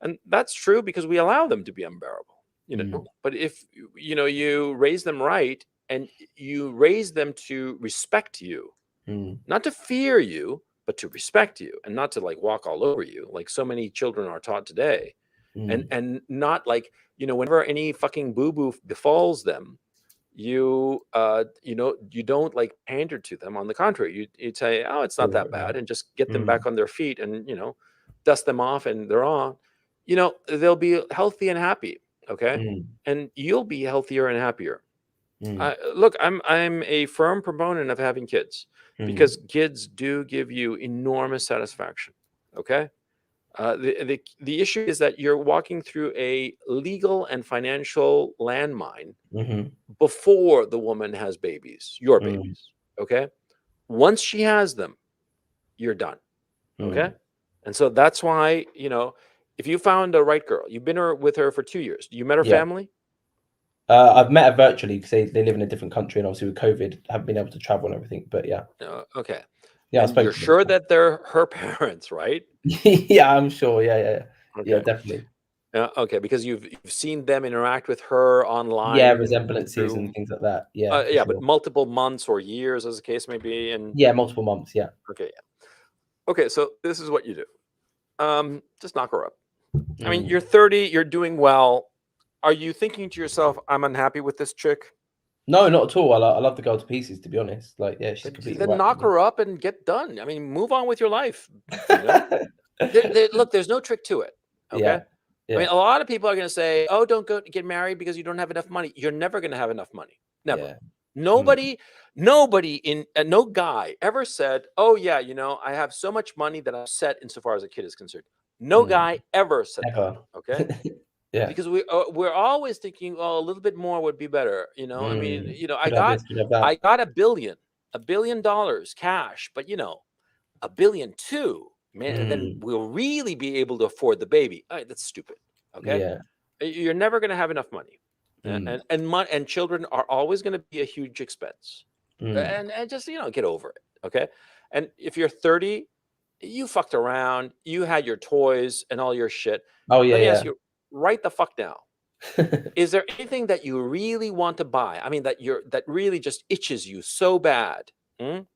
And that's true because we allow them to be unbearable, you know. Mm. But if, you know, you raise them right and you raise them to respect you, Mm. not to fear you, but to respect you, and not to like walk all over you like so many children are taught today. Mm. And not like, you know, whenever any fucking boo-boo befalls them, you know, you don't like pander to them. On the contrary, you'd say, oh, it's not that Yeah. bad, and just get them Mm. back on their feet and, you know, dust them off, and they're on. You know, they'll be healthy and happy. Okay. Mm. And you'll be healthier and happier. Mm. Look, I'm a firm proponent of having kids Mm. because kids do give you enormous satisfaction. Okay. The issue is that you're walking through a legal and financial landmine Mhm. before the woman has babies, your Mm. babies. Okay. Once she has them, you're done. Mm. Okay. And so that's why, you know, if you found the right girl, you've been with her for 2 years. You met her Yeah. family? I've met her virtually because they live in a different country, and obviously with COVID, haven't been able to travel and everything. But yeah, Okay. yeah, I And spoke you're to them. sure that they're her parents, right? Yeah, I'm sure. Yeah, yeah, yeah, Okay. definitely. Okay, because you've seen them interact with her online. Yeah, resemblances through, and things like that. Yeah, for yeah, but sure. multiple months or years, as the case may be. And Yeah, multiple months. Yeah. okay, yeah. Okay, so this is what you do. just knock her up. I mean, Mm. you're 30, you're doing well. Are you thinking to yourself, I'm unhappy with this chick? No, not at all. I love the girl to pieces, to be honest. Like, yeah, she's completely Then right. knock her up and get done. I mean, move on with your life. You know, look, there's no trick to it. Okay. Yeah. I mean, a lot of people are going to say, "Oh, don't go get married because you don't have enough money." You're never going to have enough money. Never. Yeah. Nobody in no guy ever said, "Oh yeah, you know, I have so much money that I'm set insofar as a kid is concerned." No guy ever said Ever. that. Okay. Yeah. Because we're always thinking, oh, a little bit more would be better. You know, I mean, you know, Could have this, could have that. I got $1 billion cash, but you know, $1 billion too, man, and then we'll really be able to afford the baby. All right, that's stupid. Okay. Yeah. You're never going to have enough money. And children are always going to be a huge expense. And just, you know, get over it. Okay. And if you're 30, you fucked around, you had your toys and all your shit. Oh yeah. Let me ask you, right the fuck now. Is there anything that you really want to buy? I mean, that really just itches you so bad? I'm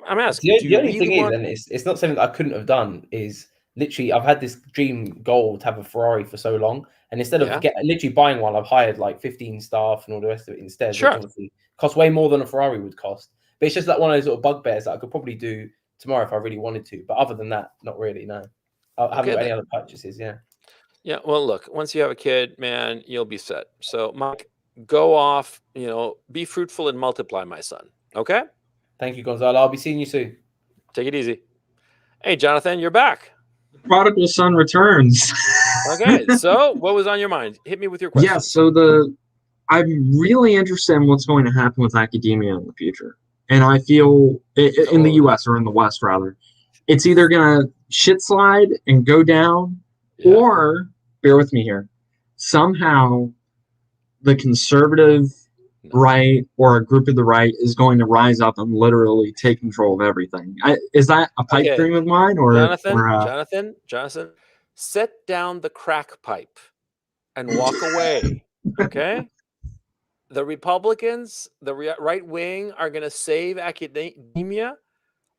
asking. The only thing is, and it's not something that I couldn't have done, is literally I've had this dream goal to have a Ferrari for so long, and instead of literally buying one, I've hired like 15 staff and all the rest of it instead, which obviously costs way more than a Ferrari would cost. But it's just like one of those sort of bugbears that I could probably do tomorrow if I really wanted to. But other than that, not really. No, I haven't got any other purchases. Yeah. Yeah. Well, look, once you have a kid, man, you'll be set. So, Mike, go off. You know, be fruitful and multiply, my son. Okay. Thank you, Gonzalo. I'll be seeing you soon. Take it easy. Hey, Jonathan, you're back. Prodigal son returns. Okay, so what was on your mind? Hit me with your question. Yeah, so I'm really interested in what's going to happen with academia in the future. And I feel, in the U.S. or in the West, rather, it's either going to shit slide and go down, or, bear with me here, somehow the conservative right or a group of the right is going to rise up and literally take control of everything. Is that a pipe dream of mine, or Jonathan, set down the crack pipe and walk away? Okay. The Republicans, the right wing, are going to save academia,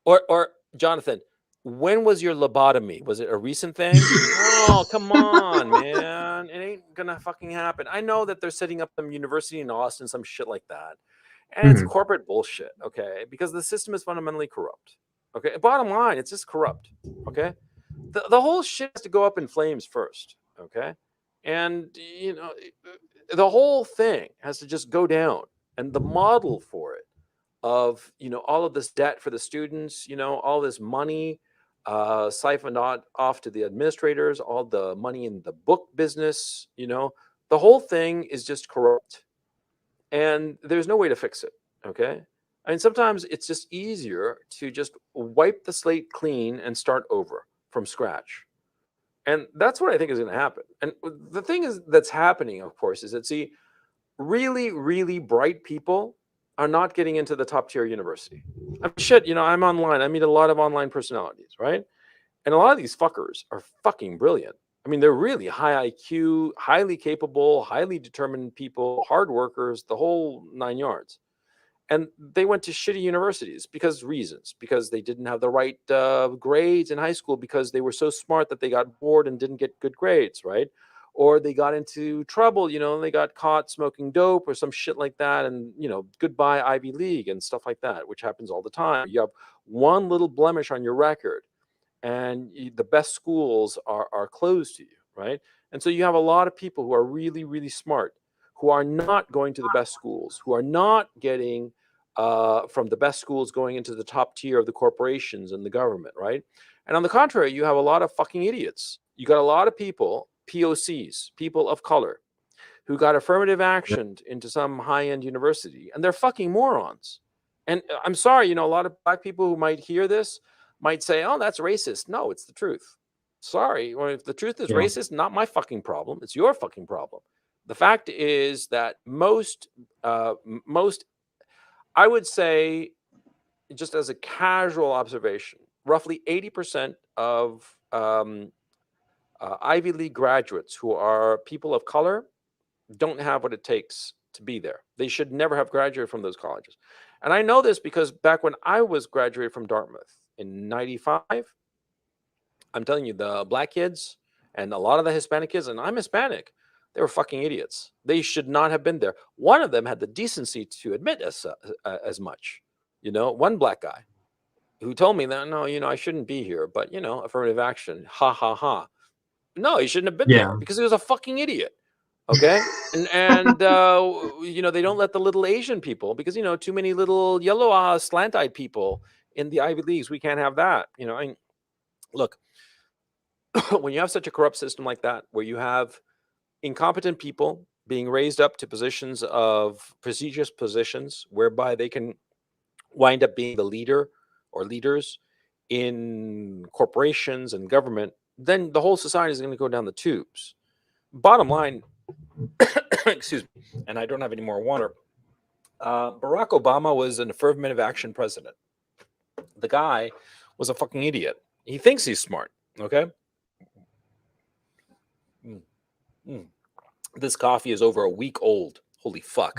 or Jonathan. When was your lobotomy? Was it a recent thing? Oh, come on, man. It ain't gonna fucking happen. I know that they're setting up some university in Austin, some shit like that. And it's corporate bullshit, okay? Because the system is fundamentally corrupt. Okay. Bottom line, it's just corrupt. Okay. The whole shit has to go up in flames first. Okay. And you know, the whole thing has to just go down. And the model for it of, you know, all of this debt for the students, you know, all this money siphoned off to the administrators, all the money in the book business, you know, the whole thing is just corrupt. And there's no way to fix it. Okay. I mean, sometimes it's just easier to just wipe the slate clean and start over from scratch. And that's what I think is going to happen. And the thing is that's happening, of course, is that, see, really, really bright people are not getting into the top tier university. I mean, shit, you know, I'm online. I meet a lot of online personalities, right? And a lot of these fuckers are fucking brilliant. I mean, they're really high IQ, highly capable, highly determined people, hard workers, the whole 9 yards. And they went to shitty universities because they didn't have the right grades in high school, because they were so smart that they got bored and didn't get good grades, right? Or they got into trouble, you know, they got caught smoking dope or some shit like that. And, you know, goodbye Ivy League and stuff like that, which happens all the time. You have one little blemish on your record and the best schools are closed to you, right? And so you have a lot of people who are really, really smart, who are not going to the best schools, who are not getting from the best schools going into the top tier of the corporations and the government, right? And on the contrary, you have a lot of fucking idiots. You got a lot of people, POCs, people of color, who got affirmative action into some high-end university, and they're fucking morons. And I'm sorry, you know, a lot of black people who might hear this might say, oh, that's racist. No, it's the truth. Sorry. Or if the truth is racist, not my fucking problem. It's your fucking problem. The fact is that most, I would say, just as a casual observation, roughly 80% of Ivy League graduates who are people of color don't have what it takes to be there. They should never have graduated from those colleges. And I know this because back when I was graduated from Dartmouth in 95, I'm telling you, the black kids and a lot of the Hispanic kids, and I'm Hispanic, they were fucking idiots. They should not have been there. One of them had the decency to admit as much. You know, one black guy who told me that, no, you know, I shouldn't be here, but, you know, affirmative action, ha, ha, ha. No, he shouldn't have been Yeah. there because he was a fucking idiot. Okay. And you know, they don't let the little Asian people, because, you know, too many little yellow slant-eyed people in the Ivy Leagues. We can't have that. You know, I mean, look, when you have such a corrupt system like that, where you have incompetent people being raised up to positions of prestigious positions whereby they can wind up being the leader or leaders in corporations and government, then the whole society is going to go down the tubes. Bottom line, excuse me, and I don't have any more water. Barack Obama was an affirmative action president. The guy was a fucking idiot. He thinks he's smart. Okay. This coffee is over a week old. Holy fuck.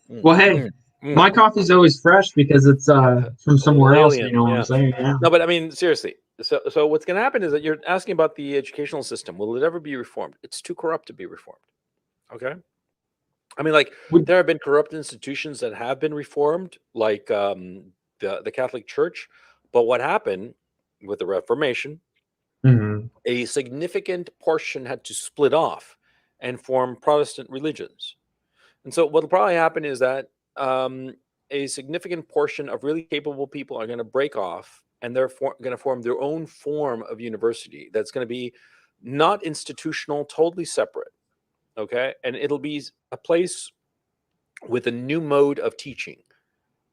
Well, hey, my coffee's always fresh because it's from somewhere else. You know what I'm saying? Yeah. No, but I mean, seriously. So what's going to happen is that you're asking about the educational system. Will it ever be reformed? It's too corrupt to be reformed. Okay. I mean, like, there have been corrupt institutions that have been reformed, like the Catholic Church. But what happened with the Reformation? A significant portion had to split off and form Protestant religions. And so what will probably happen is that a significant portion of really capable people are going to break off, and they're going to form their own form of university that's going to be not institutional, totally separate. Okay. And it'll be a place with a new mode of teaching.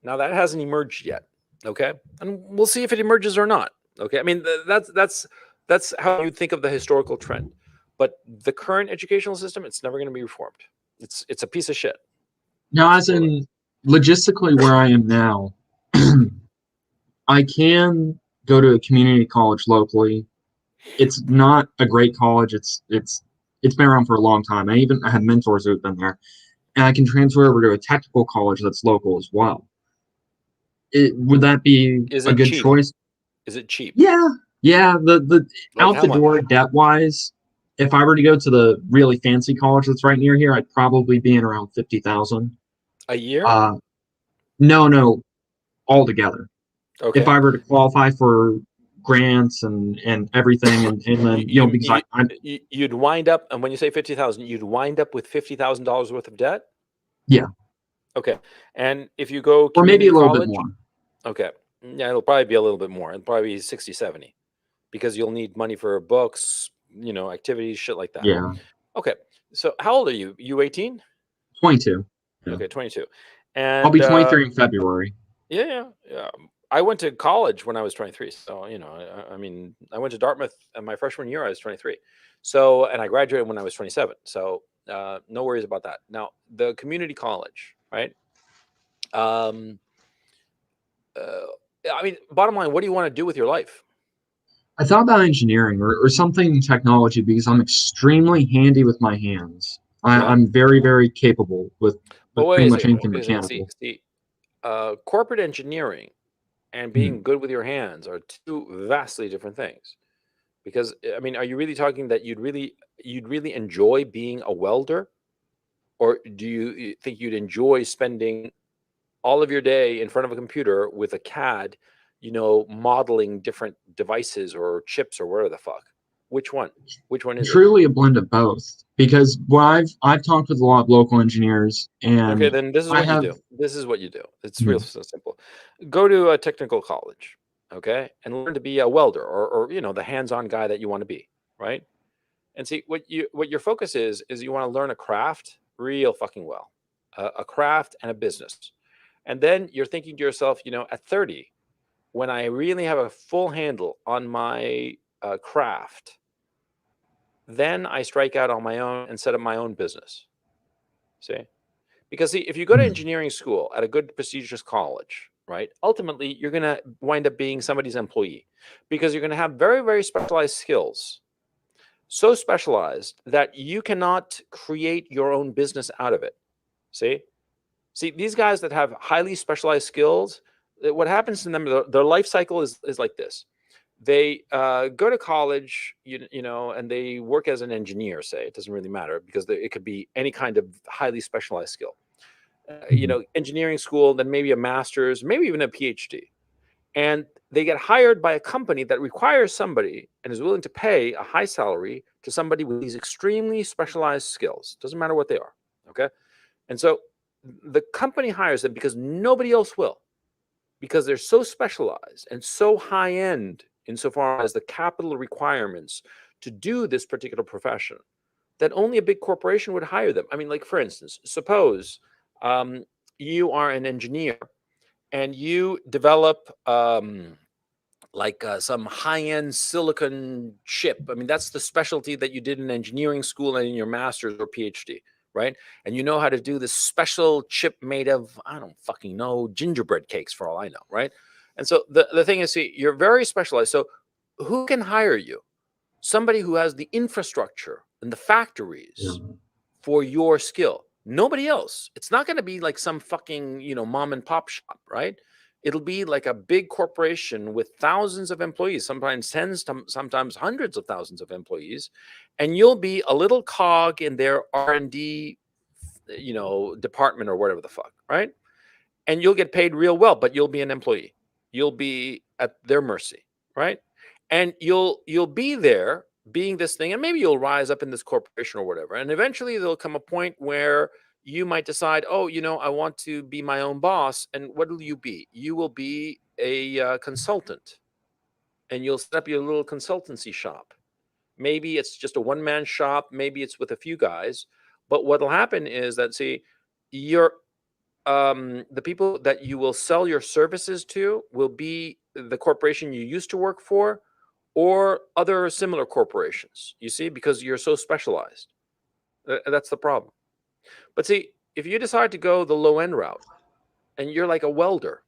Now, that hasn't emerged yet. Okay. And we'll see if it emerges or not. Okay. I mean, that's how you think of the historical trend. But the current educational system, it's never going to be reformed. It's a piece of shit. Now, as in logistically where I am now, I can go to a community college locally. It's not a great college. It's been around for a long time. I have mentors who have been there, and I can transfer over to a technical college that's local as well. Would that be a good choice? Is it cheap? Yeah. The Like out the door debt wise, if I were to go to the really fancy college that's right near here, I'd probably be in around $50,000 a year. No, altogether. Okay. If I were to qualify for grants and everything, and then because you'd wind up, and when you say 50,000, you'd wind up with $50,000 worth of debt. Yeah. Okay. And if you go or maybe a little bit more. Okay. Yeah, it'll probably be a little bit more. It'll probably be 60, 70, because you'll need money for books, activities, shit like that. Yeah. Okay. So how old are you? You 18? 22. Yeah. Okay, 22. And I'll be 23 in February. Yeah. I went to college when I was 23. So, I mean, I went to Dartmouth in my freshman year. I was 23. So, and I graduated when I was 27. So, no worries about that. Now, the community college, right? I mean, bottom line, what do you want to do with your life? I thought about engineering or something in technology, because I'm extremely handy with my hands. I'm very, very capable with pretty much anything mechanical. See, corporate engineering and being good with your hands are two vastly different things. Because, I mean, are you really talking that you'd really enjoy being a welder? Or do you think you'd enjoy spending all of your day in front of a computer with a CAD, modeling different devices or chips or whatever the fuck? Which one is truly a blend of both? Because I've talked with a lot of local engineers, and okay, then this is what you do. This is what you do. It's real simple. Go to a technical college, okay, and learn to be a welder or the hands-on guy that you want to be, right? And see what your focus is you want to learn a craft real fucking well, a craft and a business. And then you're thinking to yourself, at 30, when I really have a full handle on my craft, then I strike out on my own and set up my own business. See? Because if you go to engineering school at a good prestigious college, right, ultimately you're going to wind up being somebody's employee, because you're going to have very, very specialized skills. So specialized that you cannot create your own business out of it. See, these guys that have highly specialized skills, what happens to them, their life cycle is like this. They go to college, you know, and they work as an engineer. Say it doesn't really matter because it could be any kind of highly specialized skill. You know, engineering school, then maybe a master's, maybe even a PhD, and they get hired by a company that requires somebody and is willing to pay a high salary to somebody with these extremely specialized skills. Doesn't matter what they are. Okay, and so the company hires them because nobody else will, because they're so specialized and so high end insofar as the capital requirements to do this particular profession, that only a big corporation would hire them. I mean, like, for instance, suppose you are an engineer and you develop like some high-end silicon chip. I mean, that's the specialty that you did in engineering school and in your master's or PhD, right? And you know how to do this special chip made of, I don't fucking know, gingerbread cakes for all I know, right? And so the thing is, see, you're very specialized. So who can hire you? Somebody who has the infrastructure and the factories for your skill. Nobody else. It's not going to be like some fucking, you know, mom and pop shop, right? It'll be like a big corporation with thousands of employees, sometimes tens, sometimes hundreds of thousands of employees, and you'll be a little cog in their R&D, you know, department or whatever the fuck, right? And you'll get paid real well, but you'll be an employee. You'll be at their mercy, right? And you'll be there being this thing, and maybe you'll rise up in this corporation or whatever. And eventually there'll come a point where you might decide, oh, you know, I want to be my own boss. And what will you be? You will be a consultant, and you'll set up your little consultancy shop. Maybe it's just a one-man shop. Maybe it's with a few guys. But what'll happen is that, see, you're the people that you will sell your services to will be the corporation you used to work for or other similar corporations, you see, because you're so specialized. That's the problem. But see, if you decide to go the low end route and you're like a welder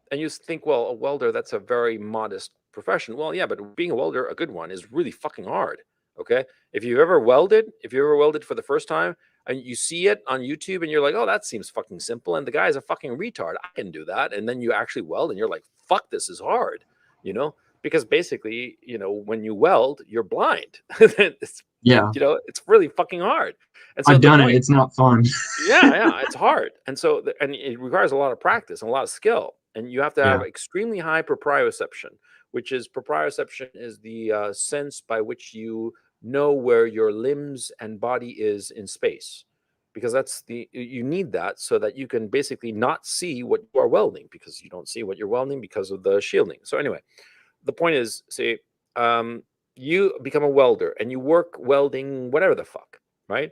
and you think, well, a welder, that's a very modest profession. Well, yeah, but being a welder, a good one, is really fucking hard. Okay. If you ever welded for the first time and you see it on YouTube and you're like, oh, that seems fucking simple. And the guy's a fucking retard. I can do that. And then you actually weld and you're like, fuck, this is hard, you know, because basically, you know, when you weld, you're blind. Yeah. You know, it's really fucking hard. And so I've done it. It's not fun. yeah, it's hard. And so, and it requires a lot of practice and a lot of skill. And you have to have Yeah. extremely high proprioception, which is proprioception is the sense by which you know where your limbs and body is in space. Because you need that so that you can basically not see what you are welding, because you don't see what you're welding because of the shielding. So anyway, the point is, see, you become a welder and you work welding whatever the fuck, right?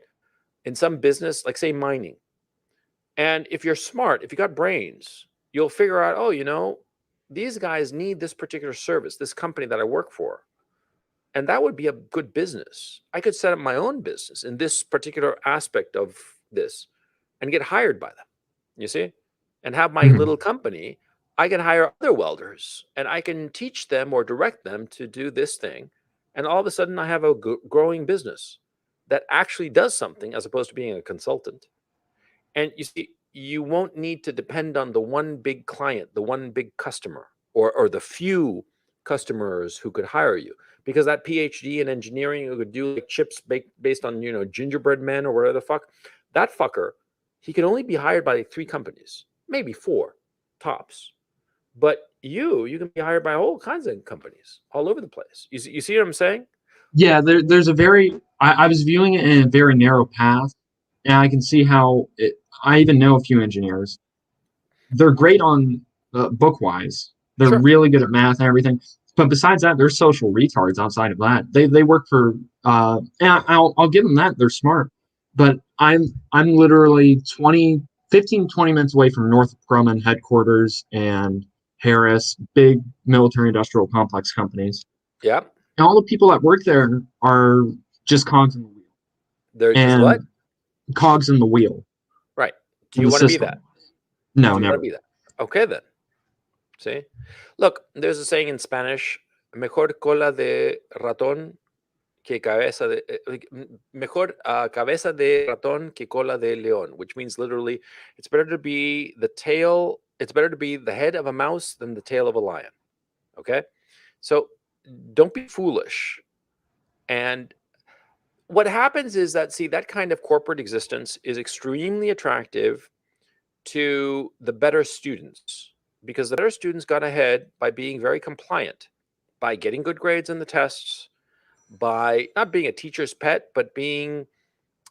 In some business, like say mining. And if you're smart, if you got brains, you'll figure out, oh, you know, these guys need this particular service, this company that I work for. And that would be a good business. I could set up my own business in this particular aspect of this and get hired by them, you see, and have my little company. I can hire other welders and I can teach them or direct them to do this thing. And all of a sudden I have a growing business that actually does something as opposed to being a consultant. And you see, you won't need to depend on the one big client, the one big customer, or the few customers who could hire you. Because that PhD in engineering who could do like chips based on, you know, gingerbread men or whatever the fuck, that fucker, he can only be hired by like 3 companies, maybe 4 tops. But you can be hired by all kinds of companies all over the place. You see what I'm saying? Yeah, there's a very I was viewing it in a very narrow path, and I can see how I even know a few engineers. They're great on book wise. They're Sure. really good at math and everything. But besides that, they're social retards outside of that. They work for and I'll give them that. They're smart. But I'm literally 20 minutes away from Northrop Grumman headquarters and Harris, big military industrial complex companies. Yeah. And all the people that work there are just cogs in the wheel. They're just what? Cogs in the wheel. Right. Do you want to be that? No, Do you never. want to be that? Okay, then. See? Look, there's a saying in Spanish, mejor cola de ratón que cabeza de... mejor cabeza de ratón que cola de león, which means literally, it's better to be the head of a mouse than the tail of a lion. Okay? So don't be foolish. And what happens is that, see, that kind of corporate existence is extremely attractive to the better students, because the better students got ahead by being very compliant, by getting good grades in the tests, by not being a teacher's pet, but being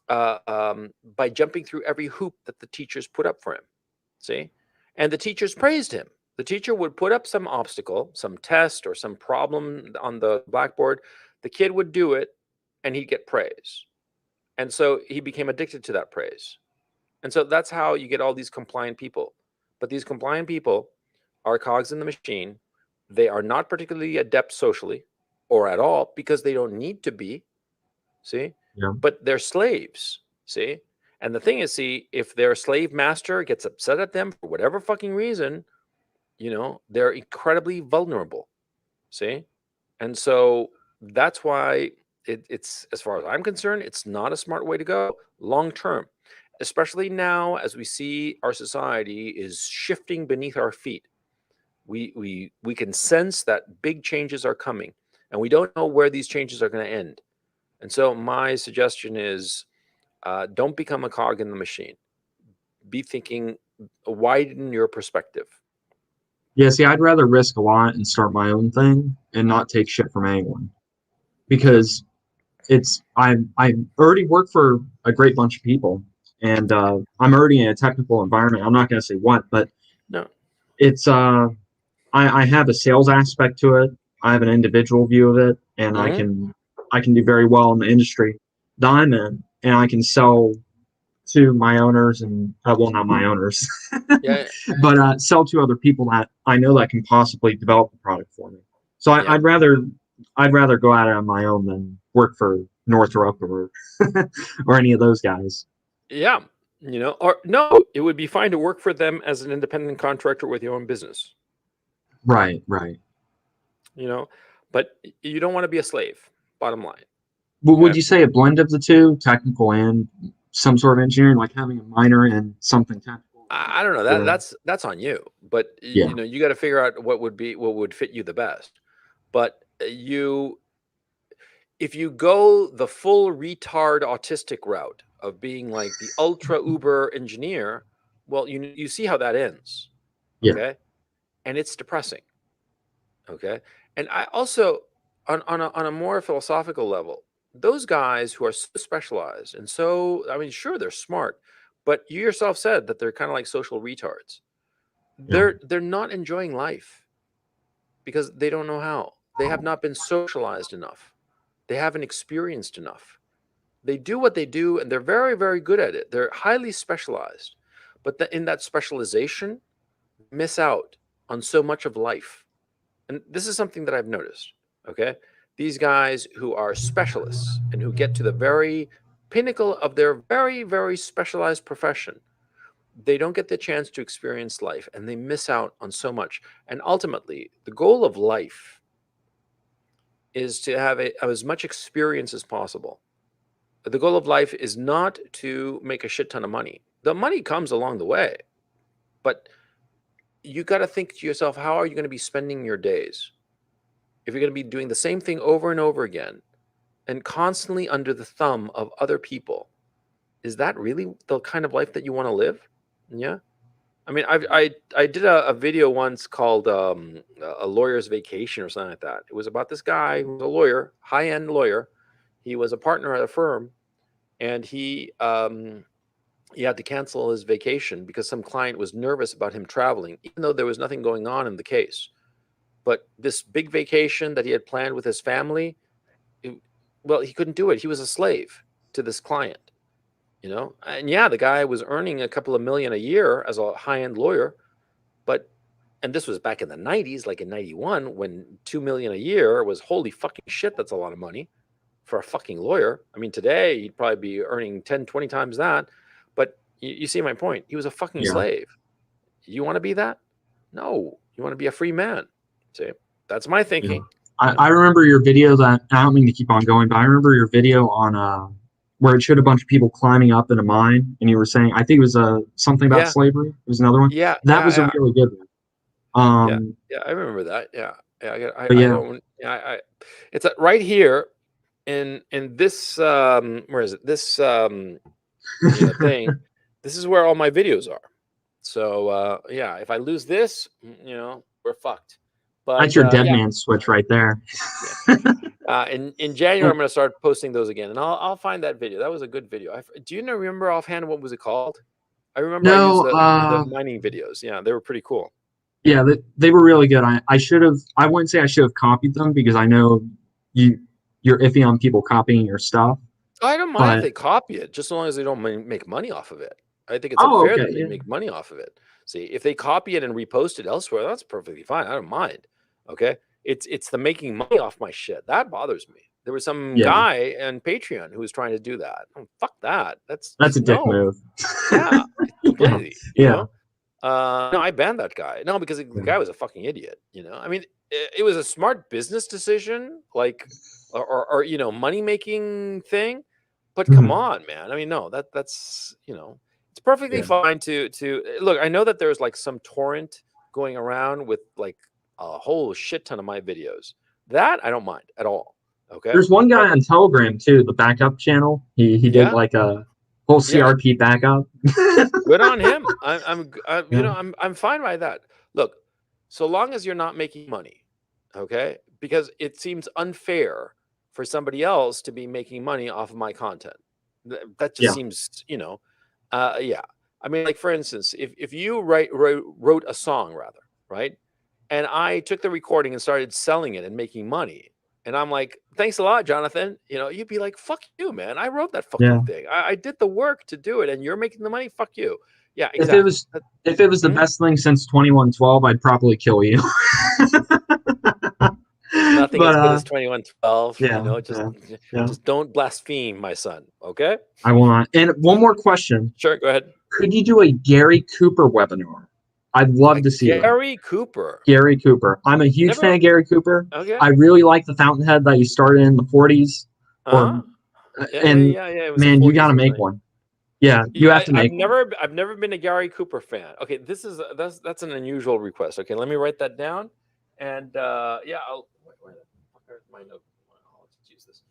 by jumping through every hoop that the teachers put up for him. See? And the teachers praised him. The teacher would put up some obstacle, some test or some problem on the blackboard. The kid would do it and he'd get praise. And so he became addicted to that praise. And so that's how you get all these compliant people. But these compliant people are cogs in the machine. They are not particularly adept socially or at all, because they don't need to be. See? Yeah. But they're slaves. See? And the thing is, see, if their slave master gets upset at them for whatever fucking reason, you know, they're incredibly vulnerable. See? And so that's why it's, as far as I'm concerned, it's not a smart way to go long term, especially now as we see our society is shifting beneath our feet. We can sense that big changes are coming, and we don't know where these changes are going to end. And so my suggestion is, don't become a cog in the machine. Be thinking, widen your perspective. Yeah, see, I'd rather risk a lot and start my own thing and not take shit from anyone, because I already work for a great bunch of people, and I'm already in a technical environment. I'm not going to say what, but no, it's I have a sales aspect to it. I have an individual view of it, and I can do very well in the industry that I'm in, and I can sell to my owners and well, not my owners, yeah, but sell to other people that I know that can possibly develop the product for me. So Yeah. I'd rather go at it on my own than work for Northrop or or any of those guys. yeah, you know, or no, it would be fine to work for them as an independent contractor with your own business, Right, right. you know, but you don't want to be a slave, bottom line. Well, would Okay. you say a blend of the two, technical and some sort of engineering, like having a minor in something technical? I don't know, Or- that's on you, but Yeah. you know, you got to figure out what would fit you the best. But if you go the full retard autistic route of being like the ultra uber engineer, well, you see how that ends. Yeah. Okay. And it's depressing. Okay. And I also, on a more philosophical level, those guys who are so specialized and so, I mean, sure, they're smart, but you yourself said that they're kind of like social retards. Yeah. They're not enjoying life because they don't know how. They have not been socialized enough. They haven't experienced enough. They do what they do, and they're very, very good at it. They're highly specialized, but in that specialization, miss out on so much of life. And this is something that I've noticed. Okay, these guys who are specialists and who get to the very pinnacle of their very, very specialized profession, they don't get the chance to experience life, and they miss out on so much. And ultimately, the goal of life is to have as much experience as possible. The goal of life is not to make a shit ton of money. The money comes along the way, but you got to think to yourself, how are you going to be spending your days? If you're going to be doing the same thing over and over again and constantly under the thumb of other people, is that really the kind of life that you want to live? Yeah. I mean, I did a video once called a lawyer's vacation or something like that. It was about this guy who was a lawyer, high-end lawyer. He was a partner at a firm, and he had to cancel his vacation because some client was nervous about him traveling, even though there was nothing going on in the case. But this big vacation that he had planned with his family, well, he couldn't do it. He was a slave to this client, you know? And yeah, the guy was earning a couple of million a year as a high-end lawyer, but, and this was back in the 90s, like in 91, when 2 million a year was holy fucking shit, that's a lot of money for a fucking lawyer. I mean, today he'd probably be earning 10, 20 times that. But you see my point. He was a fucking slave. You want to be that? No, you want to be a free man. See, that's my thinking. Yeah. I remember your video that, I don't mean to keep on going, but I remember your video on where it showed a bunch of people climbing up in a mine, and you were saying, I think it was something about slavery. It was another one. Yeah, that was a really good one. Yeah, I remember that. Yeah. I But yeah. don't. It's right here in this. Where is it? This thing. This is where all my videos are. So yeah, if I lose this, we're fucked. But That's your dead yeah, man switch right there. in January I'm going to start posting those again, and I'll find that video. That was a good video. Do you remember offhand what was it called? I remember I used the mining videos. Yeah, they were pretty cool. Yeah, they were really good. I should have. I wouldn't say I should have copied them because I know you're iffy on people copying your stuff. I don't mind if they copy it, just as long as they don't make money off of it. I think it's unfair that they make money off of it. See, if they copy it and repost it elsewhere, that's perfectly fine. I don't mind. Okay, it's the making money off my shit that bothers me. There was some guy on Patreon who was trying to do that. Oh, fuck that. That's a dick move. Yeah, completely. Yeah. No, I banned that guy. No, because the guy was a fucking idiot. I mean, it was a smart business decision, like, or money making thing. But come on, man. I mean, no, that's it's perfectly fine to look. I know that there's like some torrent going around with like a whole shit ton of my videos. That I don't mind at all. Okay. There's one guy on Telegram too, the backup channel. He did like a whole CRP backup. Good on him. I'm fine by that. Look, so long as you're not making money, okay? Because it seems unfair for somebody else to be making money off of my content. That just seems, yeah. I mean, like for instance, if you wrote a song rather, right? And I took the recording and started selling it and making money. And I'm like, thanks a lot, Jonathan. You'd be like, fuck you, man. I wrote that fucking thing. I did the work to do it, and you're making the money. Fuck you. Yeah, exactly. If it was the best thing since 2112, I'd probably kill you. Nothing as good as 2112. Yeah, just don't blaspheme, my son. Okay. I will not. And one more question. Sure, go ahead. Could you do a Gary Cooper webinar? I'd love to see Gary Cooper. Gary Cooper. I'm a huge fan of Gary Cooper. Okay. I really like the Fountainhead that he started in the 40s. Man, you got to make one. Yeah, you have to make. I've never been a Gary Cooper fan. Okay, that's an unusual request. Okay, let me write that down. And where the fuck are my notes? I'll just use this.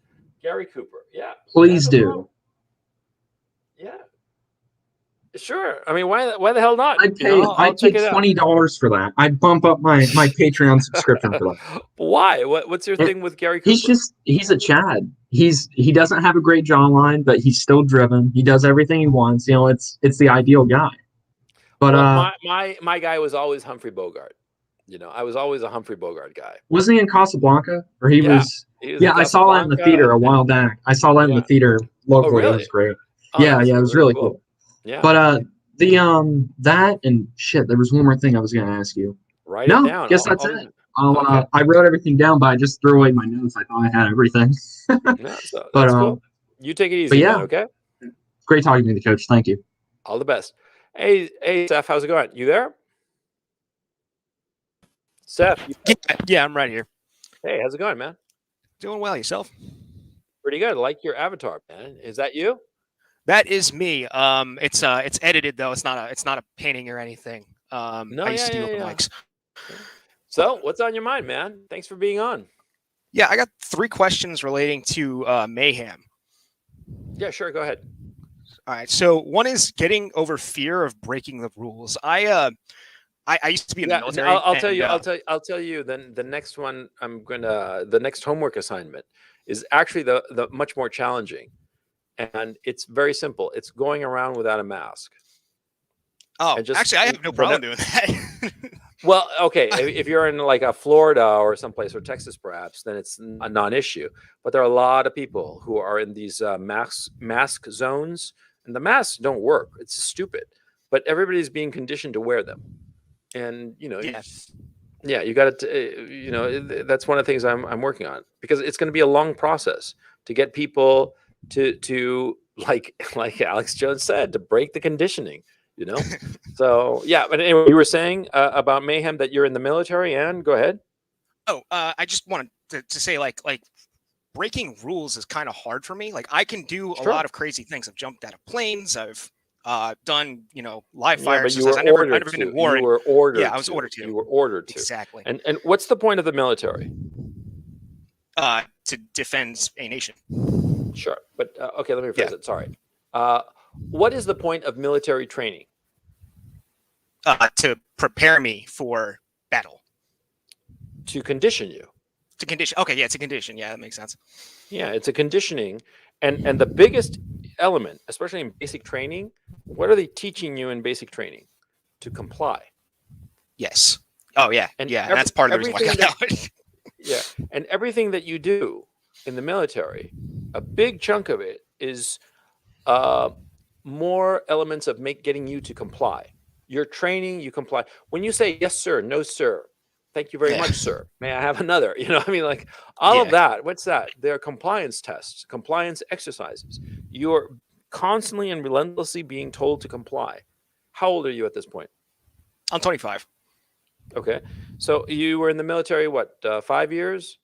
Gary Cooper. Yeah. Please do. Yeah. Sure. I mean, why the hell not? I'd pay $20 for that. I'd bump up my Patreon subscription for that. Why? What's your thing with Gary Cooper? He's a Chad. He doesn't have a great jawline, but he's still driven. He does everything he wants. It's the ideal guy. But my guy was always Humphrey Bogart. I was always a Humphrey Bogart guy. Wasn't he in Casablanca? Or he was? Yeah, I saw that in the theater a while back. I saw that in the theater locally. Really? It was great. Oh, yeah, it was really cool. Yeah. But that and shit, there was one more thing I was gonna ask you. Write it down. Guess that's it. I wrote everything down, but I just threw away my notes. I thought I had everything. That's cool. You take it easy, man, okay? Great talking to you, Coach. Thank you. All the best. Hey, Seth, how's it going? You there? Seth? Yeah, I'm right here. Hey, how's it going, man? Doing well, yourself? Pretty good. I like your avatar, man. Is that you? That is me. It's edited though. It's not a painting or anything. I used to do open mics. So, what's on your mind, man? Thanks for being on. Yeah, I got 3 questions relating to mayhem. Yeah, sure. Go ahead. All right. So, one is getting over fear of breaking the rules. I used to be in the military. I'll tell you. Then the next one, the next homework assignment is actually the much more challenging. And it's very simple. It's going around without a mask. Oh, actually, I have no problem doing that. Well, okay. If you're in like a Florida or someplace, or Texas perhaps, then it's a non-issue. But there are a lot of people who are in these mask zones, and the masks don't work. It's stupid. But everybody's being conditioned to wear them. And, you got to, that's one of the things I'm working on, because it's going to be a long process to get people to like Alex Jones said, to break the conditioning, So yeah, but anyway, you were saying about mayhem that you're in the military, and go ahead. Oh, I just wanted to say like breaking rules is kind of hard for me. Like I can do a lot of crazy things. I've jumped out of planes. I've done, live Yeah, fire but you exercise. were I've never ordered been in to. war. You were ordered Yeah, I was to. ordered to. You were ordered to. Exactly. And what's the point of the military? To defend a nation. Sure, but okay, let me rephrase Yeah. it. Sorry. What is the point of military training? To prepare me for battle. To condition you. To condition. Okay, yeah, it's a condition. Yeah, that makes sense. Yeah, it's a conditioning, and the biggest element, especially in basic training, what are they teaching you in basic training? To comply. Yes. Oh yeah, And yeah, and that's part of the reason why I got out. Yeah, and everything that you do in the military, a big chunk of it is more elements of getting you to comply. You're training, you comply. When you say yes, sir, no, sir, thank you very much, sir. May I have another? I mean, like all of that. What's that? They're compliance tests, compliance exercises. You're constantly and relentlessly being told to comply. How old are you at this point? I'm 25. Okay, so you were in the military, what, 5 years?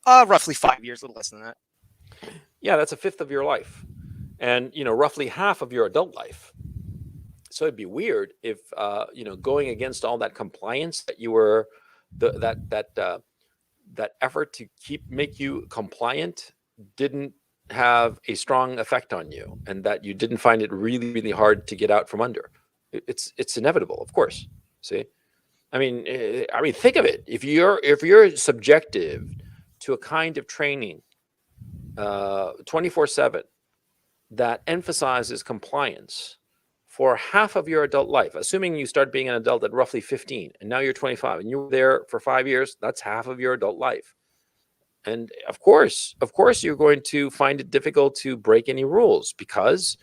Roughly 5 years, a little less than that. Yeah, that's a fifth of your life, and roughly half of your adult life. So it'd be weird if going against all that compliance that you were, that effort to make you compliant didn't have a strong effect on you, and that you didn't find it really, really hard to get out from under. It's inevitable, of course. See. I mean, think of it. If you're subjective to a kind of training 24/7 that emphasizes compliance for half of your adult life, assuming you start being an adult at roughly 15, and now you're 25, and you were there for 5 years, that's half of your adult life. And of course, you're going to find it difficult to break any rules because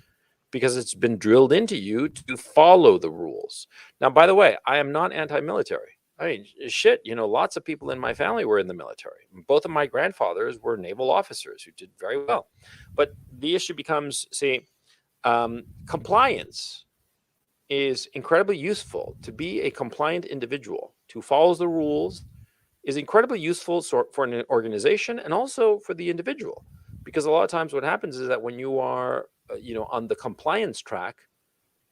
it's been drilled into you to follow the rules. Now, by the way, I am not anti-military. I mean, shit, lots of people in my family were in the military. Both of my grandfathers were naval officers who did very well. But the issue becomes, compliance is incredibly useful. To be a compliant individual, to follow the rules, is incredibly useful for an organization and also for the individual. Because a lot of times what happens is that when you are on the compliance track,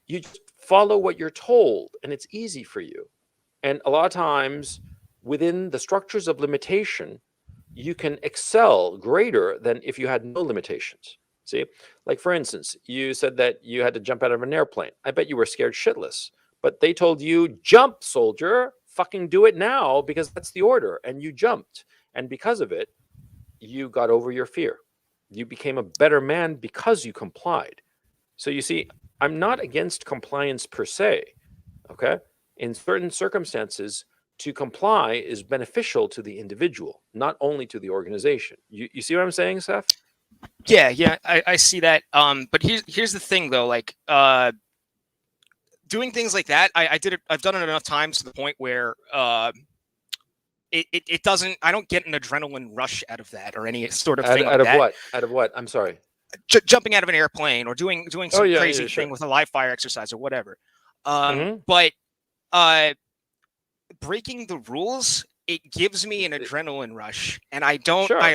you just follow what you're told and it's easy for you. And a lot of times within the structures of limitation, you can excel greater than if you had no limitations. See, like for instance, you said that you had to jump out of an airplane. I bet you were scared shitless, but they told you, jump, soldier, fucking do it now because that's the order. And you jumped. And because of it, you got over your fear. You became a better man because you complied. So you see, I'm not against compliance per se, okay? In certain circumstances, to comply is beneficial to the individual, not only to the organization. You see what I'm saying, Seth? Yeah, I see that. But here's the thing though, like doing things like that, I've done it enough times to the point where it doesn't, I don't get an adrenaline rush out of that or any sort of thing like that. Out of what? I'm sorry. Jumping out of an airplane or doing some crazy thing with a live fire exercise or whatever. But breaking the rules, it gives me an adrenaline rush, and I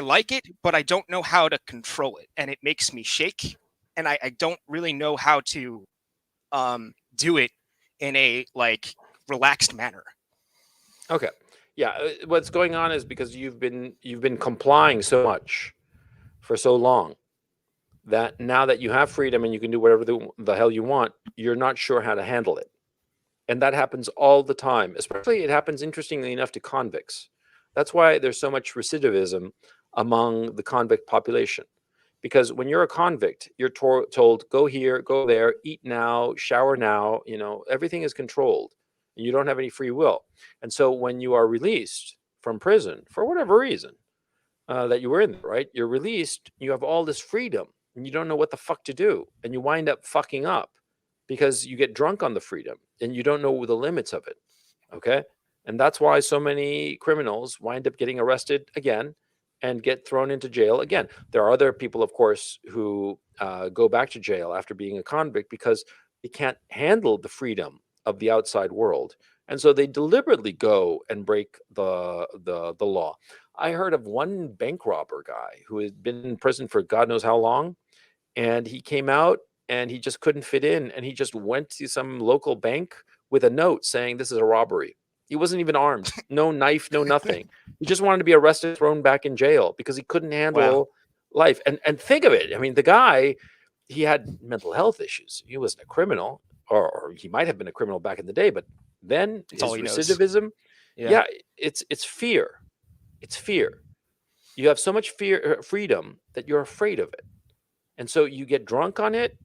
like it, but I don't know how to control it, and it makes me shake, and I don't really know how to do it in a relaxed manner. Okay. Yeah, what's going on is because you've been complying so much for so long that now that you have freedom and you can do whatever the hell you want, you're not sure how to handle it. And that happens all the time. Especially it happens, interestingly enough, to convicts. That's why there's so much recidivism among the convict population. Because when you're a convict, you're told, go here, go there, eat now, shower now, everything is controlled. You don't have any free will. And so when you are released from prison, for whatever reason that you were in there, right? You're released, you have all this freedom, and you don't know what the fuck to do. And you wind up fucking up because you get drunk on the freedom and you don't know the limits of it. Okay. And that's why so many criminals wind up getting arrested again and get thrown into jail again. There are other people, of course, who go back to jail after being a convict because they can't handle the freedom of the outside world. And so they deliberately go and break the law. I heard of one bank robber guy who had been in prison for God knows how long. And he came out and he just couldn't fit in, and he just went to some local bank with a note saying this is a robbery. He wasn't even armed, no knife, no nothing. He just wanted to be arrested, thrown back in jail because he couldn't handle life. And think of it. I mean, the guy, he had mental health issues. He wasn't a criminal, or he might have been a criminal back in the day, but then That's all his he knows. recidivism, it's fear. It's fear. You have so much freedom that you're afraid of it. And so you get drunk on it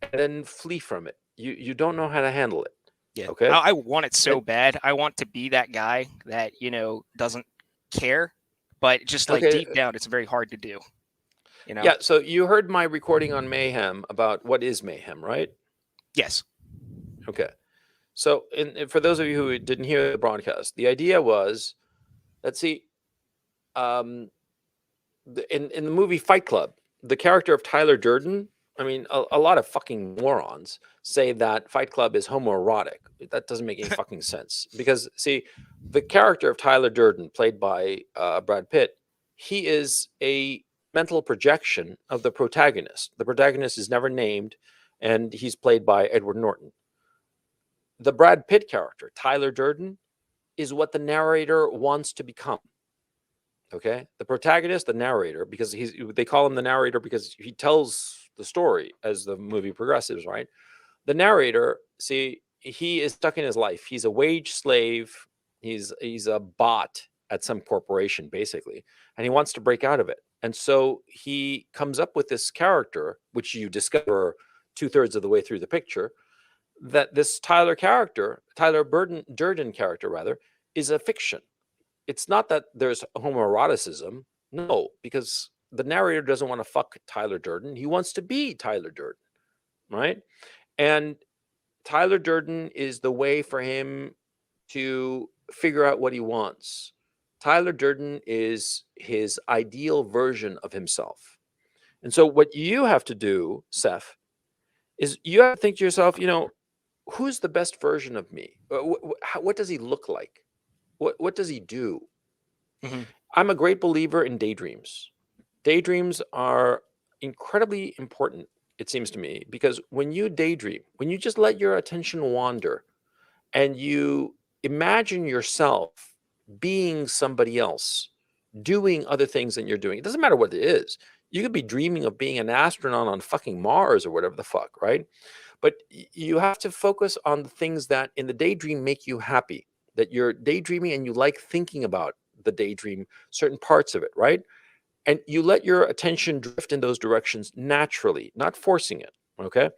and then flee from it. You don't know how to handle it. Yeah. Okay. I want it so bad. I want to be that guy that, doesn't care, but just like deep down, it's very hard to do. Yeah. So you heard my recording on mayhem about what is mayhem, right? Yes. Okay. So for those of you who didn't hear the broadcast, the idea was, let's see, in the movie Fight Club, the character of Tyler Durden, I mean, a lot of fucking morons say that Fight Club is homoerotic. That doesn't make any fucking sense. Because, see, the character of Tyler Durden, played by Brad Pitt, he is a mental projection of the protagonist. The protagonist is never named, and he's played by Edward Norton. The Brad Pitt character, Tyler Durden, is what the narrator wants to become. Okay? The protagonist, the narrator, because they call him the narrator because he tells the story as the movie progresses, right? The narrator, see, he is stuck in his life. He's a wage slave. He's a bot at some corporation, basically, and he wants to break out of it. And so he comes up with this character, which you discover 2/3 of the way through the picture, that this Tyler Durden character, rather, is a fiction. It's not that there's homoeroticism. No, because the narrator doesn't want to fuck Tyler Durden. He wants to be Tyler Durden, right? And Tyler Durden is the way for him to figure out what he wants. Tyler Durden is his ideal version of himself. And so what you have to do, Seth, is you have to think to yourself, who's the best version of me? What does he look like? What does he do? Mm-hmm. I'm a great believer in daydreams. Daydreams are incredibly important, it seems to me, because when you daydream, when you just let your attention wander and you imagine yourself being somebody else, doing other things than you're doing, it doesn't matter what it is. You could be dreaming of being an astronaut on fucking Mars or whatever the fuck, right? But you have to focus on the things that in the daydream make you happy, that you're daydreaming and you like thinking about the daydream, certain parts of it, right? And you let your attention drift in those directions naturally, not forcing it, okay?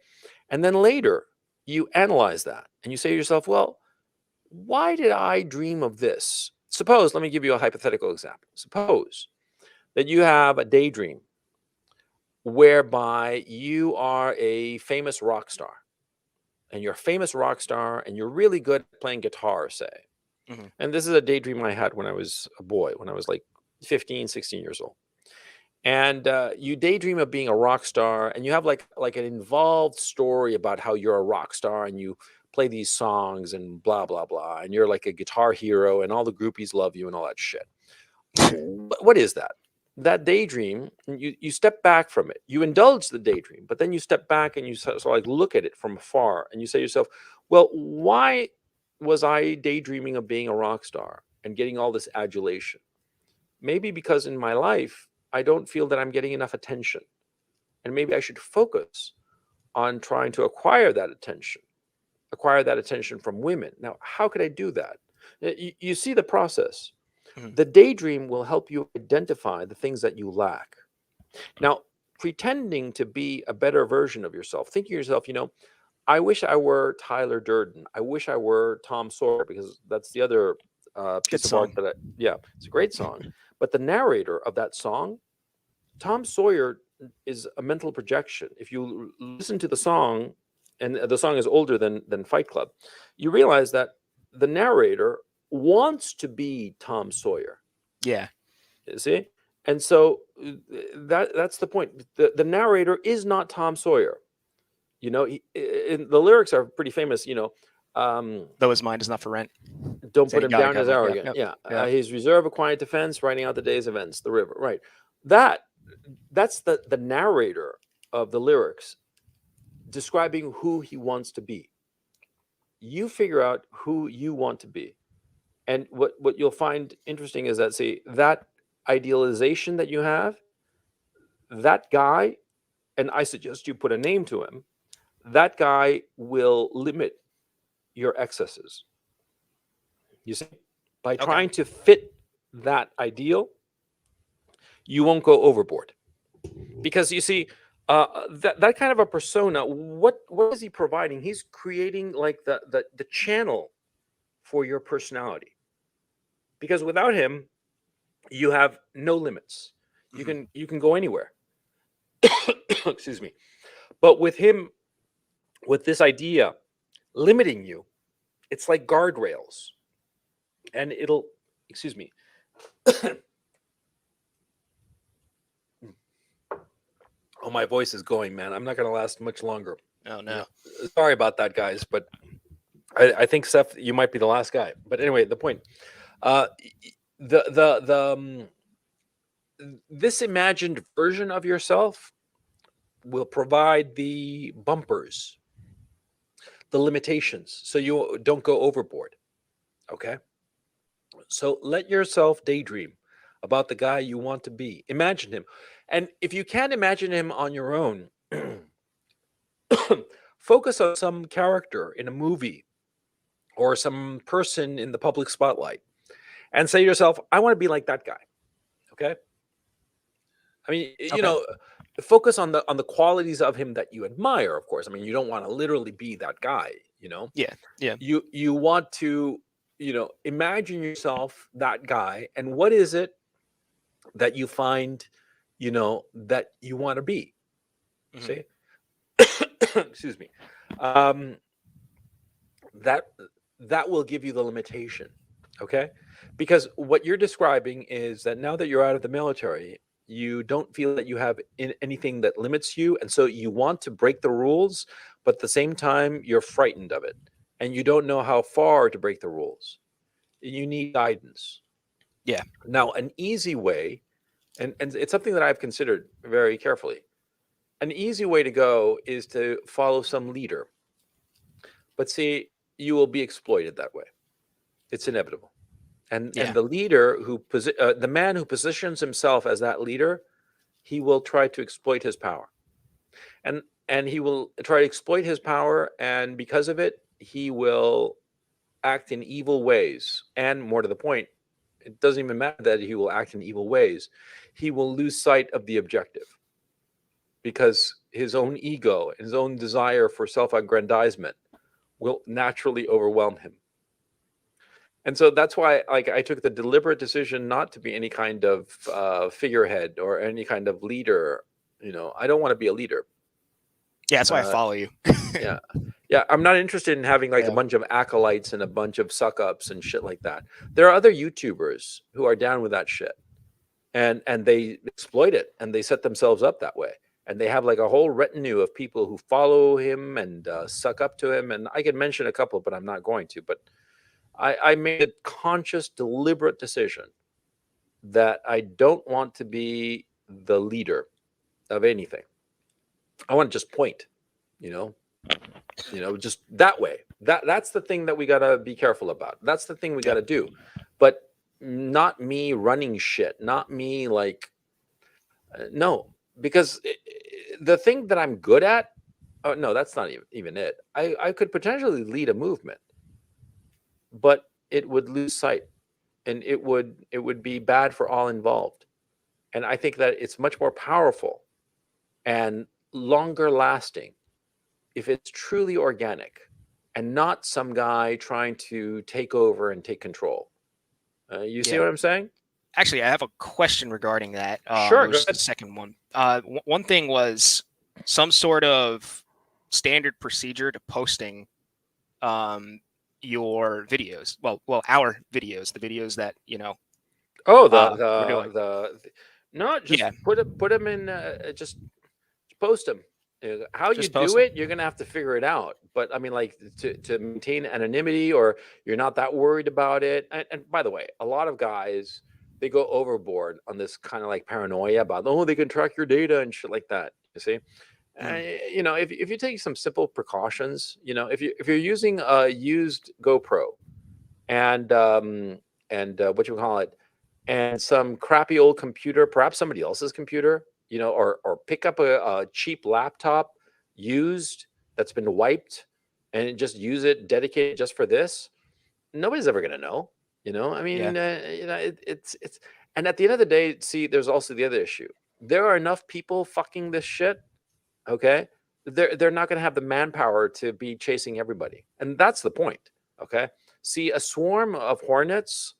And then later, you analyze that and you say to yourself, well, why did I dream of this? Suppose, let me give you a hypothetical example. Suppose that you have a daydream whereby you are a famous rock star, and you're a famous rock star and you're really good at playing guitar, say. Mm-hmm. And this is a daydream I had when I was a boy, when I was like 15, 16 years old. And you daydream of being a rock star, and you have like an involved story about how you're a rock star and you play these songs and blah, blah, blah. And you're like a guitar hero and all the groupies love you and all that shit. What is that? That daydream, you step back from it. You indulge the daydream, but then you step back and you sort of like look at it from afar and you say to yourself, well, why was I daydreaming of being a rock star and getting all this adulation? Maybe because in my life, I don't feel that I'm getting enough attention. And maybe I should focus on trying to acquire that attention from women. Now, how could I do that? You see the process. Mm-hmm. The daydream will help you identify the things that you lack. Now, pretending to be a better version of yourself, thinking to yourself, I wish I were Tyler Durden. I wish I were Tom Sawyer, because that's the other piece of art that it's a great song. But the narrator of that song, Tom Sawyer, is a mental projection. If you listen to the song, and the song is older than Fight Club, you realize that the narrator wants to be Tom Sawyer. Yeah. You see? And so that's the point. The narrator is not Tom Sawyer. The lyrics are pretty famous, though his mind is not for rent. Don't put him down as arrogant. He's reserve, a quiet defense, writing out the day's events, the river. Right. That's the narrator of the lyrics describing who he wants to be. You figure out who you want to be. And what you'll find interesting is that, see, that idealization that you have, that guy, and I suggest you put a name to him, that guy will limit your excesses. You see, by trying to fit that ideal, you won't go overboard. Because you see, that kind of a persona, what is he providing? He's creating like the channel for your personality. Because without him, you have no limits. You can go anywhere. Excuse me. But with him, with this idea limiting you, it's like guardrails. And it'll, excuse me. Oh, my voice is going, man. I'm not going to last much longer. Oh, no. Sorry about that, guys. But I think, Seth, you might be the last guy. But anyway, the point. This imagined version of yourself will provide the bumpers, the limitations, so you don't go overboard. Okay? So let yourself daydream about the guy you want to be. Imagine him. And if you can't imagine him on your own, focus on some character in a movie or some person in the public spotlight and say to yourself, I want to be like that guy. Okay? I mean, you know, focus on the qualities of him that you admire, of course. I mean, you don't want to literally be that guy, you know? Yeah. You want to, imagine yourself that guy, and what is it that you find, that you want to be? See? Excuse me. That will give you the limitation, okay? Because what you're describing is that now that you're out of the military, you don't feel that you have anything that limits you, and so you want to break the rules, but at the same time, you're frightened of it, and you don't know how far to break the rules. You need guidance. Yeah. Now, an easy way, and it's something that I've considered very carefully, an easy way to go is to follow some leader. But see, you will be exploited that way. It's inevitable. And the leader the man who positions himself as that leader, he will try to exploit his power. And he will try to exploit his power, and because of it, he will act in evil ways. And more to the point, it doesn't even matter that he will act in evil ways. He will lose sight of the objective because his own ego, his own desire for self-aggrandizement will naturally overwhelm him. And so that's why, like, I took the deliberate decision not to be any kind of figurehead or any kind of leader. I don't want to be a leader. Yeah, that's why I follow you. Yeah. I'm not interested in having like a bunch of acolytes and a bunch of suck-ups and shit like that. There are other YouTubers who are down with that shit, and they exploit it, and they set themselves up that way. And they have like a whole retinue of people who follow him and suck up to him. And I can mention a couple, but I'm not going to. But I made a conscious, deliberate decision that I don't want to be the leader of anything. I want to just point, just that way. That's the thing that we got to be careful about. That's the thing we got to do. But not me running shit, not me like, no, because the thing that I'm good at, oh, no, that's not even it. I could potentially lead a movement, but it would lose sight, and it would be bad for all involved. And I think that it's much more powerful and longer lasting if it's truly organic and not some guy trying to take over and take control. You see what I'm saying? Actually, I have a question regarding that. Sure. Just the second one. One thing was some sort of standard procedure to posting your videos. Well, our videos, the videos that put them in. Just post them. How you do it, you're gonna have to figure it out. But I mean, like to maintain anonymity, or you're not that worried about it. And by the way, a lot of guys, they go overboard on this kind of like paranoia about, oh, they can track your data and shit like that. You see, You know, if you take some simple precautions, you know, if you're using a used GoPro and what you call it, and some crappy old computer, perhaps somebody else's computer, you know, or pick up a cheap laptop used that's been wiped and just use it dedicated just for this, nobody's ever going to know, you know. I mean, you know, it's and at the end of the day, see, there's also the other issue. There are enough people fucking this shit, okay? They're not going to have the manpower to be chasing everybody, and that's the point, okay? See, a swarm of hornets,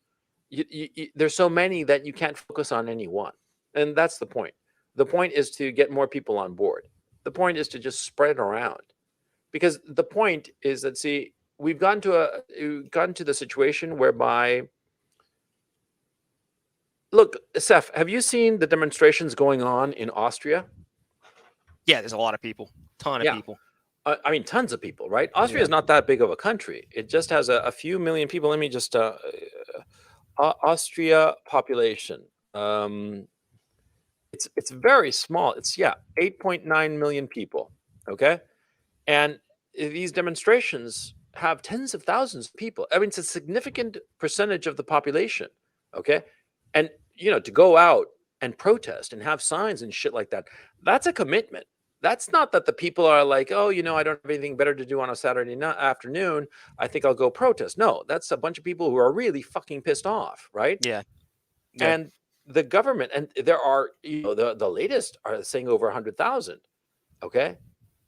there's so many that you can't focus on any one, and that's the point. The point is to get more people on board. The point is to just spread it around, because the point is that, see, we've gotten to the situation whereby, look, Seth, have you seen the demonstrations going on in Austria? Yeah, there's a lot of people, ton of people. I mean, tons of people, right? Austria is not that big of a country. It just has a few million people. Let me just Austria population. It's very small. It's 8.9 million people. Okay, and these demonstrations have tens of thousands of people. I mean, it's a significant percentage of the population. Okay, and you know, to go out and protest and have signs and shit like that, that's a commitment. That's not that the people are like, oh, you know, I don't have anything better to do on a Saturday afternoon, I think I'll go protest. No, that's a bunch of people who are really fucking pissed off, right? Yeah. And the government, and there are, you know, the latest are saying over 100,000. Okay,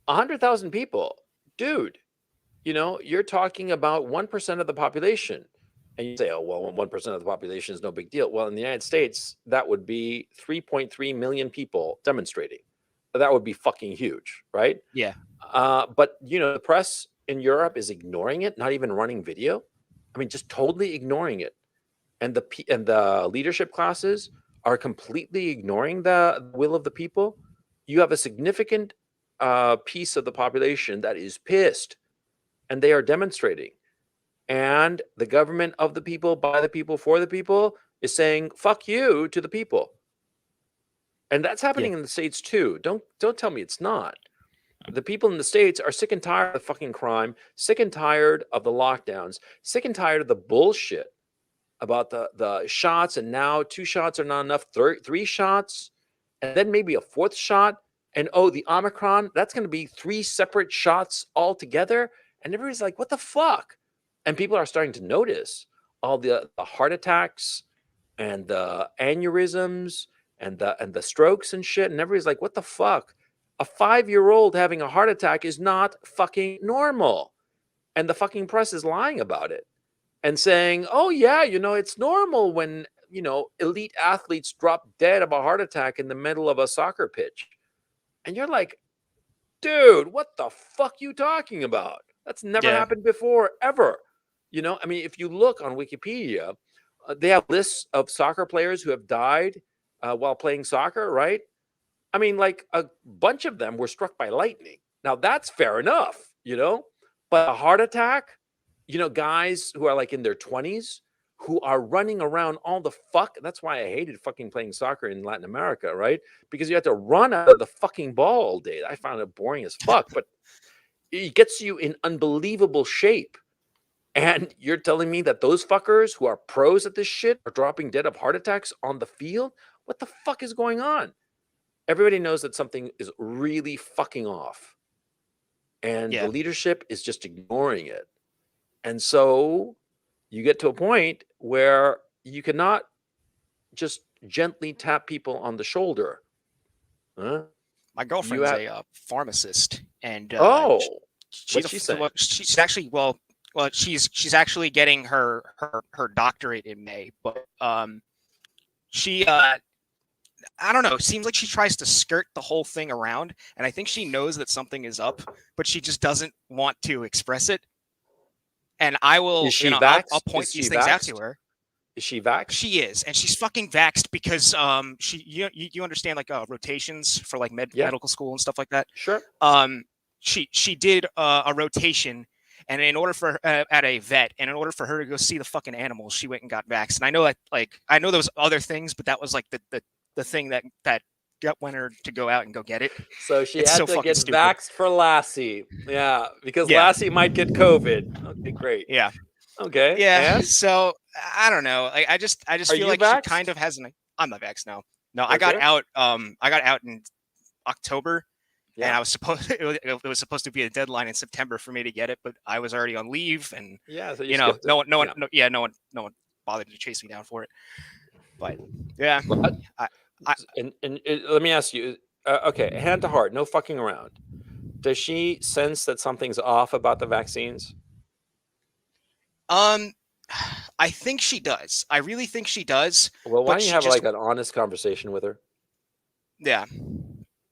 100,000 people, dude. You know, you're talking about 1% of the population. And you say, oh, well, 1% of the population is no big deal. Well, in the United States, that would be 3.3 million people demonstrating. That would be fucking huge, right? Yeah. But, you know, the press in Europe is ignoring it, not even running video. I mean, just totally ignoring it. And the leadership classes are completely ignoring the will of the people. You have a significant piece of the population that is pissed, and they are demonstrating. And the government of the people, by the people, for the people is saying fuck you to the people. And that's happening in the States too. Don't tell me it's not. The people in the States are sick and tired of the fucking crime, sick and tired of the lockdowns, sick and tired of the bullshit about the shots, and now 2 shots are not enough, 3 shots, and then maybe a 4th shot. And oh, the Omicron, that's going to be 3 separate shots altogether. And everybody's like, what the fuck? And people are starting to notice all the heart attacks and the aneurysms and the strokes and shit. And everybody's like, what the fuck? A 5-year-old having a heart attack is not fucking normal. And the fucking press is lying about it and saying, oh yeah, you know, it's normal when, you know, elite athletes drop dead of a heart attack in the middle of a soccer pitch. And you're like, dude, what the fuck you talking about? That's never happened before, ever. You know, I mean, if you look on Wikipedia, they have lists of soccer players who have died while playing soccer, right? I mean, like a bunch of them were struck by lightning. Now that's fair enough, you know, but a heart attack, you know, guys who are like in their 20s who are running around all the fuck. That's why I hated fucking playing soccer in Latin America, right? Because you have to run out of the fucking ball all day. I found it boring as fuck, but it gets you in unbelievable shape. And you're telling me that those fuckers who are pros at this shit are dropping dead of heart attacks on the field? What the fuck is going on? Everybody knows that something is really fucking off. And the leadership is just ignoring it. And so you get to a point where you cannot just gently tap people on the shoulder. Huh? My girlfriend's a pharmacist, and what's she saying? She's actually she's actually getting her doctorate in May, but she I don't know, it seems like she tries to skirt the whole thing around, and I think she knows that something is up, but she just doesn't want to express it. And I will, you know, I'll point these things out to her. Is she vaxxed? She is, and she's fucking vaxxed because you understand, like rotations for like medical school and stuff like that. Sure. She did a rotation, and in order for at a vet, and in order for her to go see the fucking animals, she went and got vaxxed. And I know that, like, I know there was other things, but that was like the thing that went her to go out and go get it. So she It's had so to fucking get stupid. vaxxed for Lassie. Yeah, because Yeah. Lassie might get COVID. Okay, great. Yeah. Okay. Yeah. And So I don't know. I just Are feel you like vaxxed? she kind of has an. I'm not vaxxed. No. I got Okay. out. I got out in October. And Yeah. I was supposed it was supposed to be a deadline in September for me to get it, but I was already on leave, and Yeah. So you know, skipped it. no one Yeah. no one bothered to chase me down for it. But yeah, But- I and let me ask you. Okay, hand to heart, no fucking around. Does she sense that something's off about the vaccines? I think she does. I really think she does. Well, why But don't you she have just- like an honest conversation with her? Yeah.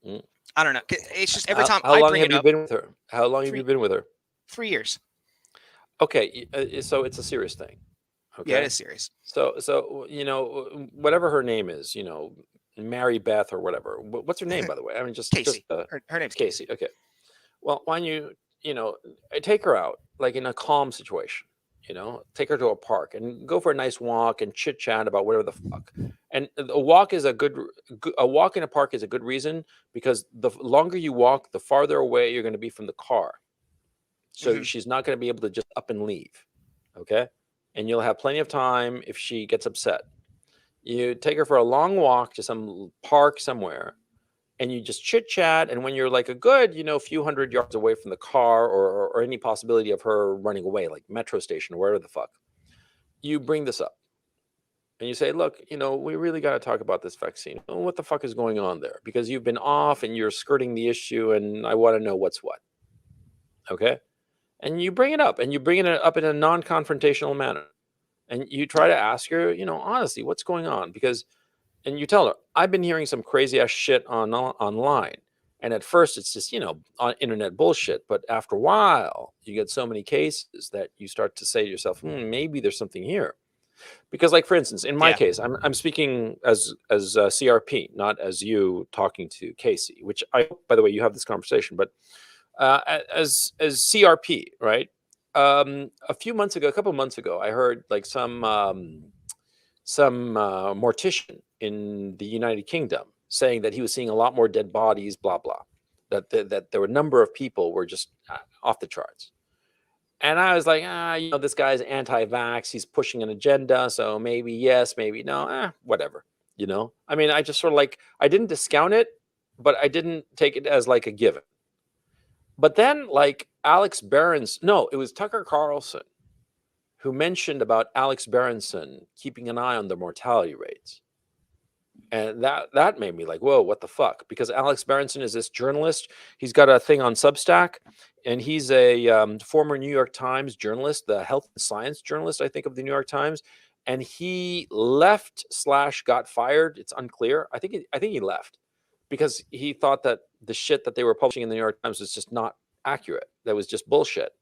Mm. I don't know. It's just every time How I long bring have it you up. been with her? How long have you 3 been with her? 3 years. Okay, so it's a serious thing. Okay. Yeah, it is serious. So you know, whatever her name is, you know, Mary Beth or whatever. What's her name, by the way? I mean, Casey. just Her name's Casey. Okay. Well, why don't you know, take her out like in a calm situation. You know, take her to a park and go for a nice walk and chit chat about whatever the fuck. And a walk is a walk in a park is a good reason, because the longer you walk, the farther away you're going to be from the car. So Mhm. she's not going to be able to just up and leave. Okay. And you'll have plenty of time if she gets upset. You take her for a long walk to some park somewhere, and you just chit chat. And when you're like a good, you know, few hundred yards away from the car, or any possibility of her running away, like metro station or wherever the fuck, you bring this up and you say, look, you know, we really got to talk about this vaccine. What the fuck is going on there? Because you've been off and you're skirting the issue, and I want to know what's what. Okay. And you bring it up, and you bring it up in a non-confrontational manner. And you try to ask her, you know, honestly, what's going on? Because, and you tell her, I've been hearing some crazy ass shit online. And at first it's just, you know, on internet bullshit. But after a while, you get so many cases that you start to say to yourself, maybe there's something here. Because, like, for instance, in my Yeah. case, I'm speaking as CRP, not as you talking to Casey, which I hope, by the way, you have this conversation, but as CRP, right? A couple of months ago, I heard like some mortician in the United Kingdom saying that he was seeing a lot more dead bodies, blah blah. That there were a number of people were just off the charts. And I was like, you know, this guy's anti-vax. He's pushing an agenda, so maybe yes, maybe no, whatever. You know, I mean, I just sort of like, I didn't discount it, but I didn't take it as like a given. But then, like, it was Tucker Carlson who mentioned about Alex Berenson keeping an eye on the mortality rates. And that made me like, whoa, what the fuck? Because Alex Berenson is this journalist. He's got a thing on Substack, and he's a former New York Times journalist, the health and science journalist, I think, of the New York Times. And he left / got fired. It's unclear. I think he left because he thought that the shit that they were publishing in the New York Times was just not accurate. That was just bullshit.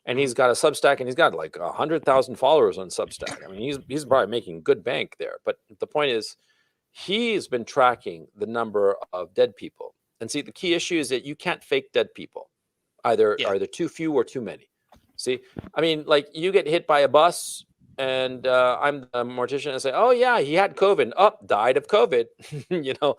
And he's got a Substack, and he's got like 100,000 followers on Substack. I mean, he's probably making good bank there. But the point is, he's been tracking the number of dead people. And see, the key issue is that you can't fake dead people. Either too few or too many. See, I mean, like, you get hit by a bus, and I'm the mortician, and I say, oh yeah, he had COVID. Died of COVID. You know,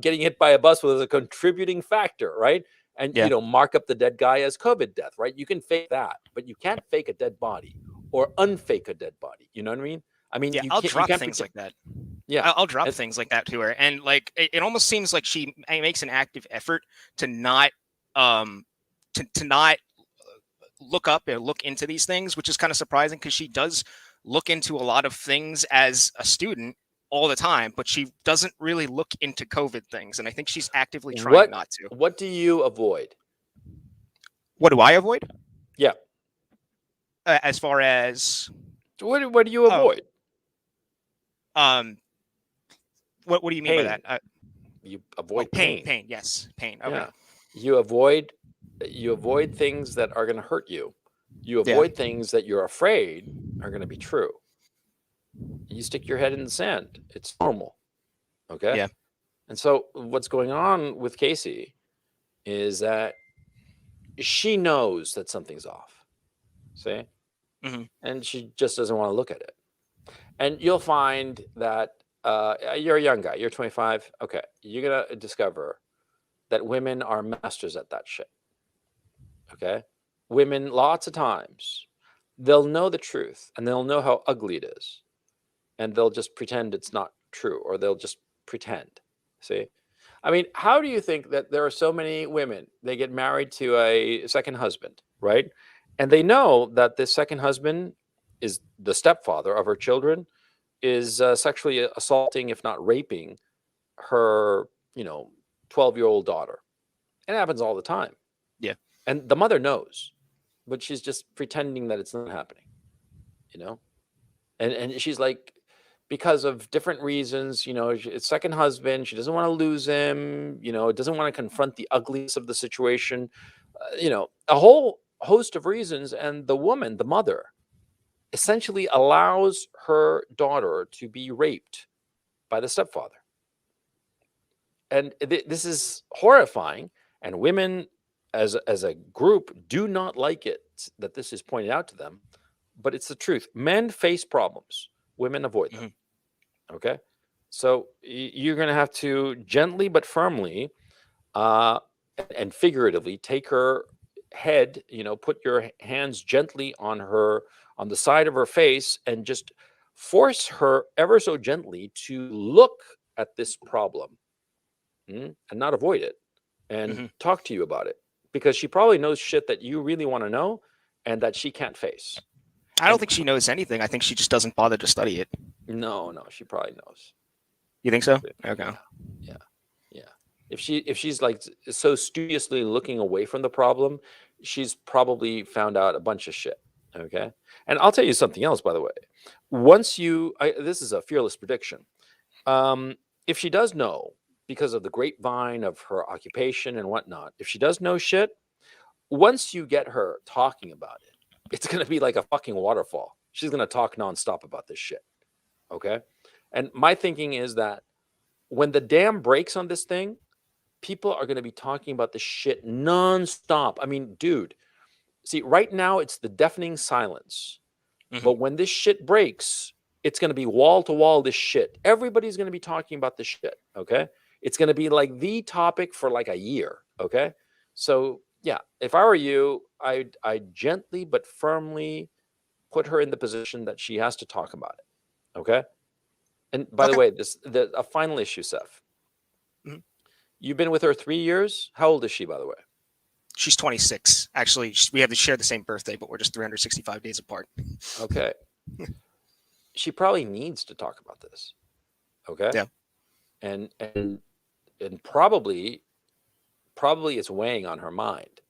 getting hit by a bus was a contributing factor, right? And you know, mark up the dead guy as COVID death, right? You can fake that, but you can't fake a dead body or unfake a dead body. You know what I mean? I mean, I'll drop things like that. Yeah, I'll drop things like that to her, and like it almost seems like she makes an active effort to not to not look up and look into these things, which is kind of surprising because she does look into a lot of things as a student all the time, but she doesn't really look into COVID things, and I think she's actively trying not to. What do you avoid? What do I avoid? Yeah. As far as what do you avoid? What do you mean by that? You avoid pain. Pain, yes, pain. Okay. Yeah. You avoid things that are going to hurt you. You avoid things that you're afraid are going to be true. You stick your head in the sand. It's normal. Okay. Yeah. And so what's going on with Casey is that she knows that something's off. See? Mm-hmm. And she just doesn't want to look at it. And you'll find that you're a young guy. You're 25. Okay, you're gonna discover that women are masters at that shit. Okay, women lots of times they'll know the truth and they'll know how ugly it is, and they'll just pretend it's not true, or they'll just pretend. See, I mean, how do you think that there are so many women, they get married to a second husband, right? And they know that this second husband is the stepfather of her children, is sexually assaulting, if not raping, her, 12-year-old daughter. It happens all the time. Yeah. And the mother knows, but she's just pretending that it's not happening, you know? And she's like, because of different reasons, it's second husband, she doesn't want to lose him, doesn't want to confront the ugliness of the situation, a whole host of reasons. And the woman, the mother, essentially allows her daughter to be raped by the stepfather. And this is horrifying. And women, as a group, do not like it that this is pointed out to them. But it's the truth. Men face problems. Women avoid them. Okay? So you're going to have to gently but firmly and figuratively take her head, put your hands gently on the side of her face, and just force her ever so gently to look at this problem and not avoid it, and talk to you about it, because she probably knows shit that you really want to know and that she can't face. I don't think she knows anything. I think she just doesn't bother to study it. No, she probably knows. You think so? Okay. Yeah. If she's like so studiously looking away from the problem, she's probably found out a bunch of shit. Okay. And I'll tell you something else, by the way. Once this is a fearless prediction. If she does know, because of the grapevine of her occupation and whatnot, if she does know shit, once you get her talking about it, it's going to be like a fucking waterfall. She's going to talk nonstop about this shit. Okay. And my thinking is that when the dam breaks on this thing, people are going to be talking about this shit nonstop. I mean, dude, see, right now it's the deafening silence. But when this shit breaks, it's going to be wall to wall this shit. Everybody's going to be talking about this shit. Okay. It's going to be like the topic for like a year. Okay. So yeah, if I were you, I'd gently but firmly put her in the position that she has to talk about it. Okay. And by the way, a final issue, Seth. You've been with her 3 years. How old is she, by the way? She's 26. Actually, we have to share the same birthday, but we're just 365 days apart. Okay. She probably needs to talk about this. Okay. Yeah. And probably it's weighing on her mind.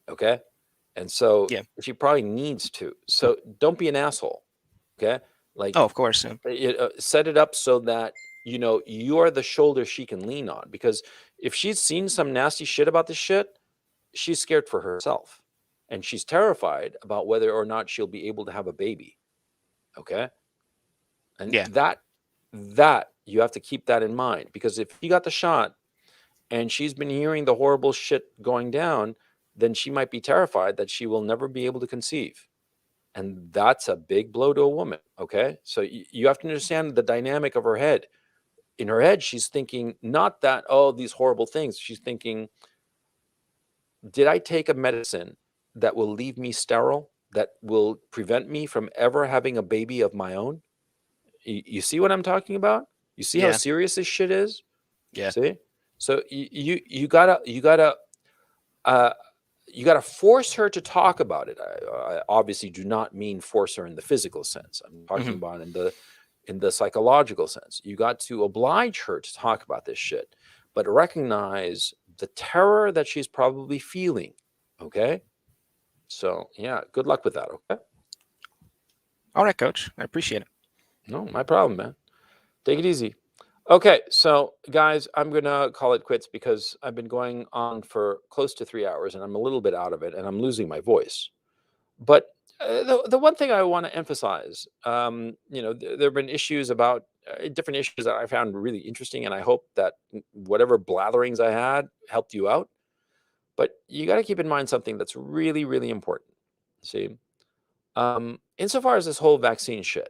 Okay. And so she probably needs to. So don't be an asshole. Okay. Like, of course. Set it up so that, you're the shoulder she can lean on, because if she's seen some nasty shit about this shit, she's scared for herself, and she's terrified about whether or not she'll be able to have a baby. Okay. And that you have to keep that in mind, because if you got the shot and she's been hearing the horrible shit going down, then she might be terrified that she will never be able to conceive. And that's a big blow to a woman. Okay. So you have to understand the dynamic of her head. In her head, she's thinking not that, these horrible things. She's thinking, did I take a medicine that will leave me sterile, that will prevent me from ever having a baby of my own? You see what I'm talking about? You see how serious this shit is? Yeah. See? So you gotta force her to talk about it. I obviously do not mean force her in the physical sense. I'm talking about in the psychological sense. You got to oblige her to talk about this shit, but recognize the terror that she's probably feeling. Okay. So yeah, good luck with that. Okay. All right, Coach. I appreciate it. No, my problem, man. Take it easy. Okay, so guys, I'm gonna call it quits because I've been going on for close to 3 hours and I'm a little bit out of it and I'm losing my voice. But the one thing I want to emphasize, there have been issues about different issues that I found really interesting, and I hope that whatever blatherings I had helped you out. But you got to keep in mind something that's really, really important. See, insofar as this whole vaccine shit,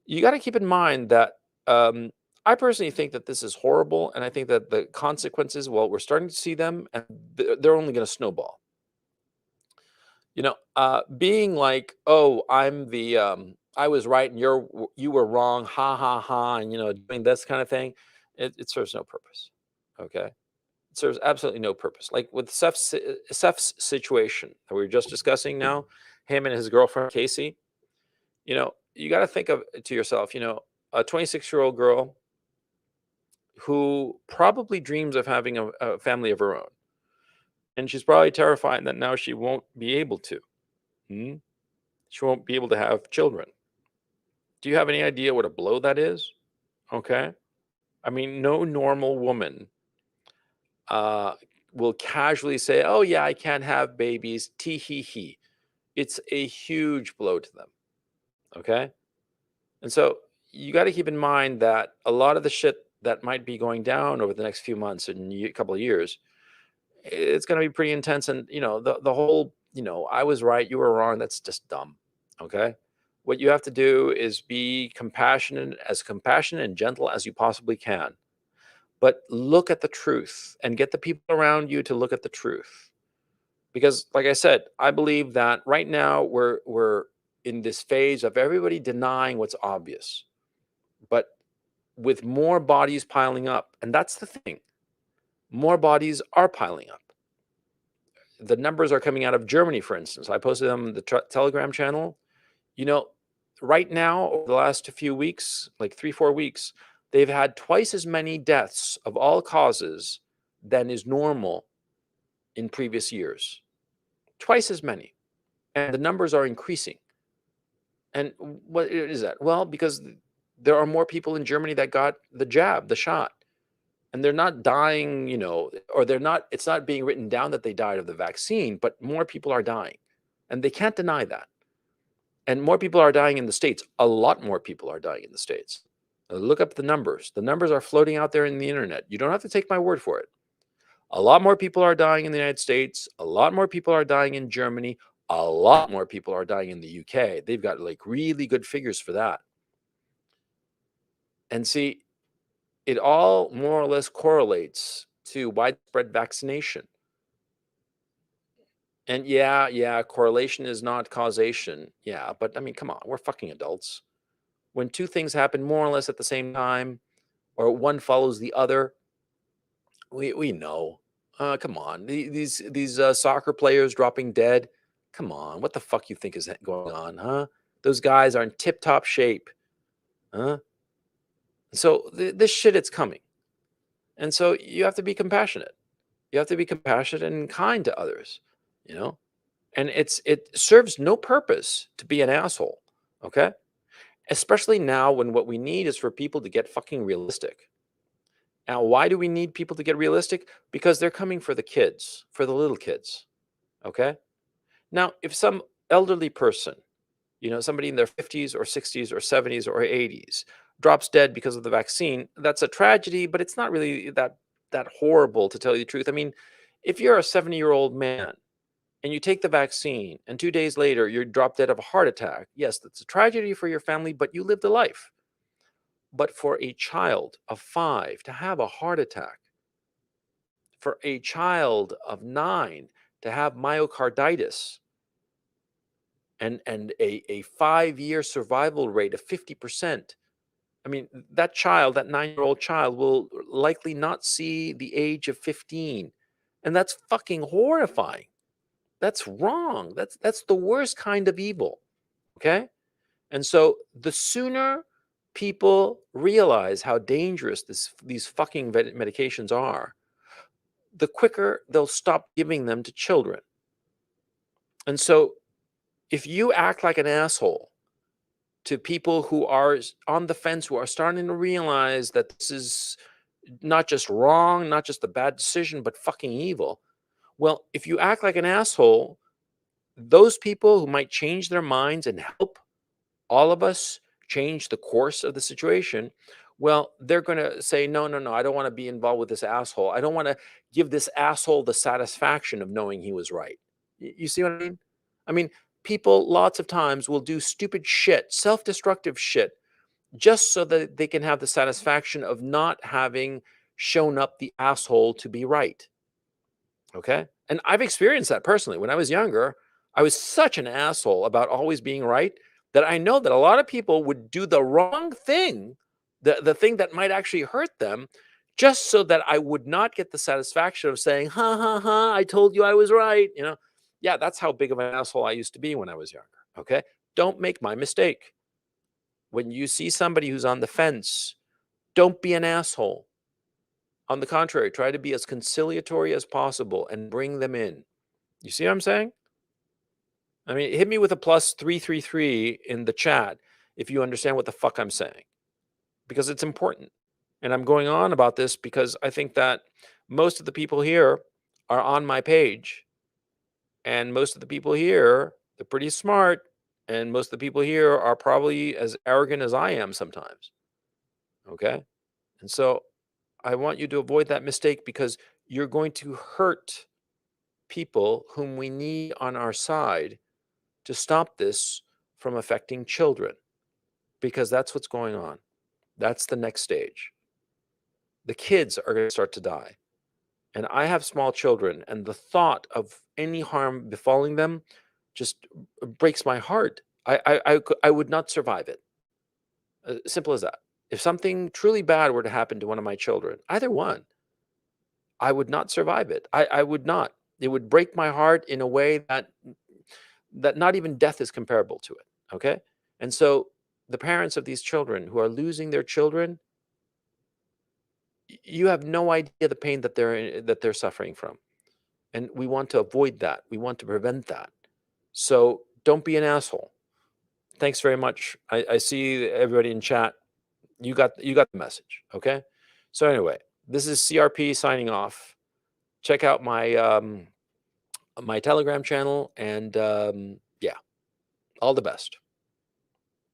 you got to keep in mind that I personally think that this is horrible, and I think that the consequences, well, we're starting to see them, and they're only going to snowball. Being like, oh, I was right and you were wrong, ha ha ha, and doing this kind of thing, it serves no purpose. Okay, it serves absolutely no purpose. Like with Seth's situation that we were just discussing now, him and his girlfriend Casey. You got to think of to yourself, a 26-year-old girl who probably dreams of having a family of her own, and she's probably terrified that now she won't be able to. She won't be able to have children. Do you have any idea what a blow that is? Okay. I mean, no normal woman will casually say, oh, yeah, I can't have babies. Tee hee hee. It's a huge blow to them. Okay. And so you got to keep in mind that a lot of the shit that might be going down over the next few months and a couple of years, it's going to be pretty intense. And, the whole, I was right, you were wrong. That's just dumb. Okay. What you have to do is be compassionate and gentle as you possibly can. But look at the truth and get the people around you to look at the truth. Because, like I said, I believe that right now we're in this phase of everybody denying what's obvious. But with more bodies piling up, and that's the thing, more bodies are piling up. The numbers are coming out of Germany, for instance. I posted them on the Telegram channel. Right now, over the last few weeks, like 3-4 weeks, they've had twice as many deaths of all causes than is normal in previous years. Twice as many. And the numbers are increasing. And what is that? Well, because there are more people in Germany that got the jab, the shot. And they're not dying, or it's not being written down that they died of the vaccine, but more people are dying. And they can't deny that. And more people are dying in the States. A lot more people are dying in the States. Look up the numbers. The numbers are floating out there in the internet. You don't have to take my word for it. A lot more people are dying in the United States. A lot more people are dying in Germany. A lot more people are dying in the UK. They've got like really good figures for that. And see, it all more or less correlates to widespread vaccination. And yeah, correlation is not causation. Yeah, but I mean, come on, we're fucking adults. When two things happen more or less at the same time, or one follows the other, we know. Come on, these soccer players dropping dead. Come on, what the fuck you think is going on, huh? Those guys are in tip-top shape, huh? So this shit, it's coming, and so you have to be compassionate. You have to be compassionate and kind to others, And it serves no purpose to be an asshole, okay? Especially now when what we need is for people to get fucking realistic. Now, why do we need people to get realistic? Because they're coming for the kids, for the little kids, okay? Now, if some elderly person, somebody in their 50s or 60s or 70s or 80s drops dead because of the vaccine, that's a tragedy, but it's not really that horrible, to tell you the truth. I mean, if you're a 70-year-old man and you take the vaccine and 2 days later you drop dead of a heart attack, yes, that's a tragedy for your family, but you lived a life. But for a child of 5 to have a heart attack, for a child of 9 to have myocarditis, and a 5-year survival rate of 50%, I mean, that 9-year-old child will likely not see the age of 15. And that's fucking horrifying. That's wrong. That's the worst kind of evil. Okay? And so the sooner people realize how dangerous these fucking medications are, the quicker they'll stop giving them to children. And so if you act like an asshole to people who are on the fence, who are starting to realize that this is not just wrong, not just a bad decision, but fucking evil, well, if you act like an asshole, those people who might change their minds and help all of us change the course of the situation, well, they're going to say, no, I don't want to be involved with this asshole. I don't want to give this asshole the satisfaction of knowing he was right. You see what I mean? I mean, people lots of times will do stupid shit, self-destructive shit, just so that they can have the satisfaction of not having shown up the asshole to be right. Okay? And I've experienced that personally. When I was younger, I was such an asshole about always being right that I know that a lot of people would do the wrong thing, the thing that might actually hurt them, just so that I would not get the satisfaction of saying, ha ha ha, I told you I was right. You know, yeah, that's how big of an asshole I used to be when I was younger. Okay? Don't make my mistake. When you see somebody who's on the fence, don't be an asshole. On the contrary, try to be as conciliatory as possible and bring them in. You see what I'm saying? I mean, hit me with a +333 in the chat if you understand what the fuck I'm saying, because it's important. And I'm going on about this because I think that most of the people here are on my page, and most of the people here, they're pretty smart, and most of the people here are probably as arrogant as I am sometimes. Okay? And so I want you to avoid that mistake, because you're going to hurt people whom we need on our side to stop this from affecting children, because that's what's going on. That's the next stage. The kids are going to start to die. And I have small children, and the thought of any harm befalling them just breaks my heart. I would not survive it. Simple as that. If something truly bad were to happen to one of my children, either one, I would not survive it. I would not. It would break my heart in a way that not even death is comparable to it. Okay? And so the parents of these children who are losing their children, you have no idea the pain that they're suffering from. And we want to avoid that. We want to prevent that. So don't be an asshole. Thanks very much. I see everybody in chat. You got the message. Okay? So anyway, this is CRP signing off. Check out my my Telegram channel, and yeah, all the best.